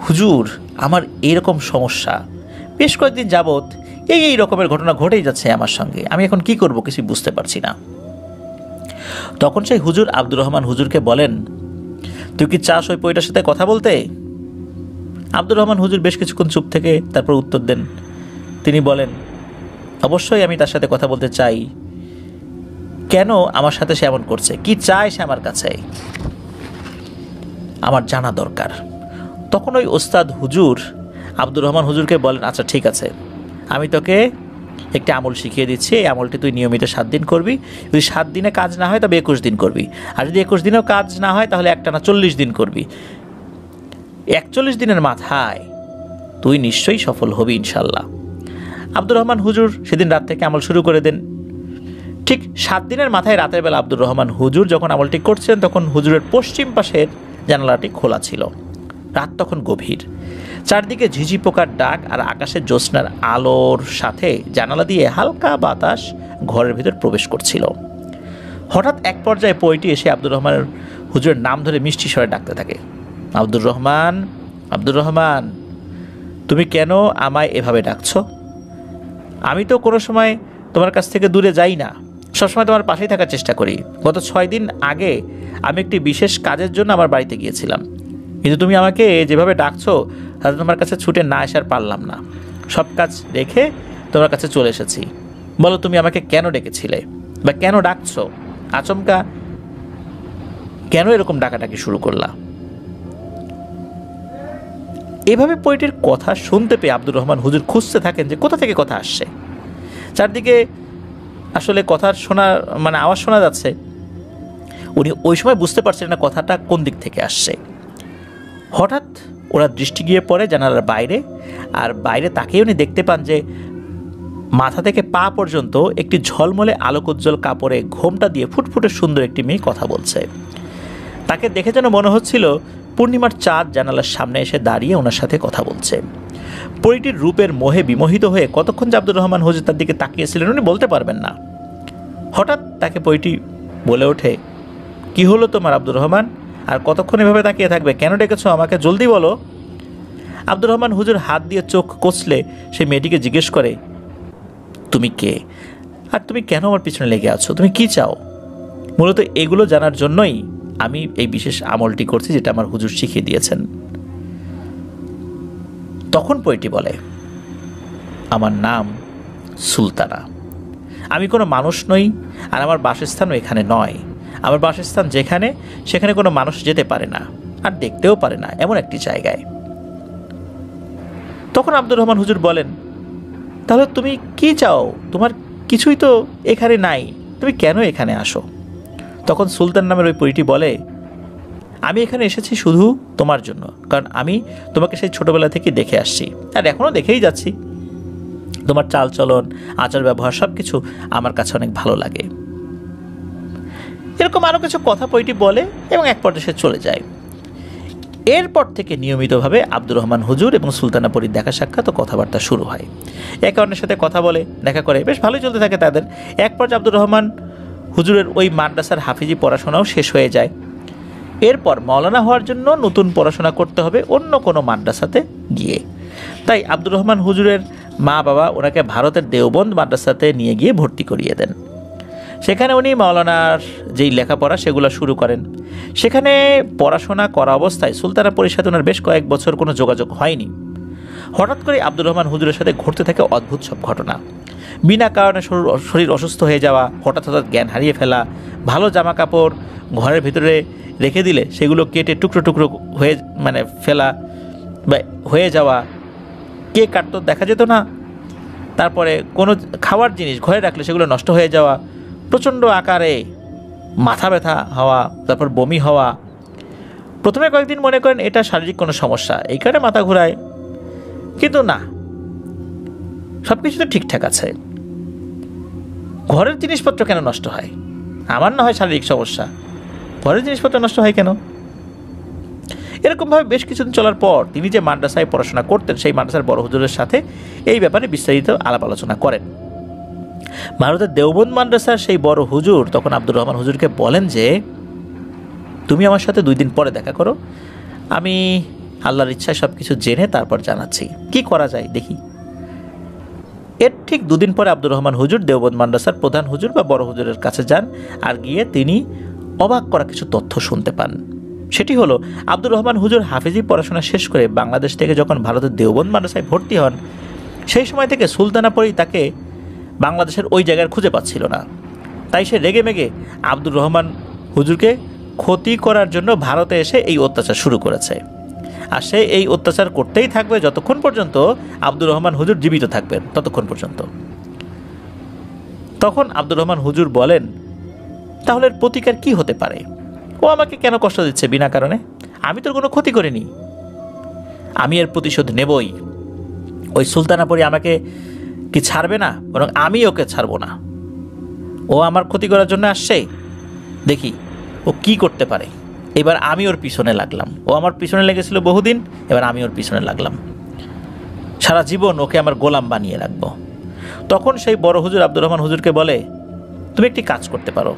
[SPEAKER 2] হুজুর, আমার এরকম সমস্যা, বেশ কয়েকদিন যাবৎ এই রকমের ঘটনা ঘটেই যাচ্ছে আমার সঙ্গে, আমি এখন কি করব কিছু বুঝতে পারছি না। তখন সেই হুজুর আব্দুর রহমান হুজুরকে বলেন, তুই কি চাস ওই পরিটার সাথে কথা বলতে? আব্দুর রহমান হুজুর বেশ কিছুক্ষণ চুপ থেকে তারপর উত্তর দেন। তিনি বলেন, অবশ্যই আমি তার সাথে কথা বলতে চাই। কেন আমার সাথে সে এমন করছে? কি চায় সে আমার কাছে? আমার জানা দরকার। তখন ওই ওস্তাদ হুজুর আব্দুর রহমান হুজুরকে বলেন, আচ্ছা ঠিক আছে, আমি তোকে একটি আমল শিখিয়ে দিচ্ছি, এই আমলটি তুই নিয়মিত 7 দিন করবি। যদি 7 দিনে কাজ না হয় তবে 21 দিন করবি, আর যদি 21 দিনেও কাজ না হয় তাহলে একটানা 40 দিন করবি। 41 দিনের মাথায় তুই নিশ্চয়ই সফল হবি ইনশাল্লাহ। আব্দুর রহমান হুজুর সেদিন রাত থেকে আমল শুরু করে দেন। ঠিক 7 দিনের মাথায় রাতের বেলা আব্দুর রহমান হুজুর যখন আমলটি করছেন তখন হুজুরের পশ্চিম পাশের জানালাটি খোলা ছিল। রাত তখন গভীর, চারদিকে ঝিঝি পোকার ডাক আর আকাশের জ্যোৎস্নার আলোর সাথে জানালা দিয়ে হালকা বাতাস ঘরের ভিতর প্রবেশ করছিল। হঠাৎ এক পর্যায়ে পইটি এসে আব্দুর রহমানের হুজুরের নাম ধরে মিষ্টি স্বরে ডাকতে থাকে, আব্দুর রহমান, আব্দুর রহমান, তুমি কেন আমায় এভাবে ডাকছো? আমি তো কোনো সময় তোমার কাছ থেকে দূরে যাই না, সবসময় তোমার পাশেই থাকার চেষ্টা করি। গত 6 দিন আগে আমি একটি বিশেষ কাজের জন্য আমার বাড়িতে গিয়েছিলাম, কিন্তু তুমি আমাকে যেভাবে ডাকছো তাতে তোমার কাছে ছুটে না আসার পারলাম না। সব কাজ রেখে তোমার কাছে চলে এসেছি। বলো, তুমি আমাকে কেন ডেকেছিলে বা কেন ডাকছো? আচমকা কেন এরকম ডাকাডাকি শুরু করলা? এভাবে পইটির কথা শুনতে পেয়ে আব্দুর রহমান হুজুর খুঁজতে থাকেন যে কোথা থেকে কথা আসছে। চারদিকে আসলে কথার আওয়াজ শোনা যাচ্ছে। উনি ওই সময় বুঝতে পারছেন না কথাটা কোন দিক থেকে আসছে। হঠাৎ ওরা দৃষ্টি গিয়ে পড়ে জানালার বাইরে, আর বাইরে তাকিয়ে উনি দেখতে পান যে মাথা থেকে পা পর্যন্ত একটি ঝলমলে আলোকোজ্জ্বল কাপড়ে ঘোমটা দিয়ে ফুটফুটে সুন্দর একটি মেয়ে কথা বলছে। তাকে দেখে যেন মনে হচ্ছিল পূর্ণিমার চাঁদ জানালার সামনে এসে দাঁড়িয়ে ওনার সাথে কথা বলছে। পরিটির রূপের মোহে বিমোহিত হয়ে কতক্ষণ যে আব্দুর রহমান হুজুর তার দিকে তাকিয়েছিলেন উনি বলতে পারবেন না। হঠাৎ তাকে পরিটি বলে ওঠে, কি হলো তোমার আব্দুর রহমান? আর কতক্ষণ এভাবে তাকিয়ে থাকবে? কেন ডেকেছো আমাকে? জলদি বলো। আব্দুর রহমান হুজুর হাত দিয়ে চোখ কষলে সেই মেয়েটিকে জিজ্ঞেস করে, তুমি কে? আর তুমি কেন আমার পিছনে লেগে আছো? তুমি কি চাও? মূলত এগুলো জানার জন্যই আমি এই বিশেষ আমলটি করছি, যেটা আমার হুজুর শিখিয়ে দিয়েছেন। তখন পরিটি বলে, আমার নাম সুলতানা। আমি কোনো মানুষ নই, আর আমার বাসস্থানও এখানে নয়। আমার বাসস্থান যেখানে, সেখানে কোনো মানুষ যেতে পারে না আর দেখতেও পারে না, এমন একটি জায়গায়। তখন আব্দুর রহমান হুজুর বলেন, তাহলে তুমি কি চাও? তোমার কিছুই তো এখানে নাই, তুমি কেন এখানে আসো? তখন সুলতান নামের ওই পরিটি বলে, আমি এখানে এসেছি শুধু তোমার জন্য, কারণ আমি তোমাকে সেই ছোটবেলা থেকে দেখে আসছি আর এখনও দেখেই যাচ্ছি। তোমার চালচলন, আচার ব্যবহার সব কিছু আমার কাছে অনেক ভালো লাগে। এরকম আরও কিছু কথা পইটি বলে এবং এক পর্যায়ে সে চলে যায়। এরপর থেকে নিয়মিতভাবে আব্দুর রহমান হুজুর এবং সুলতানা পরীর দেখা সাক্ষাৎ ও কথাবার্তা শুরু হয়। একে অন্যের সাথে কথা বলে, দেখা করে, বেশ ভালোই চলতে থাকে তাদের। এক পর্যায়ে আব্দুর রহমান হুজুরের ওই মাদ্রাসার হাফিজি পড়াশোনাও শেষ হয়ে যায়। এরপর মাওলানা হওয়ার জন্য নতুন পড়াশোনা করতে হবে অন্য কোনো মাদ্রাসাতে গিয়ে। তাই আব্দুর রহমান হুজুরের মা বাবা ওনাকে ভারতের দেওবন্দ মাদ্রাসাতে নিয়ে গিয়ে ভর্তি করিয়ে দেন। সেখানে উনি মাওলানার যেই লেখাপড়া সেগুলো শুরু করেন। সেখানে পড়াশোনা করা অবস্থায় সুলতানা পরীর সাথে ওনার বেশ কয়েক বছর কোনো যোগাযোগ হয়নি। হঠাৎ করে আব্দুর রহমান হুজুরের সাথে ঘটতে থাকে অদ্ভুত সব ঘটনা। বিনা কারণে শরীর অসুস্থ হয়ে যাওয়া, হঠাৎ জ্ঞান হারিয়ে ফেলা, ভালো জামা কাপড় ঘরের ভিতরে রেখে দিলে সেগুলো কেটে টুকরো টুকরো হয়ে ফেলা বা হয়ে যাওয়া, কে কাটতো দেখা যেত না। তারপরে কোনো খাওয়ার জিনিস ঘরে রাখলে সেগুলো নষ্ট হয়ে যাওয়া, প্রচণ্ড আকারে মাথা ব্যথা হওয়া, তারপর বমি হওয়া। প্রথমে কয়েকদিন মনে করেন এটা শারীরিক কোনো সমস্যা, এই কারণে মাথা ঘোরায়, কিন্তু না, সব কিছু তো ঠিকঠাক আছে। ঘরের জিনিসপত্র কেন নষ্ট হয়? আমার না হয় শারীরিক সমস্যা, ঘরের জিনিসপত্র নষ্ট হয় কেন? এরকমভাবে বেশ কিছুদিন চলার পর তিনি যে মাদ্রাসায় পড়াশোনা করতেন সেই মাদ্রাসার বড় হুজুরের সাথে এই ব্যাপারে বিস্তারিত আলাপ আলোচনা করেন। ভারতের দেওবন্দ মাদ্রাসার সেই বড় হুজুর তখন আব্দুর রহমান হুজুরকে বলেন যে, তুমি আমার সাথে 2 দিন পরে দেখা করো, আমি আল্লাহর ইচ্ছায় সব কিছু জেনে তারপর জানাচ্ছি। কি করা যায় দেখি। এর ঠিক দুদিন পরে আব্দুর রহমান হুজুর দেওবন্দ মাদ্রাসার প্রধান হুজুর বা বড় হুজুরের কাছে যান, আর গিয়ে তিনি অবাক করা কিছু তথ্য শুনতে পান। সেটি হলো, আব্দুর রহমান হুজুর হাফিজি পড়াশোনা শেষ করে বাংলাদেশ থেকে যখন ভারতের দেওবন্দ মাদ্রাসায় ভর্তি হন, সেই সময় থেকে সুলতানাপুরী তাকে বাংলাদেশের ওই জায়গায় খুঁজে পাচ্ছিল না। তাই সে রেগে মেগে আব্দুর রহমান হুজুরকে ক্ষতি করার জন্য ভারতে এসে এই অত্যাচার শুরু করেছে। আর সে এই অত্যাচার করতেই থাকবে যতক্ষণ পর্যন্ত আব্দুর রহমান হুজুর জীবিত থাকবেন, ততক্ষণ পর্যন্ত। তখন আব্দুর রহমান হুজুর বলেন, তাহলে এর প্রতিকার কি হতে পারে? ও আমাকে কেন কষ্ট দিচ্ছে বিনা কারণে? আমি তোর কোনো ক্ষতি করিনি, আমি এর প্রতিশোধ নেবই। ওই সুলতানাপুরী আমাকে কি ছাড়বে না, বরং আমি ওকে ছাড়বো না। ও আমার ক্ষতি করার জন্য আসছে, দেখি ও কি করতে পারে। এবার আমি ওর পিছনে লাগলাম। ও আমার পিছনে লেগেছিল বহুদিন, এবার আমি ওর পিছনে লাগলাম। সারা জীবন ওকে আমার গোলাম বানিয়ে রাখবো। তখন সেই বড় হুজুর আব্দুর রহমান হুজুরকে বলে, তুমি একটি কাজ করতে পারো,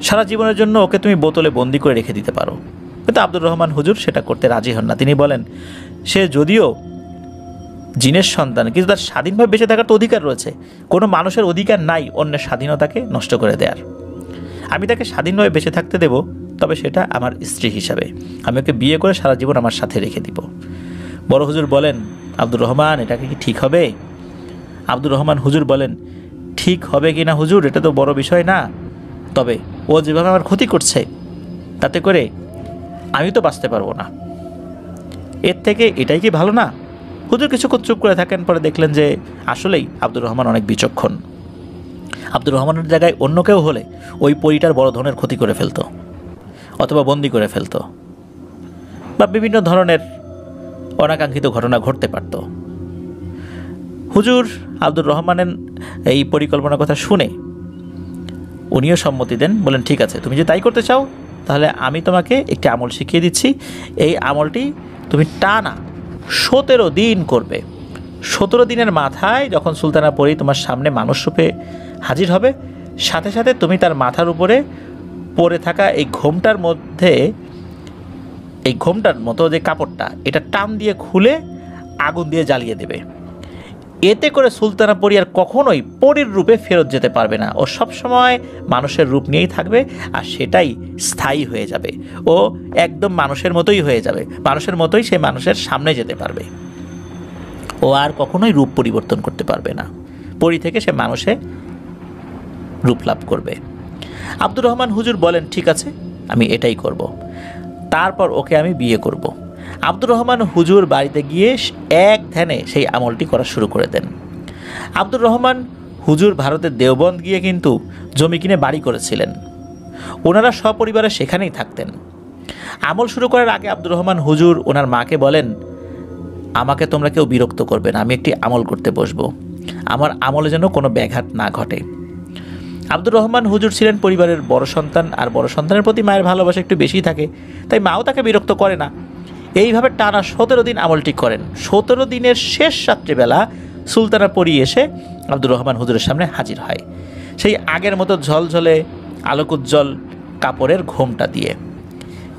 [SPEAKER 2] সারা জীবনের জন্য ওকে তুমি বোতলে বন্দি করে রেখে দিতে পারো। কিন্তু আব্দুর রহমান হুজুর সেটা করতে রাজি হন না। তিনি বলেন, সে যদিও জিনের সন্তান, কিন্তু তার স্বাধীনভাবে বেঁচে থাকার তো অধিকার রয়েছে। কোনো মানুষের অধিকার নাই অন্যের স্বাধীনতাকে নষ্ট করে দেওয়ার। আমি তাকে স্বাধীনভাবে বেঁচে থাকতে দেব, তবে সেটা আমার স্ত্রী হিসাবে। আমি ওকে বিয়ে করে সারা জীবন আমার সাথে রেখে দিব। বড় হুজুর বলেন, আব্দুর রহমান, এটাকে কি ঠিক হবে? আব্দুর রহমান হুজুর বলেন, ঠিক হবে কি না হুজুর, এটা তো বড় বিষয় না। তবে ও যেভাবে আমার ক্ষতি করছে, তাতে করে আমি তো বাঁচতে পারবো না। এর থেকে এটাই কি ভালো না? হুজুর কিছুক্ষণ চুপ করে থাকেন, পরে দেখলেন যে আসলেই আব্দুর রহমান অনেক বিচক্ষণ। আব্দুর রহমানের জায়গায় অন্য কেউ হলে ওই পরীটার বড় ধরনের ক্ষতি করে ফেলতো, অথবা বন্দি করে ফেলতো, বা বিভিন্ন ধরনের অনাকাঙ্ক্ষিত ঘটনা ঘটতে পারত। হুজুর আব্দুর রহমানের এই পরিকল্পনার কথা শুনে উনিও সম্মতি দেন। বলেন, ঠিক আছে, তুমি যে তাই করতে চাও, তাহলে আমি তোমাকে একটি আমল শিখিয়ে দিচ্ছি। এই আমলটি তুমি টানা 17 দিন করবে। 17 দিনের মাথায় যখন সুলতানাপুরী তোমার সামনে মানুষ রূপে হাজির হবে, সাথে সাথে তুমি তার মাথার উপরে পরে থাকা এই ঘোমটার মতো যে কাপড়টা, এটা টান দিয়ে খুলে আগুন দিয়ে জ্বালিয়ে দেবে। এতে করে সুলতানাপুরী আর কখনোই পরীর রূপে ফেরত যেতে পারবে না। ও সবসময় মানুষের রূপ নিয়েই থাকবে, আর সেটাই স্থায়ী হয়ে যাবে। ও একদম মানুষের মতোই হয়ে যাবে, মানুষের মতোই সে মানুষের সামনে যেতে পারবে। ও আর কখনোই রূপ পরিবর্তন করতে পারবে না। পরী থেকে সে মানুষে রূপ লাভ করবে। আব্দুর রহমান হুজুর বলেন, ঠিক আছে, আমি এটাই করব। তারপর ওকে আমি বিয়ে করব। আব্দুর রহমান হুজুর বাড়িতে গিয়ে এক ধ্যানে সেই আমলটি করা শুরু করে দেন। আব্দুর রহমান হুজুর ভারতের দেওবন্দ গিয়ে কিন্তু জমি কিনে বাড়ি করেছিলেন। ওনারা সপরিবারে সেখানেই থাকতেন। আমল শুরু করার আগে আব্দুর রহমান হুজুর ওনার মাকে বলেন, আমাকে তোমরা কেউ বিরক্ত করবে না, আমি একটি আমল করতে বসবো। আমার আমলে যেন কোনো ব্যাঘাত না ঘটে। আব্দুর রহমান হুজুর ছিলেন পরিবারের বড় সন্তান, আর বড় সন্তানের প্রতি মায়ের ভালোবাসা একটু বেশি থাকে, তাই মাও তাকে বিরক্ত করে না। এইভাবে টানা 17 দিন আমলটি করেন। 17 দিনের শেষ রাত্রিবেলা সুলতানাপুরী এসে আব্দুর রহমান হুজুরের সামনে হাজির হয়, সেই আগের মতো ঝলঝলে আলোকোজ্জ্বল কাপড়ের ঘোমটা দিয়ে।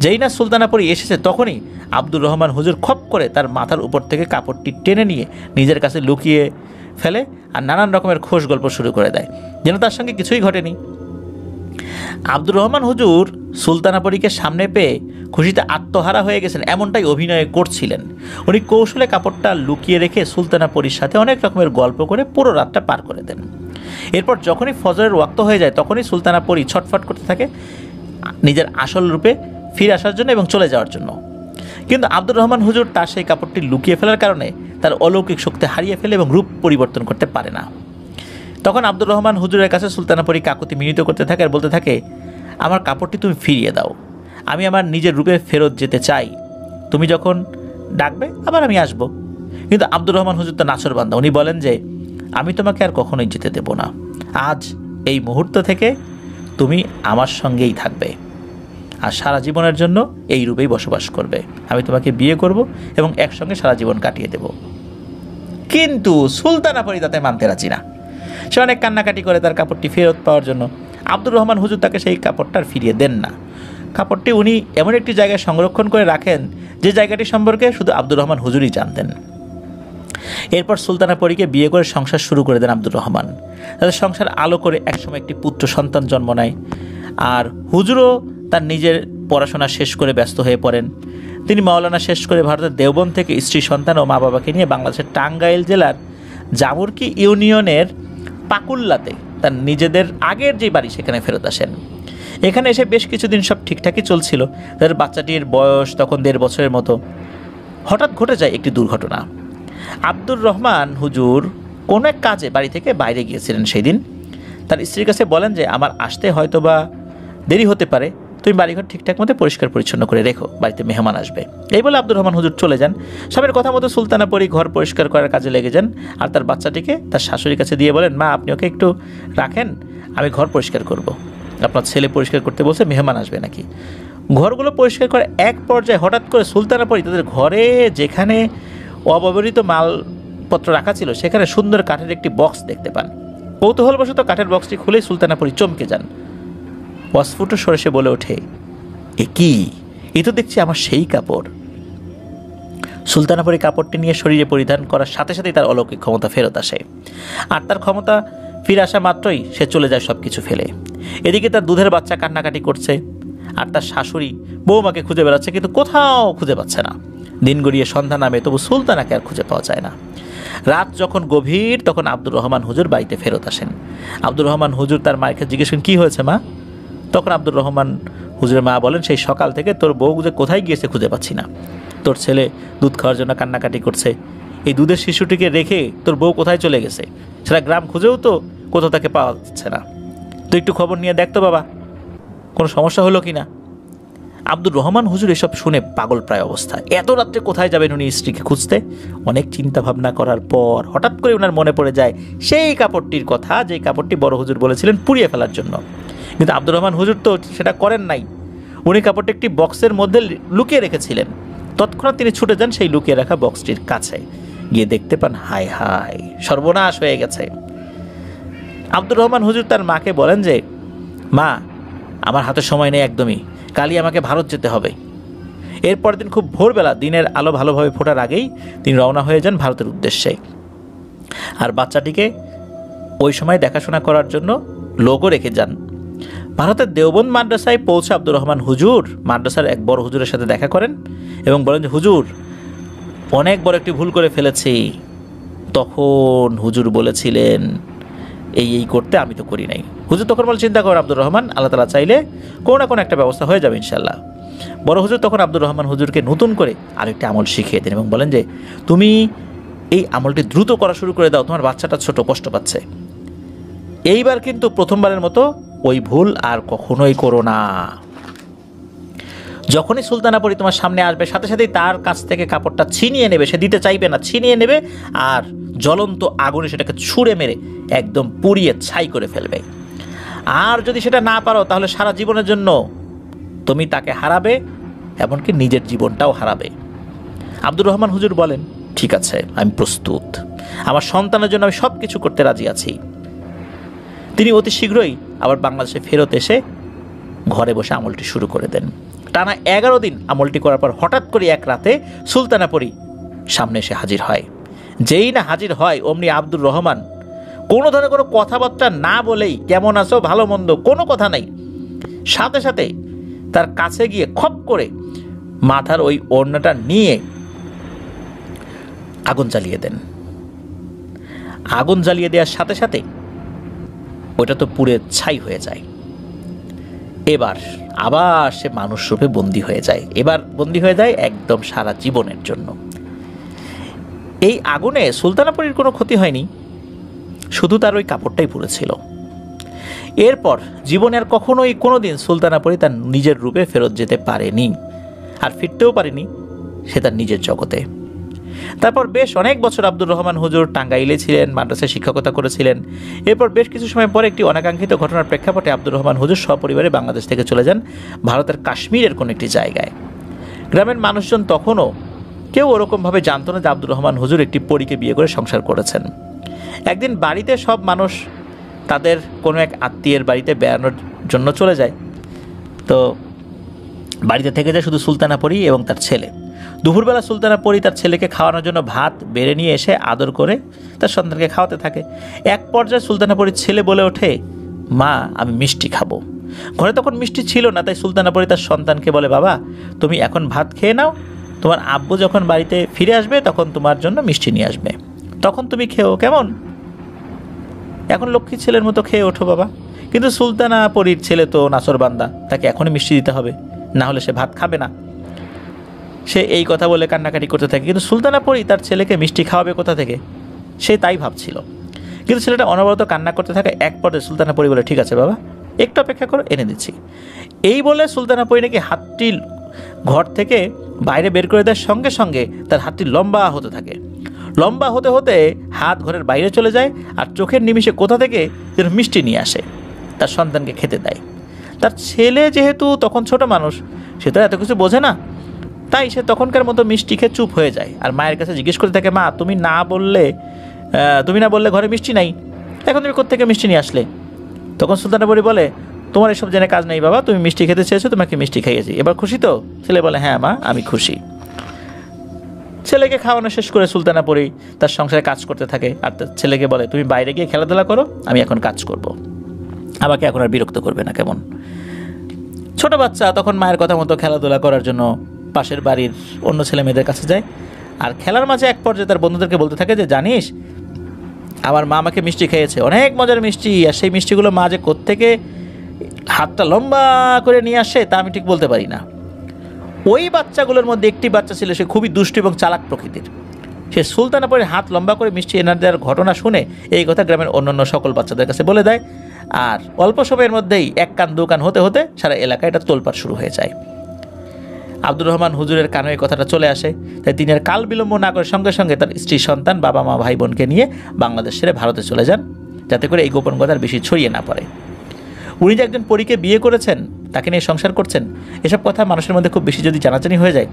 [SPEAKER 2] যেই না সুলতানাপুরী এসেছে, তখনই আব্দুর রহমান হুজুর খপ করে তার মাথার উপর থেকে কাপড়টি টেনে নিয়ে নিজের কাছে লুকিয়ে ফেলে, আর নানান রকমের খোশ গল্প শুরু করে দেয়, যেন তার সঙ্গে কিছুই ঘটেনি। আব্দুর রহমান হুজুর সুলতানাপুরীকে সামনে পেয়ে খুশিতে আত্মহারা হয়ে গেছেন, এমনটাই অভিনয় করছিলেন। উনি কৌশলে কাপড়টা লুকিয়ে রেখে সুলতানাপুরীর সাথে অনেক রকমের গল্প করে পুরো রাতটা পার করে দেন। এরপর যখনই ফজরের ওয়াক্ত হয়ে যায়, তখনই সুলতানাপুরী ছটফট করতে থাকে নিজের আসল রূপে ফিরে আসার জন্য এবং চলে যাওয়ার জন্য। কিন্তু আব্দুর রহমান হুজুর তার সেই কাপড়টি লুকিয়ে ফেলার কারণে তার অলৌকিক শক্তি হারিয়ে ফেলে এবং রূপ পরিবর্তন করতে পারে না। তখন আব্দুর রহমান হুজুরের কাছে সুলতানাপুরী কাকুতি মিনতি করতে থাকে আর বলতে থাকে, আমার কাপড়টি তুমি ফিরিয়ে দাও, আমি আমার নিজের রূপে ফেরত যেতে চাই। তুমি যখন ডাকবে আবার আমি আসব। কিন্তু আব্দুর রহমান হুজুর তো নাছোড়বান্দা। উনি বলেন যে, আমি তোমাকে আর কখনোই যেতে দেব না। আজ এই মুহূর্ত থেকে তুমি আমার সঙ্গেই থাকবে, আর সারা জীবনের জন্য এই রূপেই বসবাস করবে। আমি তোমাকে বিয়ে করব এবং একসঙ্গে সারা জীবন কাটিয়ে দেব। কিন্তু সুলতানাপুরী তাতে মানতে রাজি না। সে অনেক কান্নাকাটি করে তার কাপড়টি ফেরত পাওয়ার জন্য। আব্দুর রহমান হুজুর তাকে সেই কাপড়টা ফিরিয়ে দেন না। কাপড়টি উনি এমন একটি জায়গায় সংরক্ষণ করে রাখেন যে জায়গাটি সম্পর্কে শুধু আব্দুর রহমান হুজুরই জানতেন। এরপর সুলতানা পরীকে বিয়ে করে সংসার শুরু করে দেন আব্দুর রহমান। তাদের সংসার আলো করে একসময় একটি পুত্র সন্তান জন্ম নেয়। আর হুজুরও তার নিজের পড়াশোনা শেষ করে ব্যস্ত হয়ে পড়েন। তিনি মাওলানা শেষ করে ভারতের দেওবন্দ থেকে স্ত্রী সন্তান ও মা বাবাকে নিয়ে বাংলাদেশের টাঙ্গাইল জেলার জামুরকি ইউনিয়নের পাকুল্লাতে তার নিজেদের আগের যে বাড়ি সেখানে ফেরত আসেন। এখানে এসে বেশ কিছুদিন সব ঠিকঠাকই চলছিল। তাদের বাচ্চাটির বয়স তখন 1.5 বছরের মতো। হঠাৎ ঘটে যায় একটি দুর্ঘটনা। আব্দুর রহমান হুজুর কোনো এক কাজে বাড়ি থেকে বাইরে গিয়েছিলেন সেই দিন। তার স্ত্রীর কাছে বলেন যে আমার আসতে হয়তো বা দেরি হতে পারে, তুমি বাড়িঘর ঠিকঠাক মতো পরিষ্কার পরিচ্ছন্ন করে রেখো, বাড়িতে মেহমান আসবে। এই বলে আব্দুর রহমান হুজুর চলে যান। স্বামীর কথা মতো সুলতানা পরী ঘর পরিষ্কার করার কাজে লেগে যান। আর তার বাচ্চাটিকে তার শাশুড়ির কাছে দিয়ে বলেন, মা আপনি ওকে একটু রাখেন, আমি ঘর পরিষ্কার করব। আপনার ছেলে পরিষ্কার করতে বলছে, মেহমান আসবে নাকি। ঘরগুলো পরিষ্কার করে এক পর্যায়ে হঠাৎ করে সুলতানা পরী তাদের ঘরে যেখানে অব্যবহৃত মালপত্র রাখা ছিল সেখানে সুন্দর কাঠের একটি বক্স দেখতে পান। কৌতূহলবশত কাঠের বক্সটি খুলে সুলতানা পরী চমকে যান। অস্ফুট স্বরে সে বলে ওঠে, এ কি? এ তো দেখছি আমার সেই কাপড়। সুলতানা পরী কাপড়টি নিয়ে শরীরে পরিধান করার সাথে সাথেই তার অলৌকিক ক্ষমতা ফেরত আসে। আর তার ক্ষমতা ফিরে আসা মাত্রই সে চলে যায় সব কিছু ফেলে। এদিকে তার দুধের বাচ্চা কান্নাকাটি করছে, আর তার শাশুড়ি বৌমাকে খুঁজে বেড়াচ্ছে, কিন্তু কোথাও খুঁজে পাচ্ছে না। দিন গড়িয়ে সন্ধ্যা নামে, তবু সুলতানাকে আর খুঁজে পাওয়া যায় না। রাত যখন গভীর তখন আব্দুর রহমান হুজুর বাড়িতে ফেরত আসেন। আব্দুর রহমান হুজুর তার মায়ের কাছে জিজ্ঞেস করেন, কী হয়েছে মা? তখন আব্দুর রহমান হুজুরের মা বলেন, সেই সকাল থেকে তোর বউ যে কোথায় গিয়েছে খুঁজে পাচ্ছি না। তোর ছেলে দুধ খাওয়ার জন্য কান্নাকাটি করছে, এই দুধের শিশুটিকে রেখে তোর বউ কোথায় চলে গেছে, সেটা গ্রাম খুঁজেও তো কোথাও তাকে পাওয়া যাচ্ছে না। তুই একটু খবর নিয়ে দেখতো বাবা, কোনো সমস্যা হলো কি না। আব্দুর রহমান হুজুর এসব শুনে পাগল প্রায় অবস্থা। এত রাত্রে কোথায় যাবেন উনি স্ত্রীকে খুঁজতে? অনেক চিন্তা ভাবনা করার পর হঠাৎ করে ওনার মনে পড়ে যায় সেই কাপড়টির কথা, যে কাপড়টি বড় হুজুর বলেছিলেন পুড়িয়ে ফেলার জন্য। কিন্তু আব্দুর রহমান হুজুর তো সেটা করেন নাই। উনি কাপড়টি একটি বক্সের মধ্যে লুকিয়ে রেখেছিলেন। তৎক্ষণাৎ তিনি ছুটে যান সেই লুকিয়ে রাখা বক্সটির কাছে। গিয়ে দেখতে পান, হায় হায়, সর্বনাশ হয়ে গেছে। আব্দুর রহমান হুজুর তার মাকে বলেন যে, মা আমার হাতে সময় নেই একদমই, কালই আমাকে ভারত যেতে হবে। এরপর দিন খুব ভোরবেলা দিনের আলো ভালোভাবে ফোটার আগেই তিনি রওনা হয়ে যান ভারতের উদ্দেশ্যে। আর বাচ্চাটিকে ওই সময় দেখাশোনা করার জন্য লোকও রেখে যান। ভারতের দেওবন্দ মাদ্রাসায় পৌঁছে আব্দুর রহমান হুজুর মাদ্রাসার এক বড় হুজুরের সাথে দেখা করেন এবং বলেন যে, হুজুর অনেক বড় একটি ভুল করে ফেলেছি। তখন হুজুর বলেছিলেন এই করতে, আমি তো করি নাই। হুজুর তখন বলে, চিন্তা করেন আব্দুর রহমান, আল্লাহ তাআলা চাইলে কোনো না কোনো একটা ব্যবস্থা হয়ে যাবে ইনশাল্লাহ। বড় হুজুর তখন আব্দুর রহমান হুজুরকে নতুন করে আরেকটি আমল শিখিয়ে দেন এবং বলেন যে, তুমি এই আমলটি দ্রুত করা শুরু করে দাও, তোমার বাচ্চাটা ছোট, কষ্ট পাচ্ছে। এইবার কিন্তু প্রথমবারের মতো ওই ভুল আর কখনোই করো না। যখনই সুলতানা পরী তোমার সামনে আসবে সাথে সাথেই তার কাছ থেকে কাপড়টা ছিনিয়ে নেবে। সে দিতে চাইবে না, ছিনিয়ে নেবে আর জ্বলন্ত আগুনে সেটাকে ছুঁড়ে মেরে একদম পুড়িয়ে ছাই করে ফেলবে। আর যদি সেটা না পারো তাহলে সারা জীবনের জন্য তুমি তাকে হারাবে, এমনকি নিজের জীবনটাও হারাবে। আব্দুর রহমান হুজুর বলেন, ঠিক আছে, আমি প্রস্তুত, আমার সন্তানের জন্য আমি সব কিছু করতে রাজি আছি। তিনি অতি শীঘ্রই আবার বাংলাদেশে ফেরত এসে ঘরে বসে আমলটি শুরু করে দেন। টানা 11 দিন আমলটি করার পর হঠাৎ করে এক রাতে সুলতানা পরী সামনে এসে হাজির হয়। যেই না হাজির হয় অমনি আব্দুর রহমান কোনো ধরনের কোনো কথাবার্তা না বলেই, কেমন আছো, ভালো মন্দ, কোনো কথা নাই, সাথে সাথে তার কাছে গিয়ে খপ করে মাথার ওই ওড়নাটা নিয়ে আগুন জ্বালিয়ে দেন। আগুন জ্বালিয়ে দেওয়ার সাথে সাথে ওইটা তো পুড়ে ছাই হয়ে যায়। এবার আবার সে মানুষ রূপে বন্দী হয়ে যায়। এবার বন্দী হয়ে যায় একদম সারা জীবনের জন্য। এই আগুনে সুলতানা পরীর কোনো ক্ষতি হয়নি, শুধু তার ওই কাপড়টাই পুড়েছিল। এরপর জীবনে আর কখনোই কোনোদিন সুলতানা পরী তার নিজের রূপে ফেরত যেতে পারেনি, আর ফিরতেও পারেনি সে তার নিজের জগতে। তারপর বেশ অনেক বছর আব্দুর রহমান হুজুর টাঙ্গাইলে ছিলেন, মাদ্রাসায় শিক্ষকতা করেছিলেন। এরপর বেশ কিছু সময় পরে একটি অনাকাঙ্ক্ষিত ঘটনার প্রেক্ষাপটে আব্দুর রহমান হুজুর সপরিবারে বাংলাদেশ থেকে চলে যান ভারতের কাশ্মীরের কোনো একটি জায়গায়। গ্রামের মানুষজন তখনও কেউ ওরকমভাবে জানতো না যে আব্দুর রহমান হুজুর একটি পরীকে বিয়ে করে সংসার করেছেন। একদিন বাড়িতে সব মানুষ তাদের কোনো এক আত্মীয়ের বাড়িতে বেড়ানোর জন্য চলে যায়। তো বাড়িতে থেকে যায় শুধু সুলতানা পরী এবং তার ছেলে। দুপুরবেলা সুলতানা পরী তার ছেলেকে খাওয়ানোর জন্য ভাত বেড়ে নিয়ে এসে আদর করে তার সন্তানকে খাওয়াতে থাকে। এক পর্যায়ে সুলতানা পরীর ছেলে বলে ওঠে, মা আমি মিষ্টি খাবো। ঘরে তখন মিষ্টি ছিল না, তাই সুলতানা পরী তার সন্তানকে বলে, বাবা তুমি এখন ভাত খেয়ে নাও, তোমার আব্বু যখন বাড়িতে ফিরে আসবে তখন তোমার জন্য মিষ্টি নিয়ে আসবে, তখন তুমি খেও, কেমন? এখন লক্ষ্মী ছেলের মতো খেয়ে ওঠো বাবা। কিন্তু সুলতানা পরীর ছেলে তো নাছরবান্দা, তাকে এখনই মিষ্টি দিতে হবে, না হলে সে ভাত খাবে না। সে এই কথা বলে কান্নাকাটি করতে থাকে। কিন্তু সুলতানা পরী তার ছেলেকে মিষ্টি খাওয়াবে কোথা থেকে, সে তাই ভাবছিল। কিন্তু ছেলেটা অনবরত কান্না করতে থাকে। এক পর্যায়ে সুলতানা পরী বলে, ঠিক আছে বাবা, একটু অপেক্ষা করো, এনে দিচ্ছি। এই বলে সুলতানা পরী নাকি হাতটি ঘর থেকে বাইরে বের করে দেওয়ার সঙ্গে সঙ্গে তার হাতটি লম্বা হতে থাকে। লম্বা হতে হতে হাত ঘরের বাইরে চলে যায়, আর চোখের নিমিষে কোথা থেকে যেন মিষ্টি নিয়ে আসে, তার সন্তানকে খেতে দেয়। তার ছেলে যেহেতু তখন ছোট মানুষ, সে তো এত কিছু বোঝে না, তাই সে তখনকার মতো মিষ্টি খেয়ে চুপ হয়ে যায়। আর মায়ের কাছে জিজ্ঞেস করতে থাকে, মা তুমি না বললে ঘরে মিষ্টি নাই, এখন তুমি কোত্থেকে মিষ্টি নিয়ে আসলে? তখন সুলতানা পরী বলে, তোমার এসব জেনে কাজ নেই বাবা, তুমি মিষ্টি খেতে চেয়েছো, তোমাকে মিষ্টি খাইয়েছি, এবার খুশি তো? ছেলে বলে, হ্যাঁ মা আমি খুশি। ছেলেকে খাওয়ানো শেষ করে সুলতানা পরী তার সংসারে কাজ করতে থাকে। আর তার ছেলেকে বলে, তুমি বাইরে গিয়ে খেলাধুলা করো, আমি এখন কাজ করব, আমাকে এখন আর বিরক্ত করবে না, কেমন? ছোট বাচ্চা তখন মায়ের কথা মতো খেলাধুলা করার জন্য পাশের বাড়ির অন্য ছেলে মেয়েদের কাছে যায়। আর খেলার মাঝে এক পর্যায়ে তার বন্ধুদেরকে বলতে থাকে যে, জানিস আমার মা আমাকে মিষ্টি খেয়েছে, অনেক মজার মিষ্টি, আর সেই মিষ্টিগুলো মা যে কোত্থেকে হাতটা লম্বা করে নিয়ে আসে তা আমি ঠিক বলতে পারি না। ওই বাচ্চাগুলোর মধ্যে একটি বাচ্চা ছিল, সে খুবই দুষ্ট এবং চালাক প্রকৃতির। সে সুলতানা পরীর হাত লম্বা করে মিষ্টি এনে দেওয়ার ঘটনা শুনে এই কথা গ্রামের অন্যান্য সকল বাচ্চাদের কাছে বলে দেয়। আর অল্প সময়ের মধ্যেই এক কান দু কান হতে হতে সারা এলাকায় এটা তোলপাড় শুরু হয়ে যায়। আব্দুর রহমান হুজুরের কানে এই কথাটা চলে আসে, তাই তিনি আর কাল বিলম্ব না করে সঙ্গে সঙ্গে তার স্ত্রী, সন্তান, বাবা মা, ভাই বোনকে নিয়ে বাংলাদেশ ছেড়ে ভারতে চলে যান, যাতে করে এই গোপন কথার বেশি ছড়িয়ে না পড়ে। উনি যে একজন পরীকে বিয়ে করেছেন, তাকে নিয়ে সংসার করছেন, এসব কথা মানুষের মধ্যে খুব বেশি যদি জানাজানি হয়ে যায়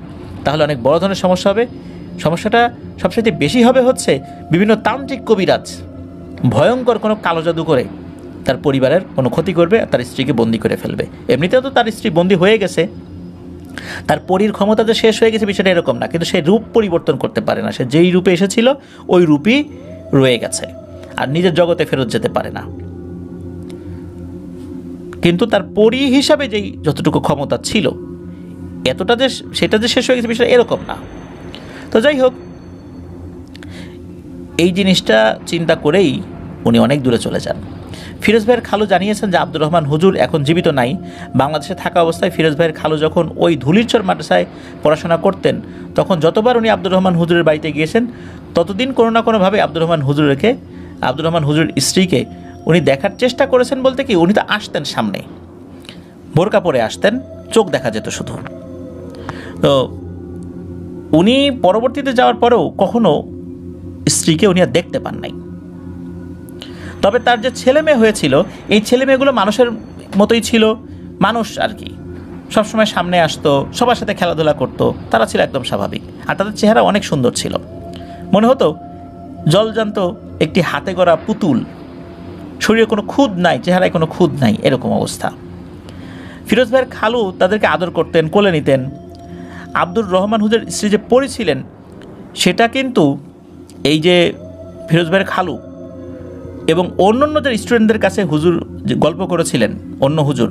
[SPEAKER 2] তাহলে অনেক বড় ধরনের সমস্যা হবে। সমস্যাটা সবচেয়ে বেশি হবে হচ্ছে বিভিন্ন তান্ত্রিক কবিরাজ ভয়ঙ্কর কোনো কালো জাদু করে তার পরিবারের কোনো ক্ষতি করবে, তার স্ত্রীকে বন্দি করে ফেলবে। এমনিতেও তো তার স্ত্রী বন্দি হয়ে গেছে, তার পরীর ক্ষমতা যে শেষ হয়ে গেছে বিষয়টা এরকম না, কিন্তু সে রূপ পরিবর্তন করতে পারে না। সে যেই রূপে এসেছিল ওই রূপই রয়ে গেছে, আর নিজের জগতে ফেরত যেতে পারে না। কিন্তু তার পরী হিসাবে যেই যতটুকু ক্ষমতা ছিল, এতটা যে সেটা যে শেষ হয়ে গেছে বিষয়টা এরকম না। তো যাই হোক, এই জিনিসটা চিন্তা করেই উনি অনেক দূরে চলে যান। ফিরোজ ভাইয়ের খালু জানিয়েছেন যে আব্দুর রহমান হুজুর এখন জীবিত নাই। বাংলাদেশে থাকা অবস্থায় ফিরোজ ভাইয়ের খালু যখন ওই ধুলিরচর মাদ্রাসায় পড়াশোনা করতেন, তখন যতবার উনি আব্দুর রহমান হুজুরের বাড়িতে গিয়েছেন, ততদিন কোনো না কোনোভাবে আব্দুর রহমান হুজুরের স্ত্রীকে উনি দেখার চেষ্টা করেছেন। বলতে কি, উনি তো আসতেন সামনে, বোরকা পরে আসতেন, চোখ দেখা যেত শুধু। তো উনি পরবর্তীতে যাওয়ার পরেও কখনো স্ত্রীকে উনি আর দেখতে পান নাই। তবে তার যে ছেলে মেয়ে হয়েছিল, এই ছেলে মেয়েগুলো মানুষের মতোই ছিল, মানুষ আর কি, সবসময় সামনে আসতো, সবার সাথে খেলাধুলা করতো, তারা ছিল একদম স্বাভাবিক। আর তাদের চেহারা অনেক সুন্দর ছিল, মনে হতো জলজান্ত একটি হাতে গড়া পুতুল, শরীরে কোনো খুদ নাই, চেহারায় কোনো খুদ নাই, এরকম অবস্থা। ফিরোজ ভাইয়ের খালু তাদেরকে আদর করতেন, কোলে নিতেন। আব্দুর রহমান হুজুরের স্ত্রী যে পরী ছিলেন, সেটা কিন্তু এই যে ফিরোজ ভাইয়ের খালু এবং অন্য যে স্টুডেন্টদের কাছে হুজুর যে গল্প করেছিলেন, অন্য হুজুর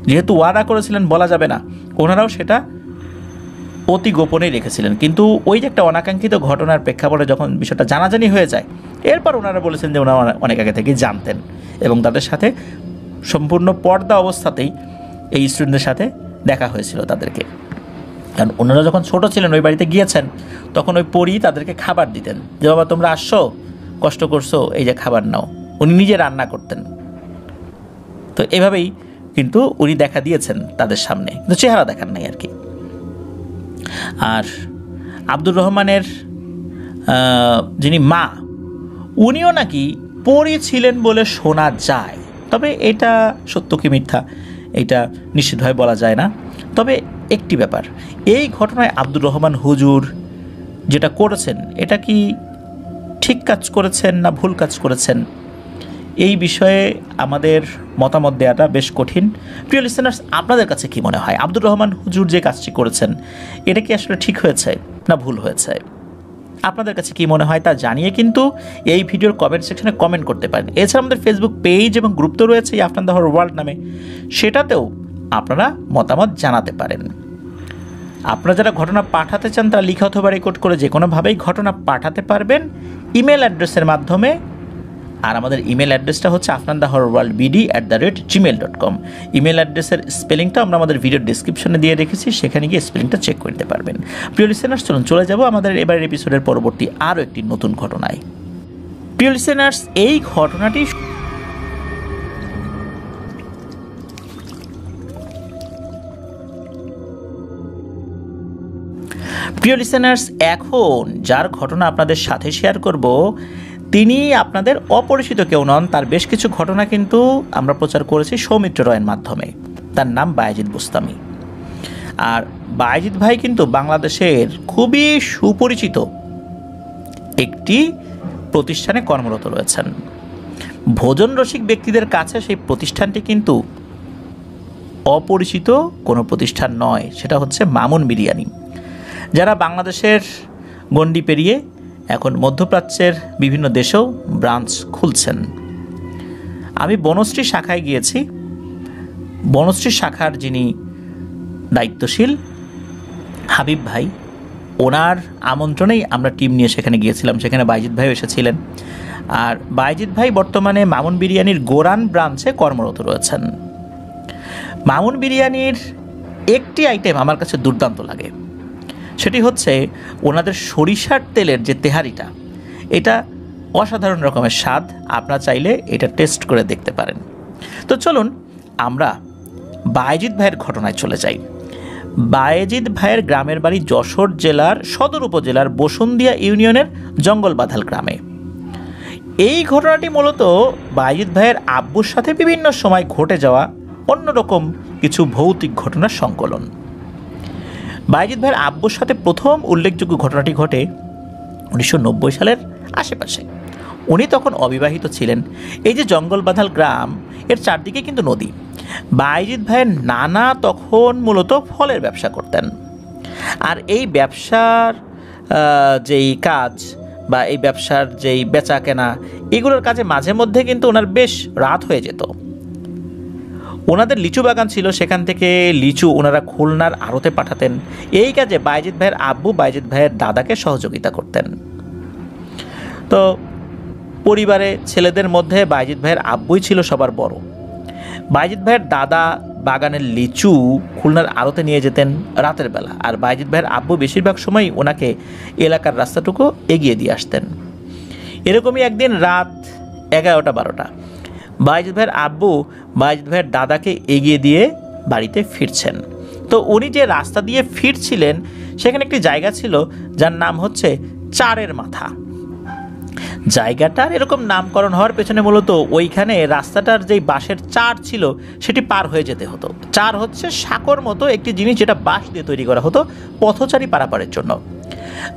[SPEAKER 2] যেহেতু ওয়াদা করেছিলেন বলা যাবে না, ওনারাও সেটা অতি গোপনেই রেখেছিলেন। কিন্তু ওই যে একটা অনাকাঙ্ক্ষিত ঘটনার প্রেক্ষাপটে যখন বিষয়টা জানাজানি হয়ে যায়, এরপর ওনারা বলেছেন যে ওনারা অনেক আগে থেকেই জানতেন এবং তাদের সাথে সম্পূর্ণ পর্দা অবস্থাতেই এই স্টুডেন্টদের সাথে দেখা হয়েছিল তাদেরকে। কারণ ওনারা যখন ছোট ছিলেন, ওই বাড়িতে গিয়েছেন, তখন ওই পরী তাদেরকে খাবার দিতেন, যে বাবা তোমরা আসছো, কষ্ট করছো, এই যে খাবার নাও। উনি নিজে রান্না করতেন। তো এভাবেই কিন্তু উনি দেখা দিয়েছেন তাদের সামনে, কিন্তু চেহারা দেখান নাই আর কি। আর আব্দুর রহমানের যিনি মা, উনিও নাকি পরী ছিলেন বলে শোনা যায়, তবে এটা সত্য কি মিথ্যা এটা নিশ্চিতভাবে বলা যায় না। তবে একটি ব্যাপার, এই ঘটনায় আব্দুর রহমান হুজুর যেটা করেছেন, এটা কি ঠিক কাজ করেছেন না ভুল কাজ করেছেন, এই বিষয়ে আমাদের মতামত দেওয়াটা বেশ কঠিন। প্রিয় লিসেনার্স, আপনাদের কাছে কি মনে হয় আব্দুর রহমান হুজুর যে কাজটি করেছেন এটা কি আসলে ঠিক হয়েছে না ভুল হয়েছে? আপনাদের কাছে কি মনে হয় তা জানিয়ে কিন্তু এই ভিডিওর কমেন্ট সেকশনে কমেন্ট করতে পারেন। এছাড়া আমাদের ফেসবুক পেজ এবং গ্রুপ তো রয়েছে এই আফনান দ্য হরর ওয়ার্ল্ড নামে, সেটাতেও আপনারা মতামত জানাতে পারেন। আপনারা যারা ঘটনা পাঠাতে চান তারা লিখে অথবা রেকর্ড করে যে কোনোভাবেই ঘটনা পাঠাতে পারবেন ইমেল অ্যাড্রেসের মাধ্যমে। আর আমাদের ইমেল অ্যাড্রেসটা হচ্ছে afnandahorrorworldbd@gmail.com। ইমেল অ্যাড্রেসের স্পেলিংটা আমরা আমাদের ভিডিওর ডিসক্রিপশনে দিয়ে রেখেছি, সেখানে গিয়ে স্পেলিংটা চেক করে নিতে পারবেন। প্রিয় লিসেনার্স, চলে যাব আমাদের এবারের এপিসোডের পরবর্তী আরও একটি নতুন ঘটনায়। প্রিয় লিসেনার্স, এই ঘটনাটি এখন যার ঘটনা আপনাদের সাথে শেয়ার করব তিনি আপনাদের অপরিচিত কেউ নন। তার বেশ কিছু ঘটনা কিন্তু আমরা প্রচার করেছি সৌমিত্র রয়ের মাধ্যমে। তার নাম বায়েজিদ বুস্তামি। আর বায়েজিদ ভাই কিন্তু বাংলাদেশের খুবই সুপরিচিত একটি প্রতিষ্ঠানে কর্মরত রয়েছেন। ভোজন রসিক ব্যক্তিদের কাছে সেই প্রতিষ্ঠানটি কিন্তু অপরিচিত কোনো প্রতিষ্ঠান নয়, সেটা হচ্ছে মামুন বিরিয়ানি, যারা বাংলাদেশের গণ্ডি পেরিয়ে এখন মধ্যপ্রাচ্যের বিভিন্ন দেশেও ব্রাঞ্চ খুলছেন। আমি বনশ্রী শাখায় গিয়েছি। বনশ্রী শাখার যিনি দায়িত্বশীল হাবিব ভাই, ওনার আমন্ত্রণেই আমরা টিম নিয়ে সেখানে গিয়েছিলাম। সেখানে বায়েজিদ ভাইও এসেছিলেন। আর বায়েজিদ ভাই বর্তমানে মামুন বিরিয়ানির গোরান ব্রাঞ্চে কর্মরত রয়েছেন। মামুন বিরিয়ানির একটি আইটেম আমার কাছে দুর্দান্ত লাগে, সেটি হচ্ছে ওনাদের সরিষার তেলের যে তেহারিটা, এটা অসাধারণ রকমের স্বাদ। আপনারা চাইলে এটা টেস্ট করে দেখতে পারেন। তো চলুন আমরা বায়েজিদ ভাইয়ের ঘটনায় চলে যাই। বায়েজিদ ভাইয়ের গ্রামের বাড়ি যশোর জেলার সদর উপজেলার বসুন্দিয়া ইউনিয়নের জঙ্গলবাধাল গ্রামে। এই ঘটনাটি মূলত বায়েজিদ ভাইয়ের আব্বুর সাথে বিভিন্ন সময় ঘটে যাওয়া অন্যরকম কিছু ভৌতিক ঘটনার সংকলন। বায়েজিদ ভাইয়ের আব্বুর সাথে প্রথম উল্লেখযোগ্য ঘটনাটি ঘটে 1990 সালের আশেপাশে। উনি তখন অবিবাহিত ছিলেন। এই যে জঙ্গলবাধাল গ্রাম, এর চারদিকে কিন্তু নদী। বায়েজিদ ভাইয়ের নানা তখন মূলত ফলের ব্যবসা করতেন। আর এই ব্যবসার যেই কাজ বা এই ব্যবসার যেই বেচা কেনা, এগুলোর কাজে মাঝে মধ্যে কিন্তু ওনার বেশ রাত হয়ে যেত। ওনাদের লিচু বাগান ছিল, সেখান থেকে লিচু ওনারা খুলনার আড়তে পাঠাতেন। এই কাজে বায়েজিদ ভাইয়ের আব্বু বায়েজিদ ভাইয়ের দাদাকে সহযোগিতা করতেন। তো পরিবারে ছেলেদের মধ্যে বায়েজিদ ভাইয়ের আব্বুই ছিল সবার বড়। বায়েজিদ ভাইয়ের দাদা বাগানের লিচু খুলনার আড়তে নিয়ে যেতেন রাতের বেলা, আর বায়েজিদ ভাইয়ের আব্বু বেশিরভাগ সময়ই ওনাকে এলাকার রাস্তাটুকু এগিয়ে দিয়ে আসতেন। এরকমই একদিন রাত 11-12টা বায়েজিদ ভাইয়ের আব্বু বায়েজিদ ভাইয়ের দাদাকে এগিয়ে দিয়ে বাড়িতে ফিরছেন। তো উনি যে রাস্তা দিয়ে ফিরছিলেন সেখানে একটি জায়গা ছিল যার নাম হচ্ছে চারের মাথা। জায়গাটার এরকম নামকরণ হওয়ার পেছনে মূলত ওইখানে রাস্তাটার যেই বাঁশের চার ছিল সেটি পার হয়ে যেতে হতো। চার হচ্ছে সাঁকোর মতো একটি জিনিস যেটা বাঁশ দিয়ে তৈরি করা হতো পথচারী পারাপারের জন্য।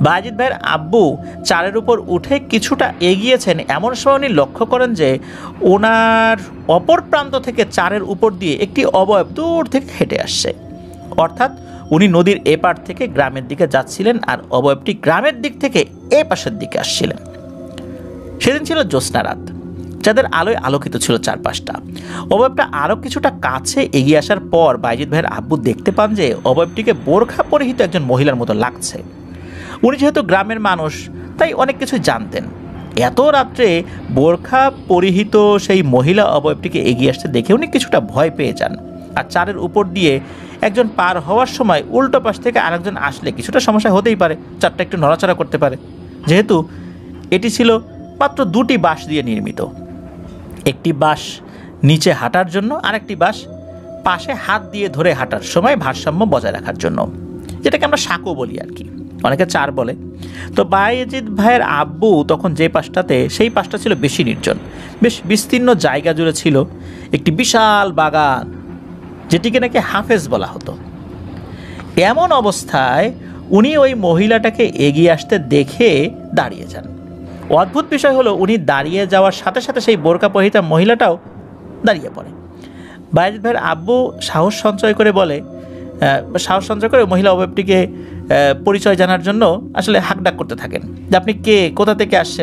[SPEAKER 2] বায়েজিদ ভাইয়ের আব্বু চারের উপর উঠে কিছুটা এগিয়েছেন, এমন সময় উনি লক্ষ্য করেন যে ওনার অপর প্রান্ত থেকে চারের উপর দিয়ে একটি অবয়ব দূর থেকে হেঁটে আসছে। অর্থাৎ উনি নদীর এপার থেকে গ্রামের দিকে যাচ্ছিলেন আর অবয়বটি গ্রামের দিক থেকে এ পাশের দিকে আসছিলেন। সেদিন ছিল জ্যোৎস্না রাত, যাদের আলোয় আলোকিত ছিল চারপাশটা। অবয়বটা আরও কিছুটা কাছে এগিয়ে আসার পর বায়েজিদ ভাইয়ের আব্বু দেখতে পান যে অবয়বটিকে বোরখা পরিহিত একজন মহিলার মতো লাগছে। উনি যেহেতু গ্রামের মানুষ তাই অনেক কিছু জানতেন। এত রাত্রে বোরখা পরিহিত সেই মহিলা অবয়বটিকে এগিয়ে আসতে দেখে উনি কিছুটা ভয় পেয়ে যান। আর চারের উপর দিয়ে একজন পার হওয়ার সময় উল্টো পাশ থেকে আরেকজন আসলে কিছুটা সমস্যা হতেই পারে, চারটা একটু নড়াচড়া করতে পারে। যেহেতু এটি ছিল মাত্র দুটি বাঁশ দিয়ে নির্মিত, একটি বাঁশ নিচে হাঁটার জন্য আর একটি বাঁশ পাশে হাত দিয়ে ধরে হাঁটার সময় ভারসাম্য বজায় রাখার জন্য, যেটাকে আমরা সাঁকো বলি আর কি, অনেকে চার বলে। তো বায়েজিদ ভাইয়ের আব্বু তখন যে পাশটাতে, সেই পাশটা ছিল বেশি নির্জন, বেশ বিস্তীর্ণ জায়গা জুড়ে ছিল একটি বিশাল বাগান, যেটিকে নাকি হাফেজ বলা হতো। এমন অবস্থায় উনি ওই মহিলাটাকে এগিয়ে আসতে দেখে দাঁড়িয়ে যান। অদ্ভুত বিষয় হলো উনি দাঁড়িয়ে যাওয়ার সাথে সাথে সেই বোরকা পরিহিতা মহিলাটাও দাঁড়িয়ে পড়ে। বায়েজিদ ভাইয়ের আব্বু সাহস সঞ্চয় করে মহিলা অবয়বটিকে পরিচয় জানার জন্য আসলে হাঁকডাক করতে থাকেন যে আপনি কে, কোথা থেকে আসছেন।